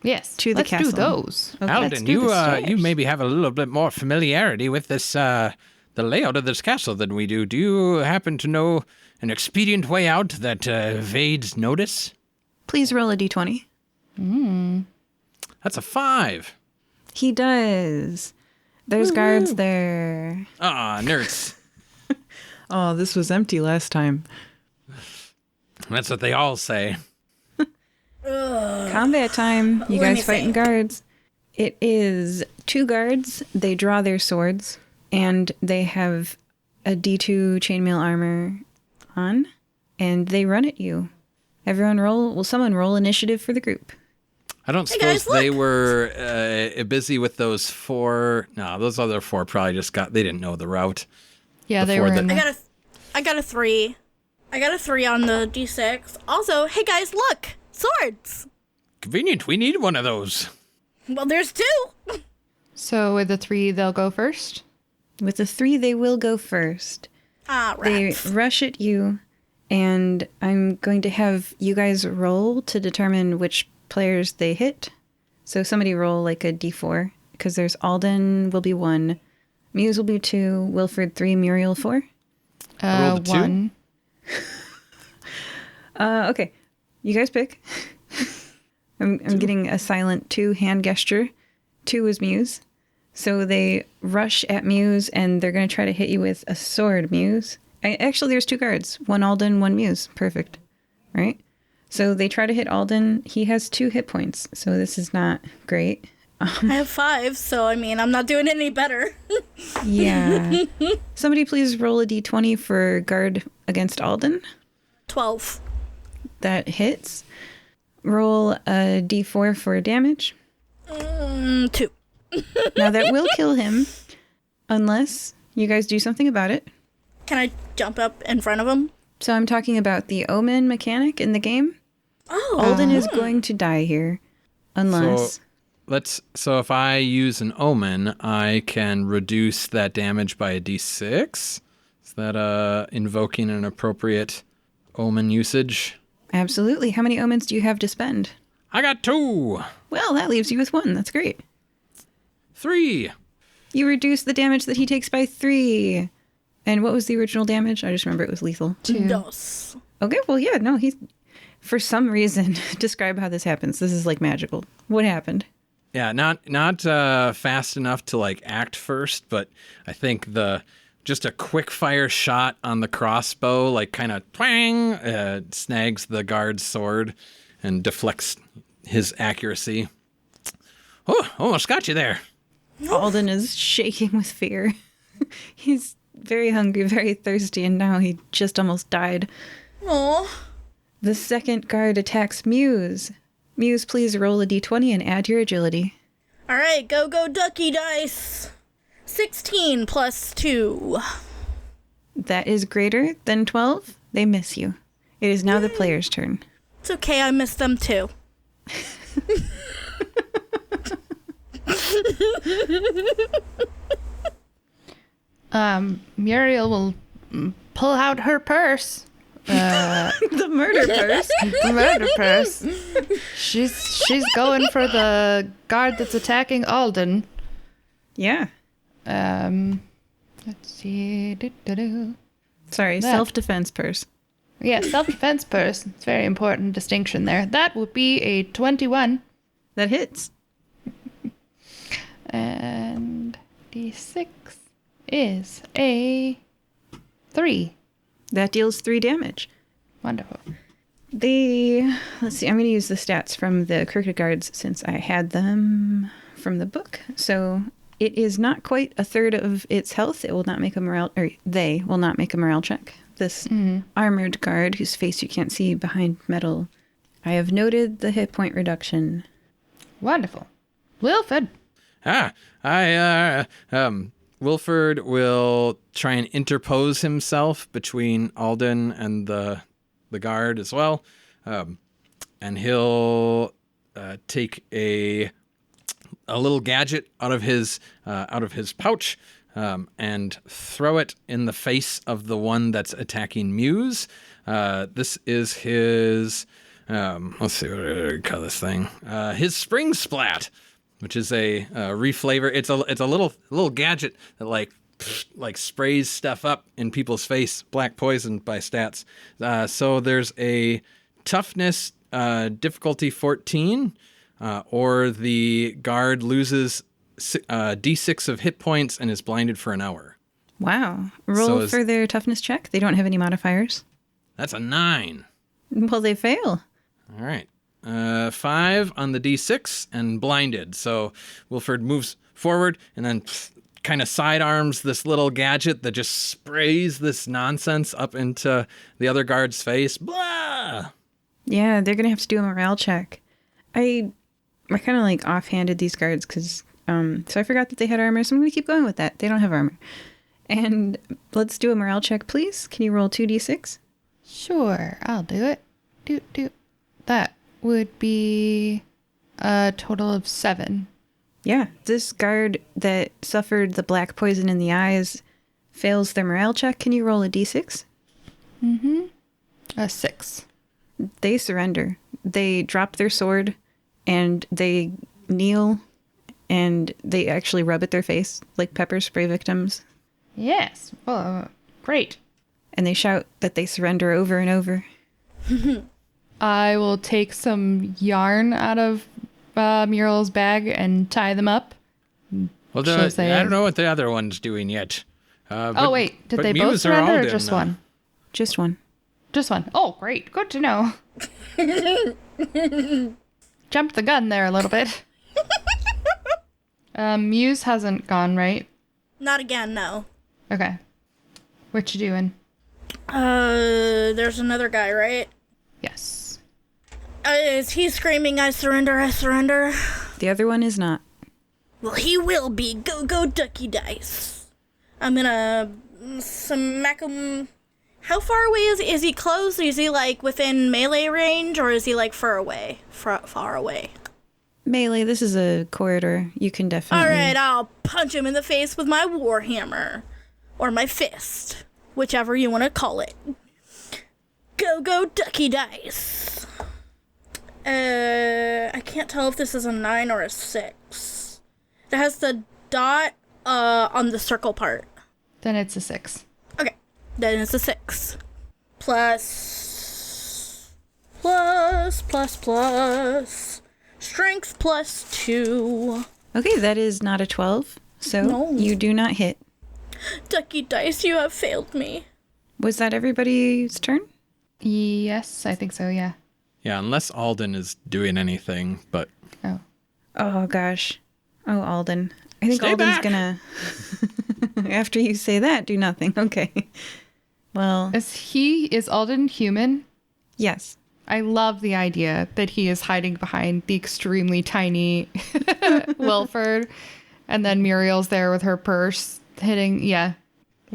Yes. To the Let's castle. do those. Okay. Let's Alden, do the you stairs. maybe have a little bit more familiarity with this the layout of this castle than we do. Do you happen to know an expedient way out that evades notice? Please roll a d20. That's a 5. He does. There's guards there. Ah, nerds. Oh, this was empty last time. That's what they all say. Combat time. You Let me guys fighting think. guards. It is 2 guards. They draw their swords, and they have a D2 chainmail armor on, and they run at you. Everyone roll. Will someone roll initiative for the group? I don't Hey, suppose guys, they look. were busy with those 4. No, those other 4 probably they didn't know the route. Yeah, they before were the- in the... I got a 3. I got a 3 on the D6. Also, hey guys, look! Swords! Convenient. We need one of those. Well, there's 2. So with the 3, they'll go first? With the 3, they will go first. Ah, They rats. rush at you, and I'm going to have you guys roll to determine which players they hit. So somebody roll like a d4, because there's Alden will be 1, Muse will be 2, Wilford 3, Muriel 4. rolled a 2. 1. Okay, you guys pick. I'm getting a silent 2 hand gesture. 2 is Muse. So they rush at Muse, and they're going to try to hit you with a sword, Muse. Actually, there's 2 guards. 1 Alden, 1 Muse. Perfect. Right? So they try to hit Alden. He has 2 hit points, so this is not great. I have 5, so I mean, I'm not doing any better. Yeah. Somebody please roll a d20 for guard against Alden. 12. That hits. Roll a d4 for damage. 2. Now that will kill him, unless you guys do something about it. Can I jump up in front of him? So I'm talking about the omen mechanic in the game. Oh. Alden is going to die here, unless... So if I use an omen, I can reduce that damage by a d6. Is that invoking an appropriate omen usage? Absolutely. How many omens do you have to spend? I got 2. Well, that leaves you with 1. That's great. 3. You reduce the damage that he takes by 3. And what was the original damage? I just remember it was lethal. 2. Dos. Okay, well, yeah, no, he's... For some reason, describe how this happens. This is like magical. What happened? Yeah, not fast enough to like act first, but I think just a quick fire shot on the crossbow, like kind of twang, snags the guard's sword and deflects his accuracy. Oh, almost got you there. Alden is shaking with fear. He's very hungry, very thirsty, and now he just almost died. Aw. The second guard attacks Muse. Muse, please roll a d20 and add your agility. Alright, go ducky dice. 16 plus 2. That is greater than 12. They miss you. It is now the player's turn. It's okay, I miss them too. Muriel will pull out her purse. The murder purse. The murder purse. She's going for the guard that's attacking Alden. Yeah. Let's see. Sorry, That. self-defense purse. Yeah, self-defense purse. It's a very important distinction there. That would be a 21. That hits. And D6 is a 3. That deals 3 damage. Wonderful. Let's see, I'm going to use the stats from the Crooked Guards since I had them from the book. So it is not quite a third of its health. It will not make a morale, or they will not make a morale check. This armored guard whose face you can't see behind metal. I have noted the hit point reduction. Wonderful. Wilford. Wilford will try and interpose himself between Alden and the guard as well. And he'll take a little gadget out of his pouch and throw it in the face of the one that's attacking Muse. This is his let's see what do I call this thing. His Spring Splat, which is a reflavor. It's a little gadget that like sprays stuff up in people's face. Black poison by stats. So there's a toughness difficulty 14, or the guard loses D6 of hit points and is blinded for an hour. Wow. Roll for their toughness check. They don't have any modifiers. That's a 9. Well, they fail. All right. 5 on the D6 and blinded. So Wilford moves forward and then kind of sidearms this little gadget that just sprays this nonsense up into the other guard's face. Blah! Yeah, they're going to have to do a morale check. I kind of like offhanded these guards because, so I forgot that they had armor, so I'm going to keep going with that. They don't have armor. And let's do a morale check, please. Can you roll 2d6? Sure, I'll do it. That would be a total of 7. Yeah, this guard that suffered the black poison in the eyes fails their morale check. Can you roll a d6? A 6. They surrender. They drop their sword and they kneel and they actually rub at their face like pepper spray victims. Yes. Well, great. And they shout that they surrender over and over. I will take some yarn out of Muriel's bag and tie them up. Well, She'll I say- don't know what the other one's doing yet. Oh, wait. Did but they both Muse are surrender or Alden just now. one? Just one. Just one. Oh, great. Good to know. Jumped the gun there a little bit. Muse hasn't gone, right? Not again, no. Okay. What you doing? There's another guy, right? Yes. Is he screaming, I surrender, I surrender? The other one is not. Well, he will be. Go, ducky dice. I'm gonna smack him. How far away is he? Is he close? Is he, like, within melee range, or is he, like, far away? Far away. Melee, this is a corridor. You can definitely... Alright, I'll punch him in the face with my warhammer. Or my fist. Whichever you want to call it. Go, ducky dice. I can't tell if this is a 9 or a 6. It has the dot on the circle part. Then it's a 6. Okay, then it's a 6. Plus. Strength plus 2. Okay, that is not a 12, so No. you do not hit. Ducky dice, you have failed me. Was that everybody's turn? Yes, I think so, yeah. Yeah, unless Alden is doing anything, but Oh. Oh, gosh. Oh, Alden. I think Stay Alden's back. gonna, after you say that, do nothing. Okay. Well, Is Alden human? yes. I love the idea that he is hiding behind the extremely tiny Wilford, and then Muriel's there with her purse hitting. Yeah,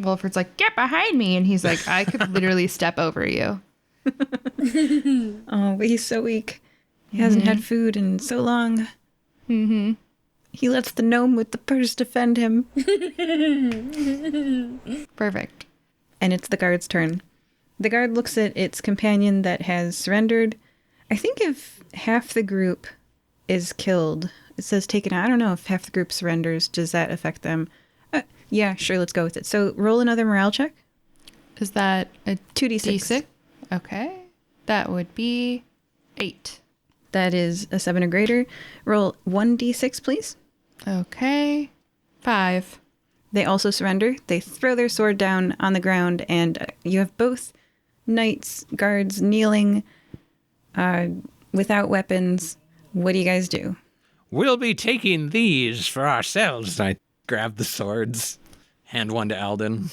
Wilford's like, get behind me. And he's like, I could literally step over you. Oh, but he's so weak. He hasn't had food in so long. Mm-hmm. He lets the gnome with the purse defend him. Perfect. And it's the guard's turn. The guard looks at its companion that has surrendered. I think if half the group is killed, it says taken out. I don't know if half the group surrenders. Does that affect them? Yeah, sure, let's go with it. So roll another morale check. Is that a 2d6. D6? Okay. That would be 8. That is a 7 or greater. Roll 1d6, please. Okay. 5. They also surrender. They throw their sword down on the ground, and you have both knights, guards, kneeling, without weapons. What do you guys do? We'll be taking these for ourselves. I grab the swords, hand one to Alden.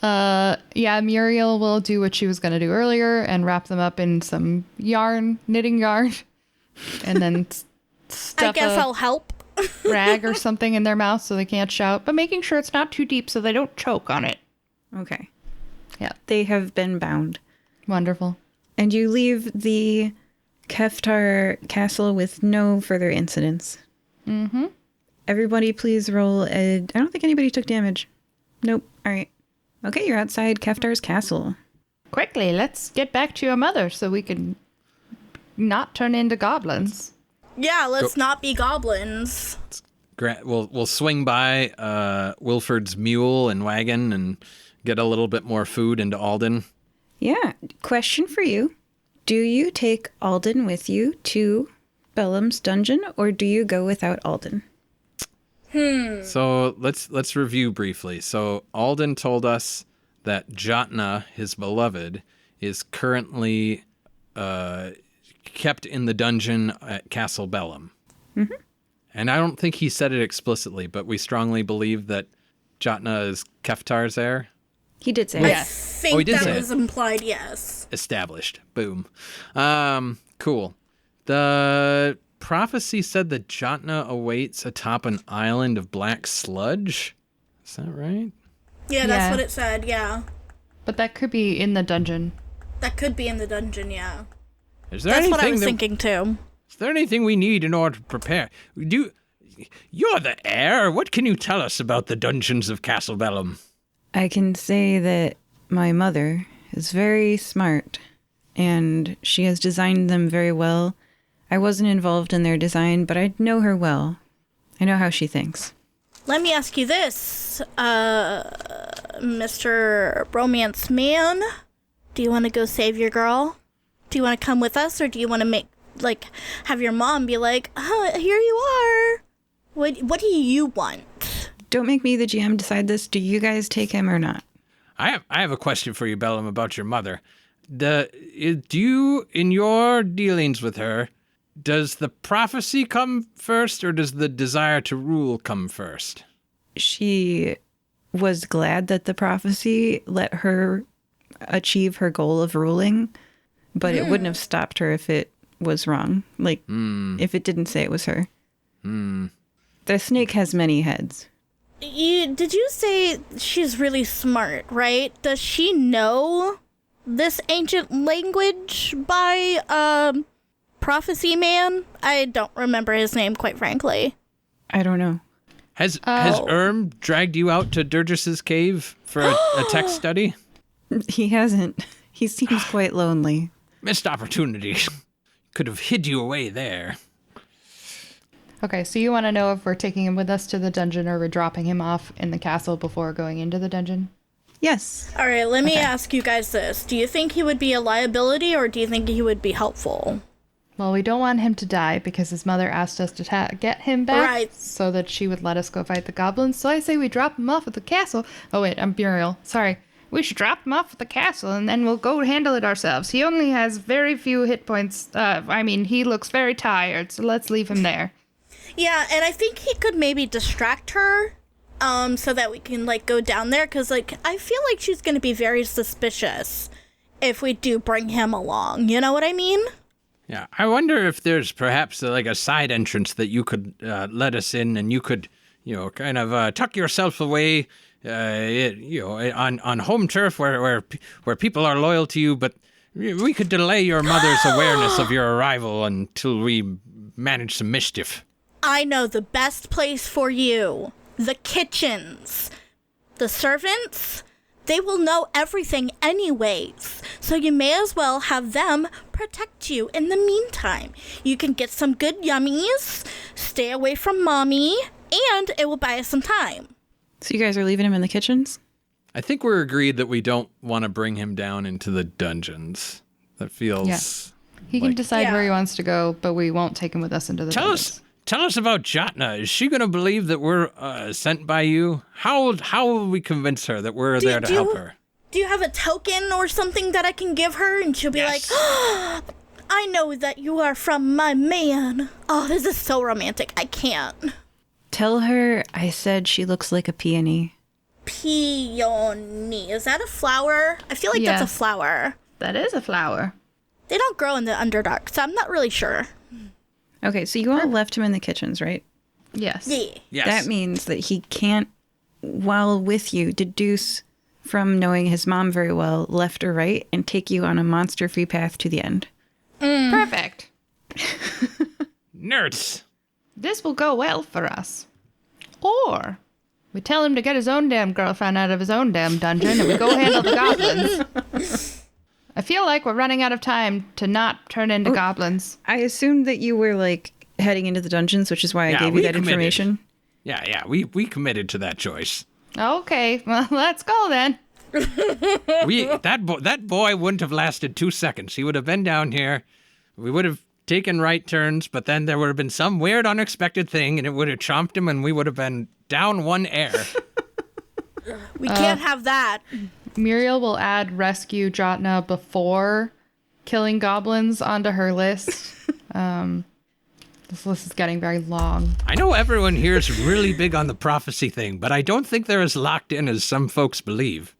Yeah, Muriel will do what she was going to do earlier and wrap them up in some knitting yarn, and then stuff I guess I'll help. rag or something in their mouth so they can't shout, but making sure it's not too deep so they don't choke on it. Okay. Yeah. They have been bound. Wonderful. And you leave the Keftar castle with no further incidents. Mm-hmm. Everybody please roll I don't think anybody took damage. Nope. All right. Okay, you're outside Keftar's castle. Quickly, let's get back to your mother so we can not turn into goblins. Yeah, let's not be goblins. We'll swing by Wilford's mule and wagon and get a little bit more food into Alden. Yeah. Question for you. Do you take Alden with you to Bellum's dungeon, or do you go without Alden? So let's review briefly. So Alden told us that Jotna, his beloved, is currently kept in the dungeon at Castle Bellum. Mm-hmm. And I don't think he said it explicitly, but we strongly believe that Jotna is Keftar's heir. He did say I that. think he did that say was implied, yes. Established. Boom. Cool. The prophecy said that Jotna awaits atop an island of black sludge. Is that right? Yeah, that's what it said, yeah. But that could be in the dungeon. That could be in the dungeon, yeah. Is there That's what I anything was that- thinking, too. Is there anything we need in order to prepare? You're the heir. What can you tell us about the dungeons of Castle Bellum? I can say that my mother is very smart, and she has designed them very well. I wasn't involved in their design, but I know her well. I know how she thinks. Let me ask you this, Mr. Romance Man. Do you want to go save your girl? Do you want to come with us, or do you want to have your mom be like, here you are? What do you want? Don't make me the GM decide this. Do you guys take him or not? I have a question for you, Bellum, about your mother. Do you, in your dealings with her, does the prophecy come first, or does the desire to rule come first? She was glad that the prophecy let her achieve her goal of ruling, but it wouldn't have stopped her if it was wrong. If it didn't say it was her. The snake has many heads. Did you say she's really smart, right? Does she know this ancient language by, Prophecy Man? I don't remember his name, quite frankly. I don't know. Has Erm dragged you out to Durgis's cave for a text study? He hasn't. He seems quite lonely. Missed opportunity. Could have hid you away there. Okay, so you want to know if we're taking him with us to the dungeon or we're dropping him off in the castle before going into the dungeon? Yes. All right, let me ask you guys this. Do you think he would be a liability, or do you think he would be helpful? Well, we don't want him to die because his mother asked us to get him back Right. so that she would let us go fight the goblins. So I say we drop him off at the castle. Oh, wait, I'm Muriel. Sorry. We should drop him off at the castle and then we'll go handle it ourselves. He only has very few hit points. He looks very tired, so let's leave him there. Yeah, and I think he could maybe distract her, so that we can, go down there, because, I feel like she's going to be very suspicious if we do bring him along. You know what I mean? Yeah, I wonder if there's perhaps a side entrance that you could let us in, and you could kind of tuck yourself away, on home turf where people are loyal to you, but we could delay your mother's awareness of your arrival until we manage some mischief. I know the best place for you. The kitchens. The servants, they will know everything anyways, so you may as well have them protect you in the meantime. You can get some good yummies, stay away from mommy, and it will buy us some time. So you guys are leaving him in the kitchens? I think we're agreed that we don't want to bring him down into the dungeons. That feels... Yeah. He can decide where he wants to go, but we won't take him with us into the dungeons. Tell us about Jotna. Is she going to believe that we're sent by you? How will we convince her that we're there to help her? Do you have a token or something that I can give her? And she'll be like, oh, I know that you are from my man. Oh, this is so romantic. I can't. Tell her I said she looks like a peony. Peony. Is that a flower? I feel like that's a flower. That is a flower. They don't grow in the Underdark, so I'm not really sure. Okay, so you all left him in the kitchens, right? Yes. Yeah. Yes. That means that he can't, while with you, deduce from knowing his mom very well, left or right, and take you on a monster-free path to the end. Perfect. Nerds. This will go well for us. Or we tell him to get his own damn girlfriend out of his own damn dungeon and we go handle the goblins. I feel like we're running out of time to not turn into goblins. I assumed that you were, heading into the dungeons, which is why I gave you that information. Yeah, we committed to that choice. Okay, well, let's go then. That boy wouldn't have lasted 2 seconds. He would have been down here. We would have taken right turns, but then there would have been some weird, unexpected thing, and it would have chomped him, and we would have been down one air. We can't have that. Muriel will add rescue Jotna before killing goblins onto her list. This list is getting very long. I know everyone here is really big on the prophecy thing, but I don't think they're as locked in as some folks believe.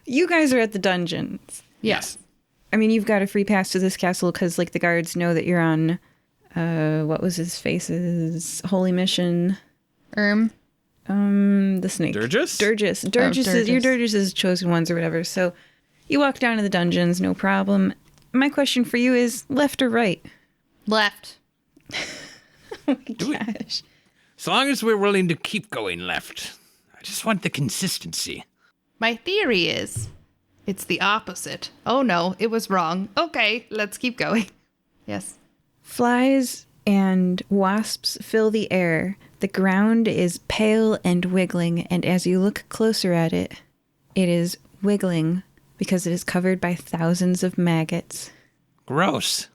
You guys are at the dungeons. Yes. I mean, you've got a free pass to this castle because, the guards know that you're on, what was his face's holy mission? The snake. Durgis? Durgis. Your Durgis is chosen ones or whatever. So you walk down to the dungeons, no problem. My question for you is left or right? Left. Oh my gosh. As long as we're willing to keep going left. I just want the consistency. My theory is it's the opposite. Oh no, it was wrong. Okay, let's keep going. Yes. Flies and wasps fill the air. The ground is pale and wiggling, and as you look closer at it, it is wiggling because it is covered by thousands of maggots. Gross.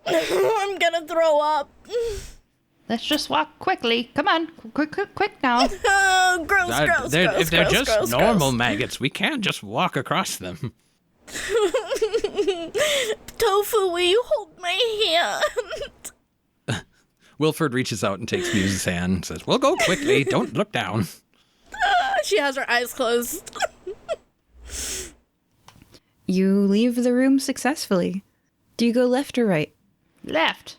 I'm gonna throw up. Let's just walk quickly. Come on, quick now. Oh, gross. If they're just normal maggots, we can't just walk across them. Tofu, will you hold my hand? Wilford reaches out and takes Muse's hand and says, "We'll go quickly. Don't look down." She has her eyes closed. You leave the room successfully. Do you go left or right? Left.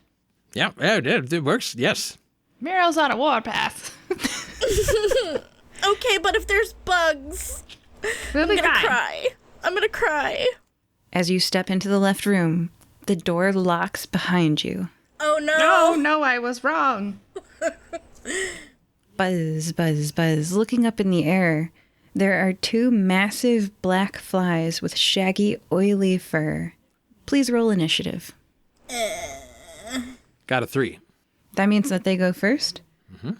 Yeah, it works, yes. Muriel's on a warpath. Okay, but if there's bugs, We'll be I'm gonna fine. cry. I'm gonna cry. As you step into the left room, the door locks behind you. Oh no. No, I was wrong. Buzz, buzz, buzz. Looking up in the air, there are two massive black flies with shaggy, oily fur. Please roll initiative. Got a 3. That means that they go first. Mm-hmm.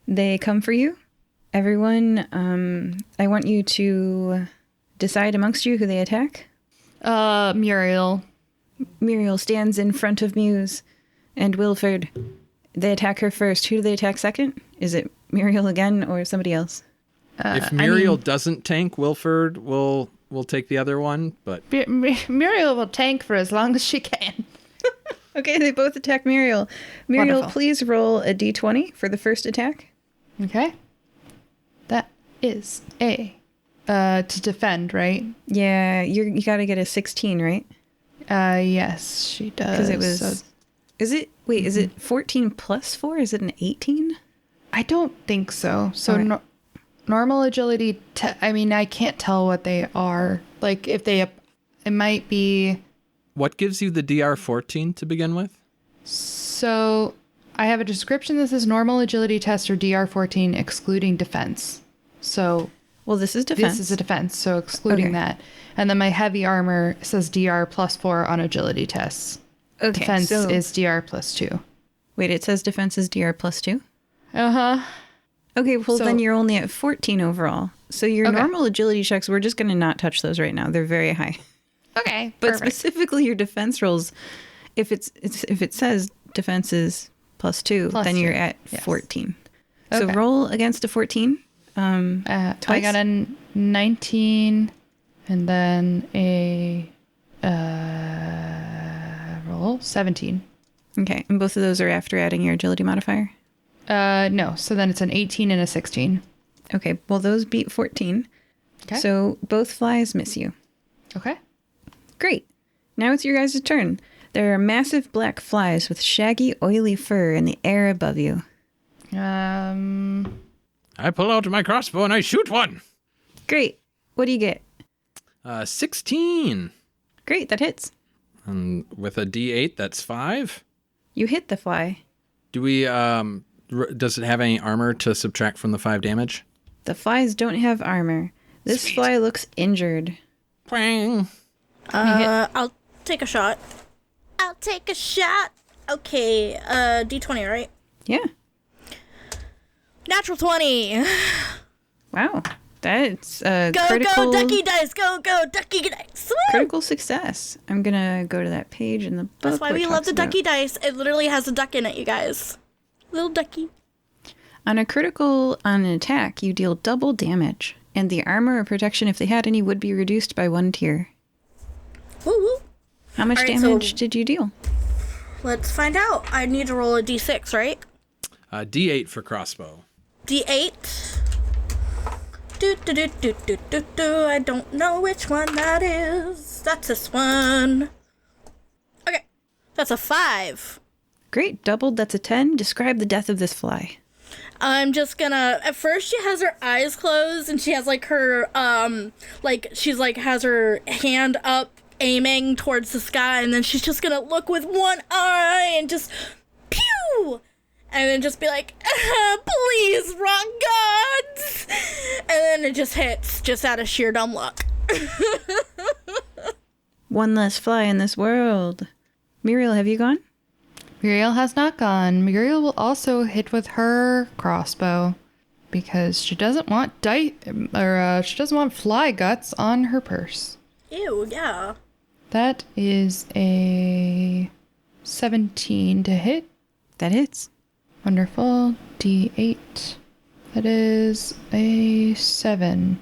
They come for you. Everyone, I want you to decide amongst you who they attack. Muriel. Muriel stands in front of Muse and Wilford. They attack her first. Who do they attack second? Is it Muriel again or somebody else? If Muriel doesn't tank, Wilford will take the other one, but... Muriel will tank for as long as she can. Okay, they both attack Muriel. Muriel, Wonderful. please roll a d20 for the first attack. Okay. That is a... to defend, right? Yeah, you got to get a 16, right? Yes, she does. Because it was... Is it 14 plus 4? Is it an 18? I don't think so. So Okay. normal agility, I can't tell what they are. Like if they, it might be. What gives you the DR14 to begin with? So I have a description that says normal agility test or DR14 excluding defense. So Well, this is defense. this is a defense, so excluding Okay. that. And then my heavy armor says DR +4 on agility tests. Okay, Defense so- is DR +2. Wait, it says defense is DR +2? Uh-huh. Okay, well, So- then you're only at 14 overall. So your Okay. normal agility checks, we're just going to not touch those right now. They're very high. Okay, But perfect. specifically your defense rolls, if it says defense is +2, Plus then you're two, at yes. 14. So Okay. roll against a 14. I twice? got a 19 and then a roll 17. Okay, and both of those are after adding your agility modifier? No, so then it's an 18 and a 16. Okay, well, those beat 14. Okay. So both flies miss you. Okay. Great. Now it's your guys' turn. There are massive black flies with shaggy, oily fur in the air above you. I pull out my crossbow and I shoot one. Great. What do you get? 16. Great, that hits. And with a D8, that's 5. You hit the fly. Do we, does it have any armor to subtract from the 5 damage? The flies don't have armor. This Sweet. fly looks injured. Pwang. I'll take a shot. I'll take a shot. Okay, D20, right? Yeah. Natural 20. Wow. That's a Go, critical, go, ducky dice. Go, go, ducky dice. Woo! critical success. I'm going to go to that page in the book. That's why where we it love talks the about- ducky dice. It literally has a duck in it, you guys. Little ducky. On a critical on an attack, you deal double damage, and the armor or protection, if they had any, would be reduced by 1 tier. Woo woo. How much All right, damage so- did you deal? Let's find out. I need to roll a D6, right? D8 for crossbow. D8. Do. I don't know which one that is. That's this one. Okay. That's a 5. Great, doubled. That's a 10. Describe the death of this fly. I'm just gonna. At first, she has her eyes closed, and she has like her she's like has her hand up, aiming towards the sky, and then she's just gonna look with one eye and just pew, and then just be like, "Please, rock gods," and then it just hits, just out of sheer dumb luck. One less fly in this world. Muriel, have you gone? Muriel has not gone. Muriel will also hit with her crossbow because she doesn't want she doesn't want fly guts on her purse. Ew, yeah. That is a 17 to hit. That hits. Wonderful. D8. That is a 7.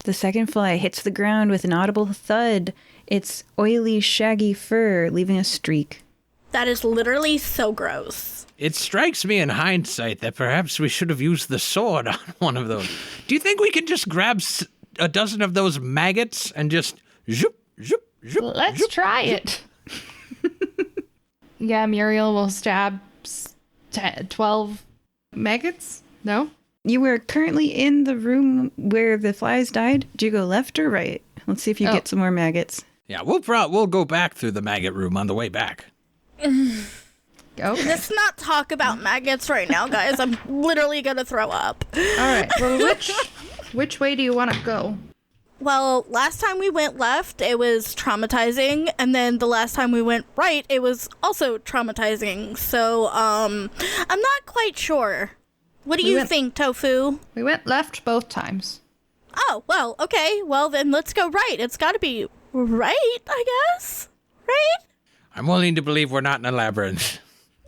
The second fly hits the ground with an audible thud. Its oily, shaggy fur leaving a streak. That is literally so gross. It strikes me in hindsight that perhaps we should have used the sword on one of those. Do you think we can just grab a dozen of those maggots and just zoop, zoop, zoop? Let's zoop, try zoop? it. Yeah, Muriel will stab 12 maggots. No? You were currently in the room where the flies died. Do you go left or right? Let's see if you get some more maggots. Yeah, we'll go back through the maggot room on the way back. Okay. Let's not talk about maggots right now, guys. I'm literally gonna throw up. All right. Well, which way do you want to go? Well, last time we went left, it was traumatizing, and then the last time we went right, it was also traumatizing. So, I'm not quite sure. What do you think, Tofu? We went left both times. Oh, well, okay. Well, then let's go right. It's gotta be right, I guess? Right? I'm willing to believe we're not in a labyrinth.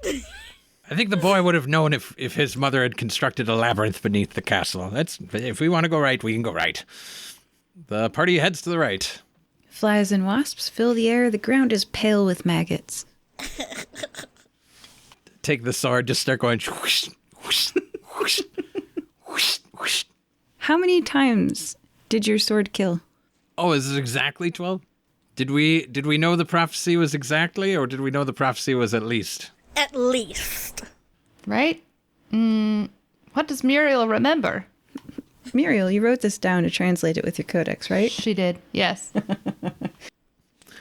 I think the boy would have known if his mother had constructed a labyrinth beneath the castle. If we want to go right, we can go right. The party heads to the right. Flies and wasps fill the air. The ground is pale with maggots. Take the sword, just start going whoosh, whoosh, whoosh, whoosh, whoosh. How many times did your sword kill? Oh, is it exactly 12? Did we know the prophecy was exactly, or did we know the prophecy was at least? At least. Right? Well, What does Muriel remember? Muriel, you wrote this down to translate it with your codex, right? She did, yes.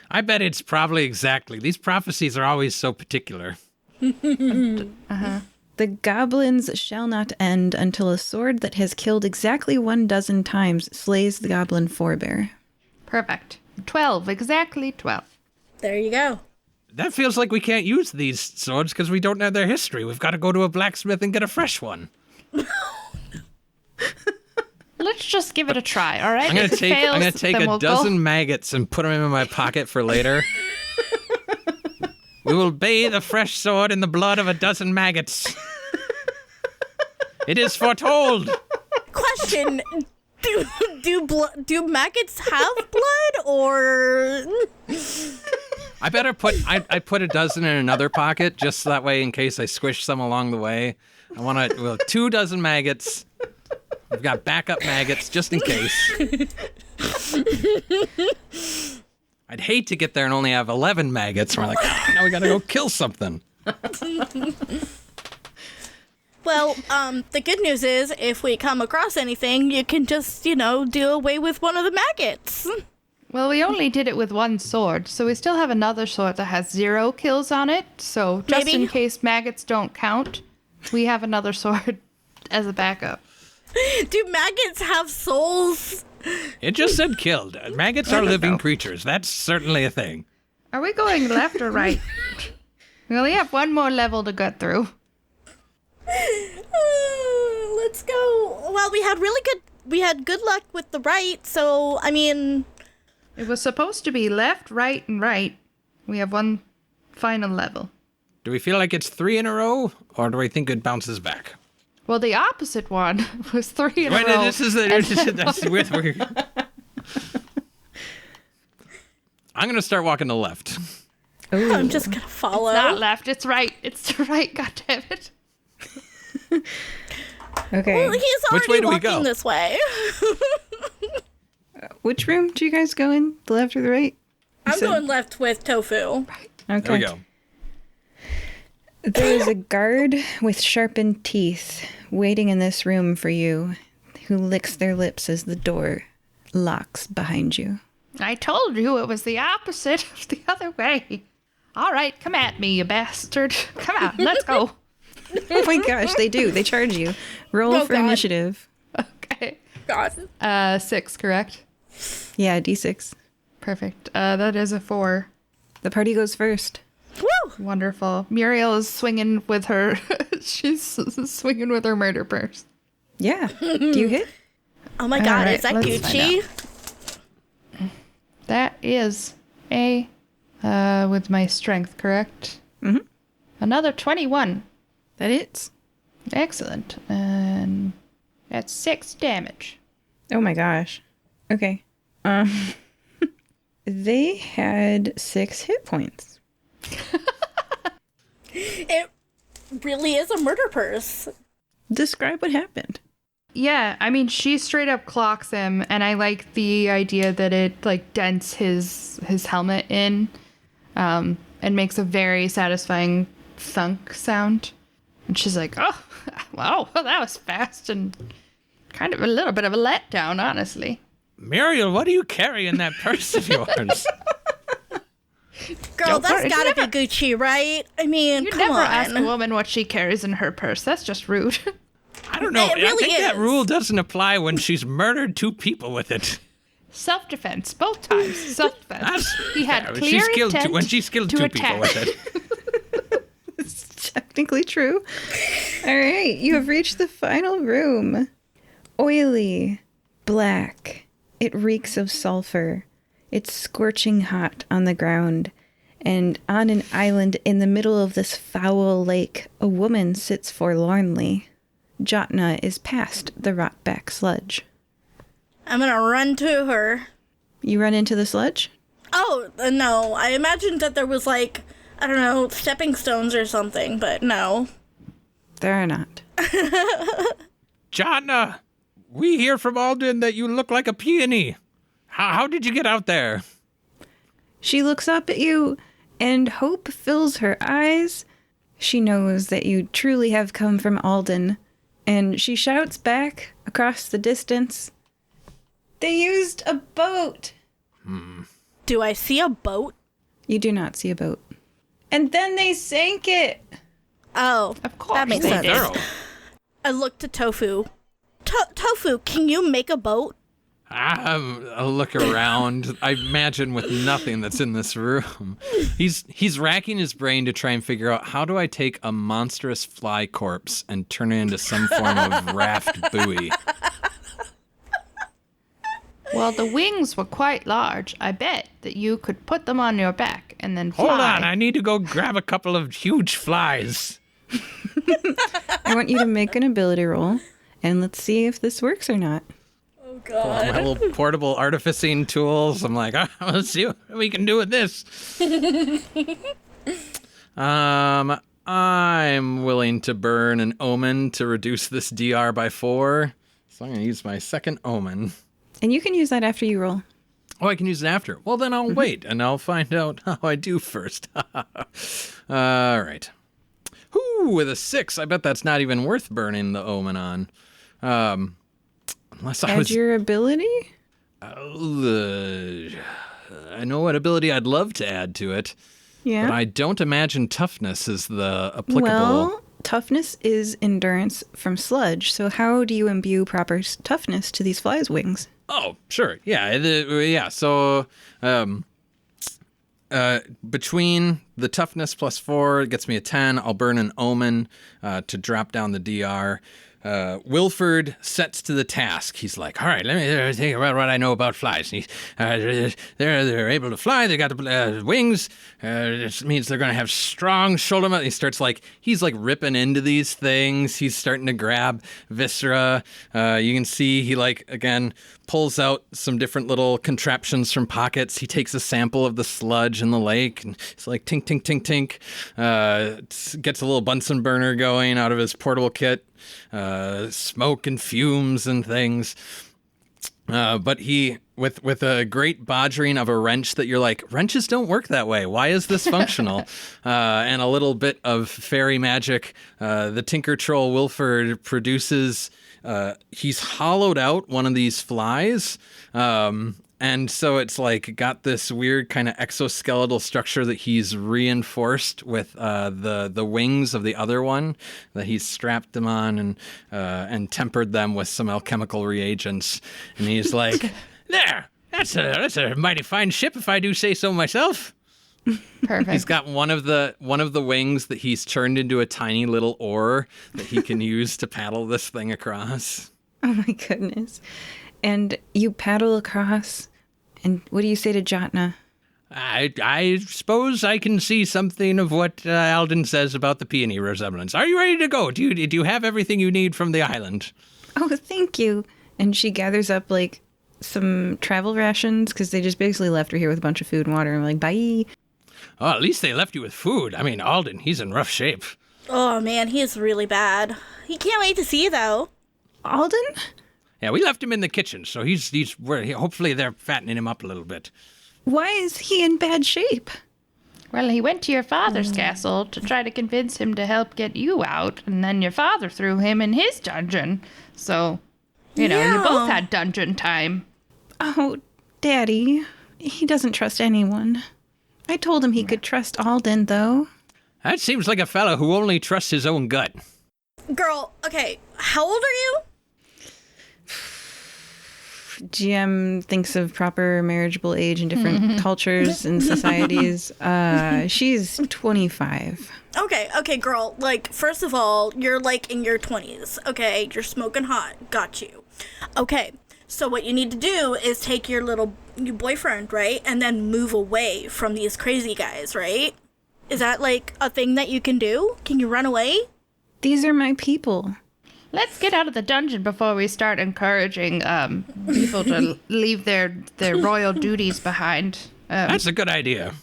I bet it's probably exactly. These prophecies are always so particular. The goblins shall not end until a sword that has killed exactly 12 times slays the goblin forebear. Perfect. 12, exactly 12. There you go. That feels like we can't use these swords because we don't know their history. We've got to go to a blacksmith and get a fresh one. Let's just give it a try, all right? I'm gonna If it take fails, a then we'll dozen maggots and put them in my pocket for later. We will bathe a fresh sword in the blood of a dozen maggots. It is foretold. Question: Do maggots have blood, or I better I put a dozen in another pocket just that way in case I squish some along the way. I want to 2 dozen maggots. We've got backup maggots just in case. I'd hate to get there and only have 11 maggots. We're like, now we gotta go kill something. Well, the good news is if we come across anything, you can just, do away with one of the maggots. Well, we only did it with one sword, so we still have another sword that has 0 kills on it. So just Maybe. in case maggots don't count, we have another sword as a backup. Do maggots have souls? It just said killed. Maggots are living creatures. That's certainly a thing. Are we going left or right? We only have one more level to get through. Let's go. Well, we had good luck with the right, so, I mean... It was supposed to be left, right, and right. We have one final level. Do we feel like it's 3 in a row, or do we think it bounces back? Well, the opposite one was 3 in a Wait, row. That's weird. I'm gonna start walking to the left. Ooh. I'm just gonna follow. It's not left, it's right. It's the right, goddammit. Okay. Well, he's Which way already do we walking go? this way. Which room do you guys go in? The left or the right? I'm going left with Tofu. Okay. There we go. There is a guard with sharpened teeth waiting in this room for you, who licks their lips as the door locks behind you. I told you it was the opposite of the other way. All right, come at me, you bastard. Come on, let's go. Oh my gosh, they do. They charge you. Roll Oh, for God. initiative. Okay. God. 6, correct? Yeah, D6. Perfect. That is a 4. The party goes first. Woo! Wonderful. Muriel is swinging with her. She's swinging with her murder purse. Yeah. Do you hit? Oh my God, right, is that let's Gucci? That is a with my strength, correct? Mhm. Another 21. That hits. Excellent. And that's 6 damage. Oh my gosh. Okay. They had 6 hit points. It really is a murder purse. Describe what happened. Yeah, I mean, she straight up clocks him, and I like the idea that it like dents his helmet in, and makes a very satisfying thunk sound. And she's like, "Oh, wow, well, that was fast and kind of a little bit of a letdown, honestly." Muriel, what do you carry in that purse of yours? Girl, Don't worry. that's gotta be Gucci, right? I mean, You come never on. ask a woman what she carries in her purse. That's just rude. I don't know. It really I think that is. rule doesn't apply when she's murdered 2 people with it. Self-defense, both times. Self-defense. That's He had fair. clear intent when she's killed to 2 attack. people with it. It's technically true. All right, you have reached the final room. Oily, black. It reeks of sulfur. It's scorching hot on the ground. And on an island in the middle of this foul lake, a woman sits forlornly. Jotna is past the rot-back sludge. I'm gonna run to her. You run into the sludge? Oh, no. I imagined that there was like, I don't know, stepping stones or something, but no. There are not. Jotna, we hear from Alden that you look like a peony. How did you get out there? She looks up at you, and hope fills her eyes. She knows that you truly have come from Alden, And she shouts back across the distance, "They used a boat!" Do I see a boat? You do not see a boat. And then they sank it! Oh, Of course that makes they sense. did. I look to Tofu. Tofu, can you make a boat? I'll look around. I imagine with nothing that's in this room. He's racking his brain to try and figure out, how do I take a monstrous fly corpse and turn it into some form of raft buoy? Well, the wings were quite large. I bet that you could put them on your back and then fly. Hold on, I need to go grab a couple of huge flies. I want you to make an ability roll, and let's see if this works or not. Oh, Pull out my little portable artificing tools. I'm like, let's see what we can do with this. I'm willing to burn an omen to reduce this DR by 4. So I'm going to use my second omen. And you can use that after you roll. Oh, I can use it after. Well, then I'll wait, and I'll find out how I do first. All right. Whoo, with a 6. I bet that's not even worth burning the omen on. Unless I Add was... your ability? I know what ability I'd love to add to it, Yeah. but I don't imagine toughness is the applicable... Well, toughness is endurance from sludge, so how do you imbue proper toughness to these flies' wings? Oh, sure. Yeah. So, between the toughness plus 4, it gets me a 10. I'll burn an omen to drop down the DR. Wilford sets to the task. He's like, all right, let me think about what I know about flies. They're able to fly. They got wings. This means they're going to have strong shoulder muscles. He's ripping into these things. He's starting to grab viscera. You can see he again pulls out some different little contraptions from pockets. He takes a sample of the sludge in the lake, and it's like tink, tink, tink, tink. Gets a little Bunsen burner going out of his portable kit. Smoke and fumes and things. But he, with a great bodgering of a wrench that you're like, wrenches don't work that way. Why is this functional? And a little bit of fairy magic. The Tinker Troll Wilford produces, he's hollowed out one of these flies. And so it's got this weird kind of exoskeletal structure that he's reinforced with the wings of the other one, that he's strapped them on and tempered them with some alchemical reagents. And he's like, There! That's a mighty fine ship, if I do say so myself. Perfect. he's got one of the wings that he's turned into a tiny little oar that he can use to paddle this thing across. Oh my goodness. And you paddle across, and what do you say to Jotna? I suppose I can see something of what Alden says about the peony resemblance. Are you ready to go? Do you have everything you need from the island? Oh, thank you. And she gathers up some travel rations, because they just basically left her here with a bunch of food and water. I'm like, bye. Oh, at least they left you with food. I mean, Alden, he's in rough shape. Oh man, he is really bad. He can't wait to see you though. Alden? Yeah, we left him in the kitchen, so hopefully they're fattening him up a little bit. Why is he in bad shape? Well, he went to your father's castle to try to convince him to help get you out, and then your father threw him in his dungeon. So, you both had dungeon time. Oh, Daddy. He doesn't trust anyone. I told him he could trust Alden, though. That seems like a fellow who only trusts his own gut. Girl, okay, how old are you? GM thinks of proper marriageable age in different cultures and societies. She's 25. Okay, girl. First of all, you're in your 20s. Okay, you're smoking hot. Got you. Okay, so what you need to do is take your boyfriend, right, and then move away from these crazy guys, right? Is that a thing that you can do? Can you run away? These are my people. Let's get out of the dungeon before we start encouraging people to leave their royal duties behind. That's a good idea.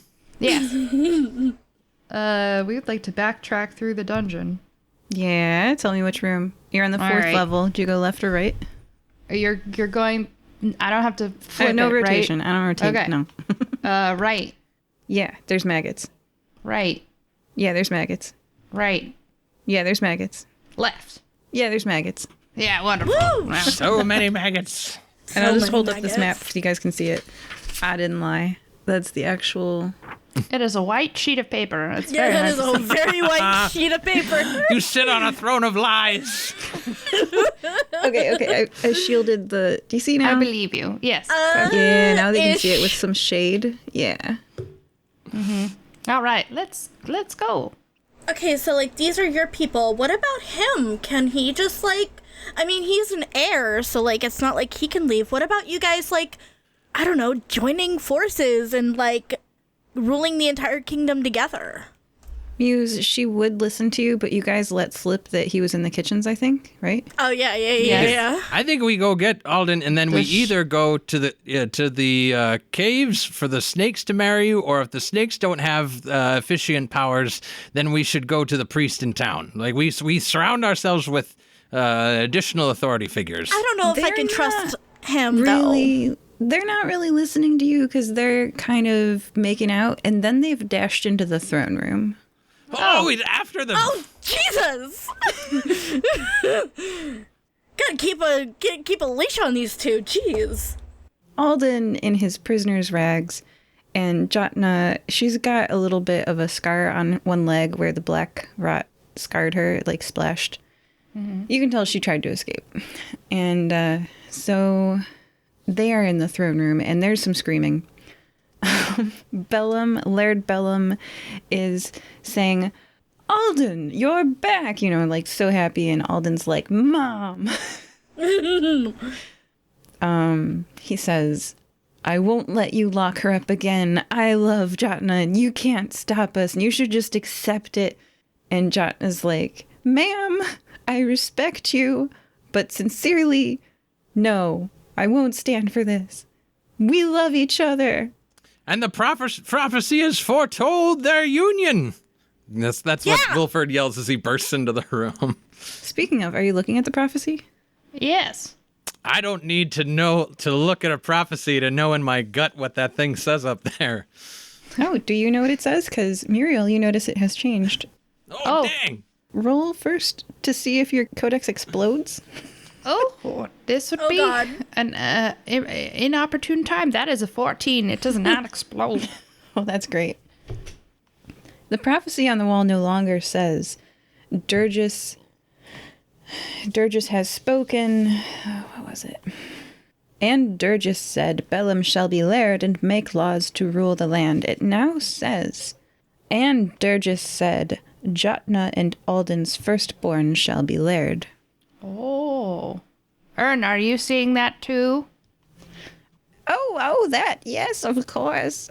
Yes. We'd like to backtrack through the dungeon. Yeah, tell me which room. You're on the 4th right. level. Do you go left or right? You're going... I don't have to flip no it, rotation. right? I don't rotate. Okay. No. Right. Yeah, there's maggots. Right. Yeah, there's maggots. Right. Yeah, there's maggots. Left. Yeah, there's maggots. Yeah, wonderful. Woo! Wow. So many maggots. And I'll just many hold up this map maggots. so you guys can see it. I didn't lie. That's the actual... It is a white sheet of paper. It's Yeah, very that hard is to a very white sheet of paper. You sit on a throne of lies. Okay, I shielded the... Do you see now? I believe you. Yes. Yeah, now they can see it Ish. with some shade. Yeah. All right, let's go. Okay, so, like, these are your people. What about him? Can he just, like... I mean, he's an heir, so, like, it's not like he can leave. What about you guys, like, I don't know, joining forces and, like, ruling the entire kingdom together? Muse, she would listen to you, but you guys let slip that he was in the kitchens, I think, right? Oh, yeah. I think we go get Alden, and then we either go to the caves for the snakes to marry you, or if the snakes don't have officiant powers, then we should go to the priest in town. Like we surround ourselves with additional authority figures. I don't know if I They're can not trust him, though. Really, they're not really listening to you because they're kind of making out, and then they've dashed into the throne room. Oh, he's after them. Oh, Jesus! Gotta keep a leash on these two. Jeez. Alden in his prisoner's rags, and Jotna, she's got a little bit of a scar on one leg where the black rot scarred her, like splashed. You can tell she tried to escape. And so they are in the throne room, and there's some screaming. Laird Bellum is saying, Alden, you're back, you know, like so happy, and Alden's like, Mom. He says, I won't let you lock her up again. I love Jotna, and you can't stop us, and you should just accept it. And Jotna's like, Ma'am, I respect you, but sincerely, no, I won't stand for this. We love each other. And the prophecy has foretold their union. That's what Wilford yells as he bursts into the room. Speaking of, are you looking at the prophecy? Yes. I don't need to look at a prophecy to know in my gut what that thing says up there. Oh, do you know what it says? Because Muriel, you notice it has changed. Oh, dang. Roll first to see if your codex explodes. Oh, this would be God. an inopportune time. That is a 14. It does not explode. Oh, that's great. The prophecy on the wall no longer says, Durgis has spoken. What was it? And Durgis said, Bellum shall be laird and make laws to rule the land. It now says, and Durgis said, Jotna and Alden's firstborn shall be laird. Oh. Ern, are you seeing that too? Oh, that, yes, of course.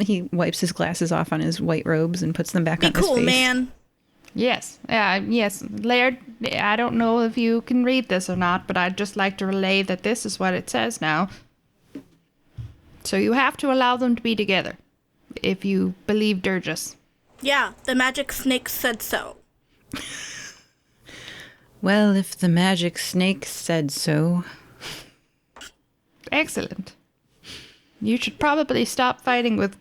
He wipes his glasses off on his white robes and puts them back Be on his cool, face. man. Yes. Yes. Laird, I don't know if you can read this or not, but I'd just like to relay that this is what it says now. So you have to allow them to be together, if you believe Durgis. Yeah, the magic snake said so. Well, if the magic snake said so. Excellent. You should probably stop fighting with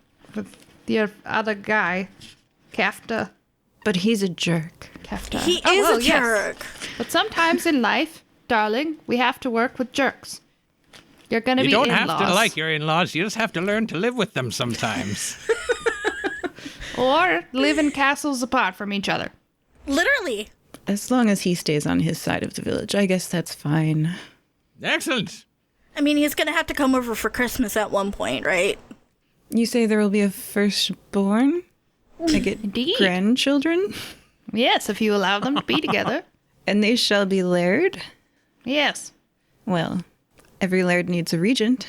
the other guy, Kafta. But he's a jerk. Kafta. He Oh, is well, a yes. jerk. But sometimes in life, darling, we have to work with jerks. You're gonna You be don't in-laws. have to like your in-laws. You just have to learn to live with them sometimes. Or live in castles apart from each other. Literally. As long as he stays on his side of the village, I guess that's fine. Excellent. I mean, he's gonna have to come over for Christmas at one point, right? You say there will be a firstborn? I get Indeed. grandchildren? Yes, if you allow them to be together. And they shall be laird? Yes. Well, every laird needs a regent.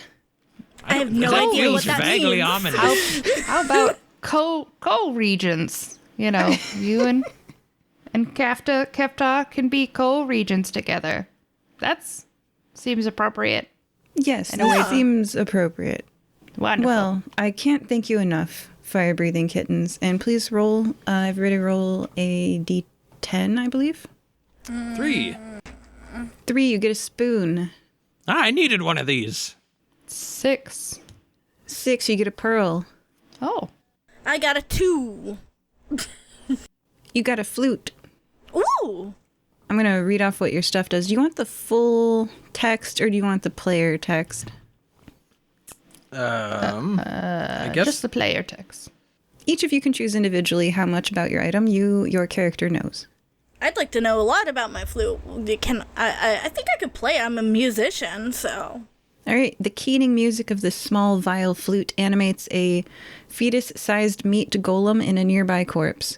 I have no That idea what feels that vaguely means. ominous. How about co-regents? You know, you and Kefta can be co-regents together. That's seems appropriate. Yes, In a way. that seems appropriate. Wonderful. Well, I can't thank you enough, fire-breathing kittens. And please roll, everybody roll a d10, I believe. 3. 3, you get a spoon. I needed one of these. 6. 6, you get a pearl. Oh. I got a 2. You got a flute. Ooh. I'm going to read off what your stuff does. Do you want the full text or do you want the player text? I guess Just the player text. Each of you can choose individually how much about your item your character knows. I'd like to know a lot about my flute. I think I could play. I'm a musician, so. All right. The keening music of this small vial flute animates a fetus-sized meat golem in a nearby corpse.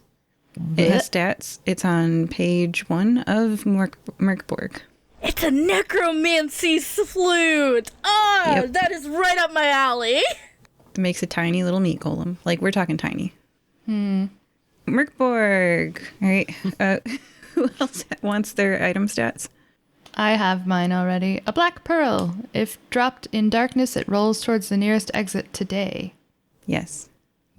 It has stats. It's on page 1 of Mork Borg. It's a necromancy flute. Oh, Yep. That is right up my alley. It makes a tiny little meat golem. Like, we're talking tiny. Mork Borg. All right. Who else wants their item stats? I have mine already. A black pearl. If dropped in darkness, it rolls towards the nearest exit today. Yes.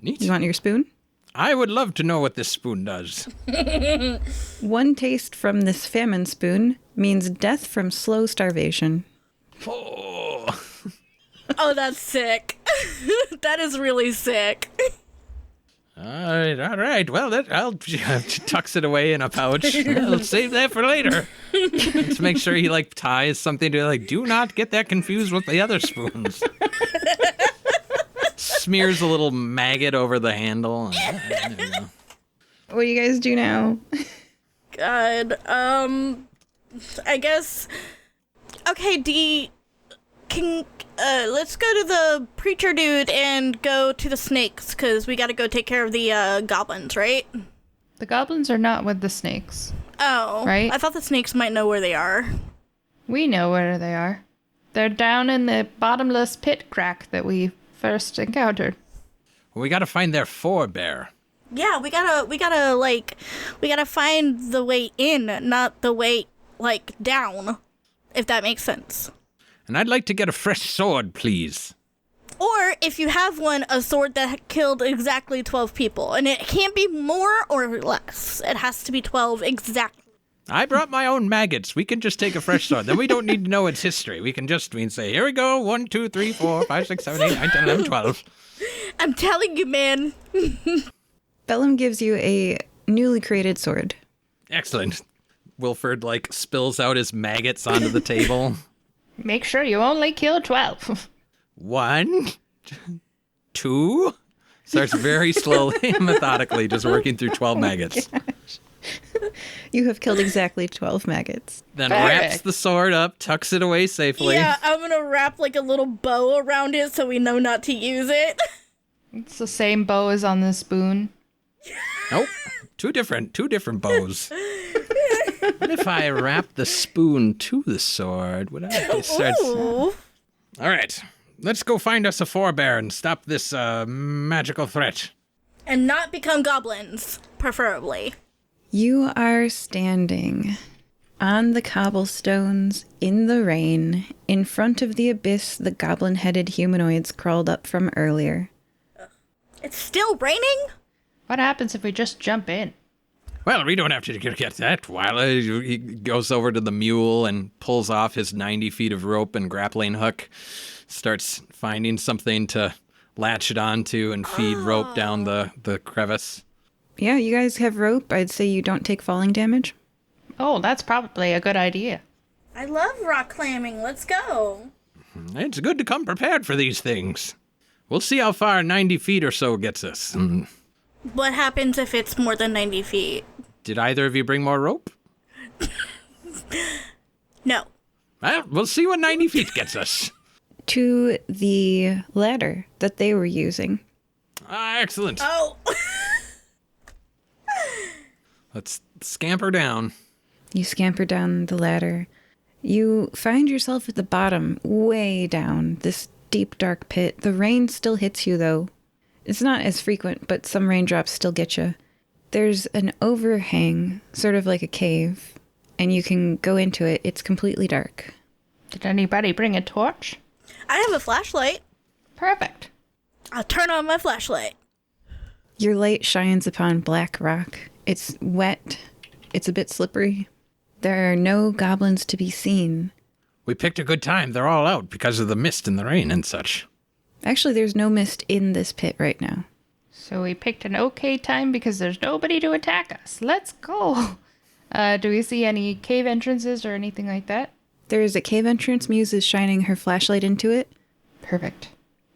Neat. You want your spoon? I would love to know what this spoon does. 1 taste from this famine spoon means death from slow starvation. Oh. Oh, that's sick. That is really sick. All right. Well, I'll tucks it away in a pouch. I'll save that for later. Let's make sure he ties something to do not get that confused with the other spoons. Smears a little maggot over the handle. What do you guys do now? God. I guess. Okay, let's go to the preacher dude and go to the snakes, because we gotta go take care of the goblins, right? The goblins are not with the snakes. Oh. Right? I thought the snakes might know where they are. We know where they are. They're down in the bottomless pit crack that we first encountered. We gotta find their forebear. Yeah, we gotta find the way in, not the way, down, if that makes sense. And I'd like to get a fresh sword, please. Or, if you have one, a sword that killed exactly 12 people. And it can't be more or less. It has to be 12 exactly. I brought my own maggots. We can just take a fresh sword. Then we don't need to know its history. We can just say, here we go. 1, 2, 3, 4, 5, 6, 7, 8, 9, 10, 11, 12. I'm telling you, man. Bellum gives you a newly created sword. Excellent. Wilford spills out his maggots onto the table. Make sure you only kill 12. 1, 2. Starts very slowly and methodically just working through 12 maggots. You have killed exactly 12 maggots. Then Perfect. wraps the sword up, tucks it away safely. Yeah, I'm gonna wrap a little bow around it so we know not to use it. It's the same bow as on the spoon. Nope. Two different bows. What if I wrap the spoon to the sword? What if it starts... Ooh. All right. Let's go find us a forebear and stop this magical threat. And not become goblins, preferably. You are standing on the cobblestones in the rain in front of the abyss the goblin-headed humanoids crawled up from earlier. It's still raining? What happens if we just jump in? Well, we don't have to get that while He goes over to the mule and pulls off his 90 feet of rope and grappling hook, starts finding something to latch it onto and feed rope down the crevice. Yeah, you guys have rope. I'd say you don't take falling damage. Oh, that's probably a good idea. I love rock climbing. Let's go. It's good to come prepared for these things. We'll see how far 90 feet or so gets us. What happens if it's more than 90 feet? Did either of you bring more rope? No. Well, we'll see what 90 feet gets us. To the ladder that they were using. Excellent. Oh. Let's scamper down. You scamper down the ladder. You find yourself at the bottom, way down, this deep, dark pit. The rain still hits you, though. It's not as frequent, but some raindrops still get you. There's an overhang, sort of like a cave, and you can go into it. It's completely dark. Did anybody bring a torch? I have a flashlight. Perfect. I'll turn on my flashlight. Your light shines upon black rock. It's wet. It's a bit slippery. There are no goblins to be seen. We picked a good time. They're all out because of the mist and the rain and such. Actually, there's no mist in this pit right now. So we picked an okay time because there's nobody to attack us. Let's go. Do we see any cave entrances or anything like that? There is a cave entrance. Muse is shining her flashlight into it. Perfect.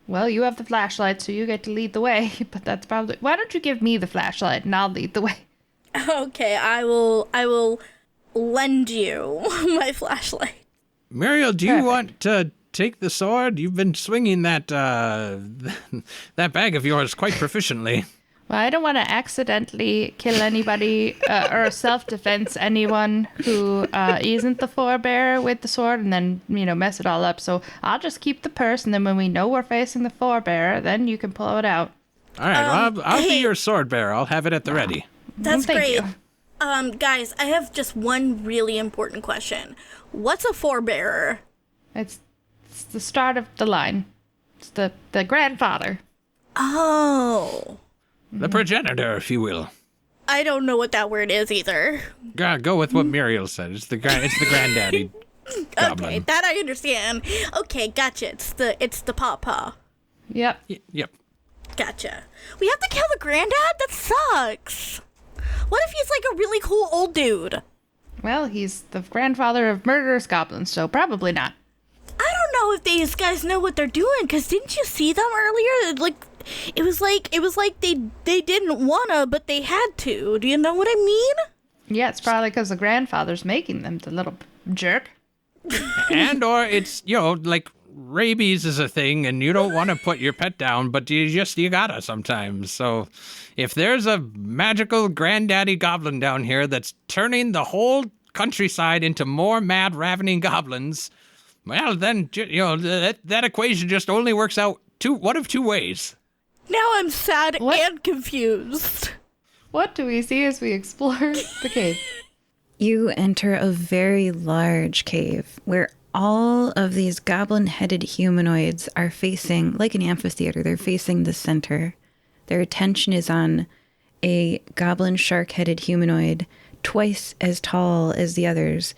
Well, you have the flashlight, so you get to lead the way. But that's probably... Why don't you give me the flashlight and I'll lead the way? Okay, I will lend you my flashlight. Muriel, do you want to take the sword? You've been swinging that that bag of yours quite proficiently. Well, I don't want to accidentally kill anybody or self-defense anyone who isn't the forebearer with the sword and then, mess it all up. So I'll just keep the purse, and then when we know we're facing the forebearer, then you can pull it out. All right, well, I'll be your sword bearer. I'll have it at the ready. That's Thank great. you. Guys, I have just one really important question. What's a forebearer? It's the start of the line. It's the grandfather. Oh. The progenitor, if you will. I don't know what that word is either. Go with what Muriel said. It's the granddaddy goblin. Okay, that I understand. Okay, gotcha. It's the pawpaw. Yep. Yep. Gotcha. We have to kill the granddad? That sucks. What if he's like a really cool old dude? Well, he's the grandfather of murderous goblins, so probably not. I don't know if these guys know what they're doing, because didn't you see them earlier? It was like they didn't wanna, but they had to. Do you know what I mean? Yeah, it's probably because the grandfather's making them, the little jerk. And or it's, like rabies is a thing and you don't want to put your pet down, but you gotta sometimes. So if there's a magical granddaddy goblin down here that's turning the whole countryside into more mad ravening goblins, well, then, that equation just only works out one of two ways. Now I'm sad and confused. What do we see as we explore the cave? You enter a very large cave where all of these goblin-headed humanoids are facing, like an amphitheater, they're facing the center. Their attention is on a goblin shark-headed humanoid, twice as tall as the others.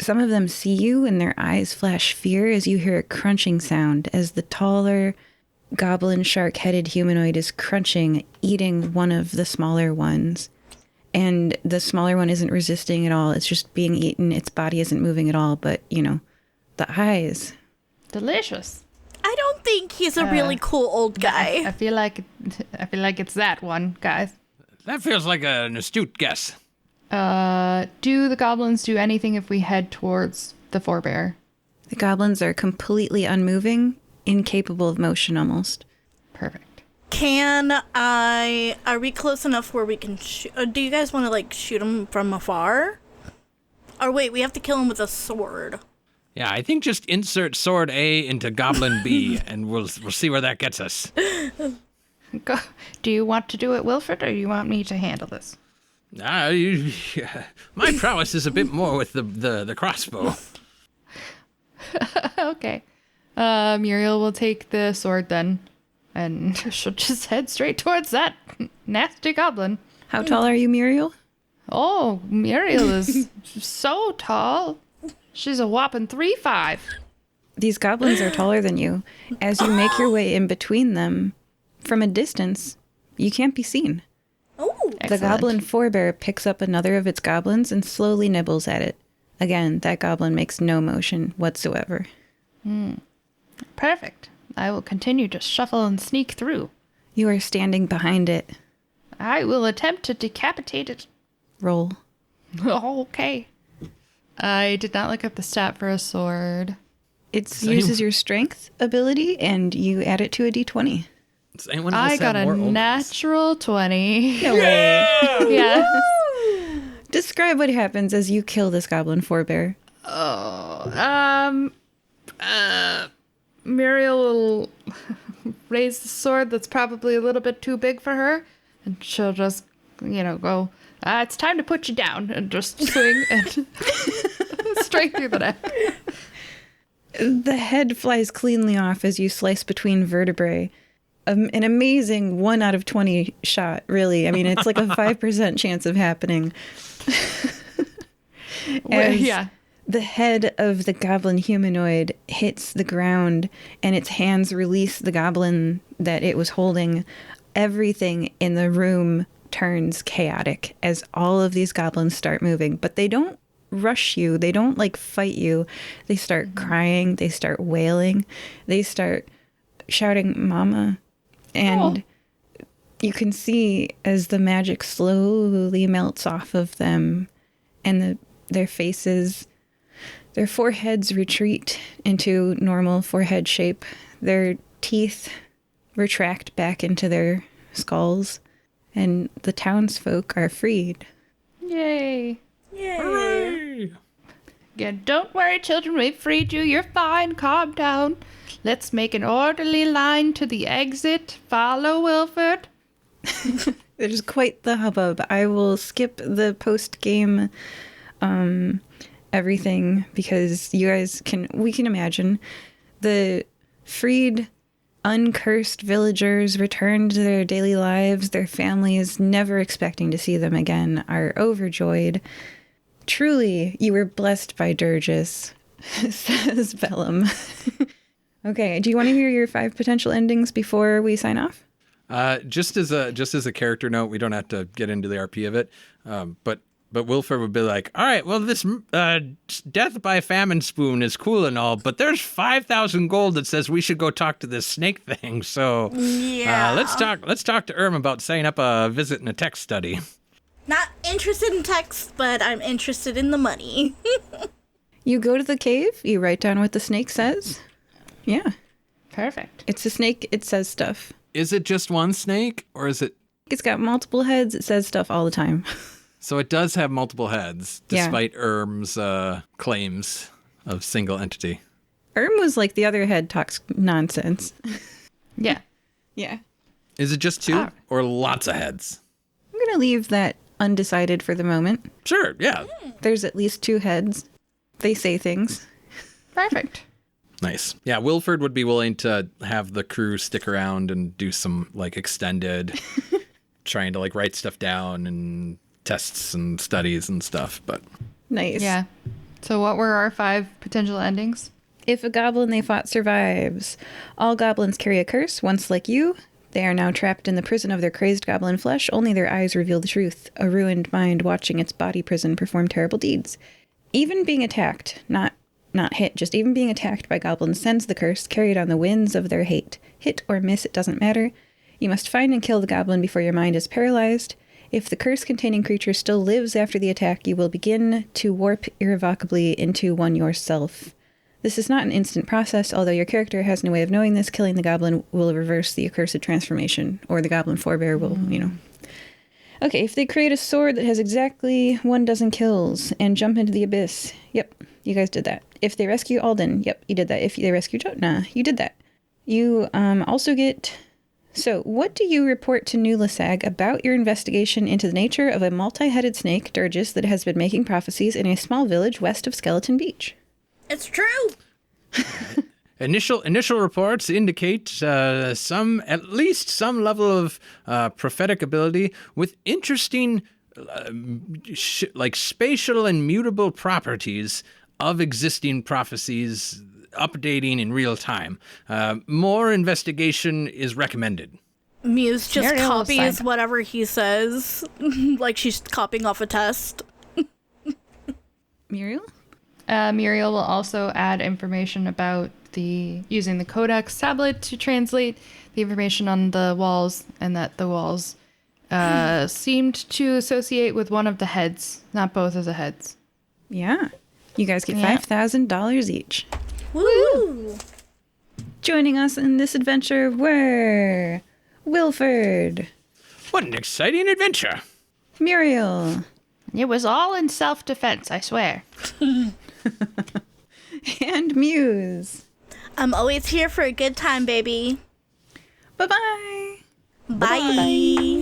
Some of them see you and their eyes flash fear as you hear a crunching sound as the taller goblin shark-headed humanoid is crunching, eating one of the smaller ones. And the smaller one isn't resisting at all. It's just being eaten. Its body isn't moving at all, but, the eyes. Delicious. I don't think he's a really cool old guy. I feel like it's that one, guys. That feels like an astute guess. Do the goblins do anything if we head towards the forebearer? The goblins are completely unmoving, incapable of motion almost. Perfect. Are we close enough where we can shoot? Do you guys want to, shoot him from afar? Or wait, we have to kill him with a sword. Yeah, I think just insert sword A into goblin B, and we'll see where that gets us. Do you want to do it, Wilford, or do you want me to handle this? My prowess is a bit more with the crossbow. Okay. Muriel will take the sword then, and she'll just head straight towards that nasty goblin. How tall are you, Muriel? Oh, Muriel is so tall. She's a whopping 3'5". These goblins are taller than you. As you make your way in between them, from a distance, you can't be seen. Oh, The goblin forebear picks up another of its goblins and slowly nibbles at it. Again, that goblin makes no motion whatsoever. Perfect. I will continue to shuffle and sneak through. You are standing behind it. I will attempt to decapitate it. Roll. Okay. I did not look up the stat for a sword. It uses your strength ability, and you add it to a d20. Does anyone else I got have a more natural 20. No way. Yes. Describe what happens as you kill this goblin forebear. Muriel will raise the sword that's probably a little bit too big for her, and she'll just, go, it's time to put you down, and just swing and straight through the neck. The head flies cleanly off as you slice between vertebrae. An amazing 1 out of 20 shot, really. I mean, it's like a 5% chance of happening. Yeah. The head of the goblin humanoid hits the ground and its hands release the goblin that it was holding. Everything in the room turns chaotic as all of these goblins start moving, but they don't rush you. They don't like fight you. They start crying. They start wailing. They start shouting, "Mama." And you can see as the magic slowly melts off of them and their faces, their foreheads retreat into normal forehead shape. Their teeth retract back into their skulls, and the townsfolk are freed. Yay. Yay. Hooray! Yeah, don't worry, children. We've freed you. You're fine. Calm down. Let's make an orderly line to the exit. Follow, Wilford. There's quite the hubbub. I will skip the post-game everything because we can imagine the freed, uncursed villagers returned to their daily lives. Their families, never expecting to see them again, are overjoyed. Truly, you were blessed by Durgis, says Bellum. Okay, do you want to hear your 5 potential endings before we sign off? Just as a character note, we don't have to get into the RP of it, but Wilford would be like, all right, well, this death by famine spoon is cool and all, but there's 5,000 gold that says we should go talk to this snake thing. So let's talk to Erm about setting up a visit and a text study. Not interested in text, but I'm interested in the money. You go to the cave, you write down what the snake says. Yeah. Perfect. It's a snake, it says stuff. Is it just one snake, or is it? It's got multiple heads, it says stuff all the time. So it does have multiple heads, despite Erm's claims of single entity. Erm was like the other head talks nonsense. Yeah. Yeah. Is it just 2 or lots of heads? I'm going to leave that undecided for the moment. Sure, yeah. There's at least 2 heads. They say things. Perfect. Nice. Yeah, Wilford would be willing to have the crew stick around and do some like extended trying to like write stuff down and tests and studies and stuff, but Nice. Yeah. So what were our 5 potential endings? If a goblin they fought survives, all goblins carry a curse, once like you. They are now trapped in the prison of their crazed goblin flesh. Only their eyes reveal the truth. A ruined mind watching its body prison perform terrible deeds. Even being attacked, not hit, just even being attacked by goblins sends the curse, carried on the winds of their hate. Hit or miss, it doesn't matter. You must find and kill the goblin before your mind is paralyzed. If the curse-containing creature still lives after the attack, you will begin to warp irrevocably into one yourself. This is not an instant process, although your character has no way of knowing this. Killing the goblin will reverse the accursed transformation, or the goblin forebear will, Okay, if they create a sword that has exactly 12 kills and jump into the abyss, yep, you guys did that. If they rescue Alden, yep, you did that. If they rescue Jotna, you did that. You also get... So, what do you report to Nulasag about your investigation into the nature of a multi-headed snake, Durgis, that has been making prophecies in a small village west of Skeleton Beach? It's true. Initial reports indicate at least some level of prophetic ability with interesting, spatial and mutable properties of existing prophecies, updating in real time. More investigation is recommended. Muse just Muriel copies sign. whatever he says, like she's copying off a test. Muriel? Muriel will also add information about using the Codex tablet to translate the information on the walls, and that the walls seemed to associate with one of the heads, not both of the heads. Yeah. You guys get Yeah. $5,000 each. Woo! Joining us in this adventure were Wilford, What an exciting adventure! Muriel, It was all in self-defense, I swear. and Muse. I'm always here for a good time, baby. Bye-bye. Bye.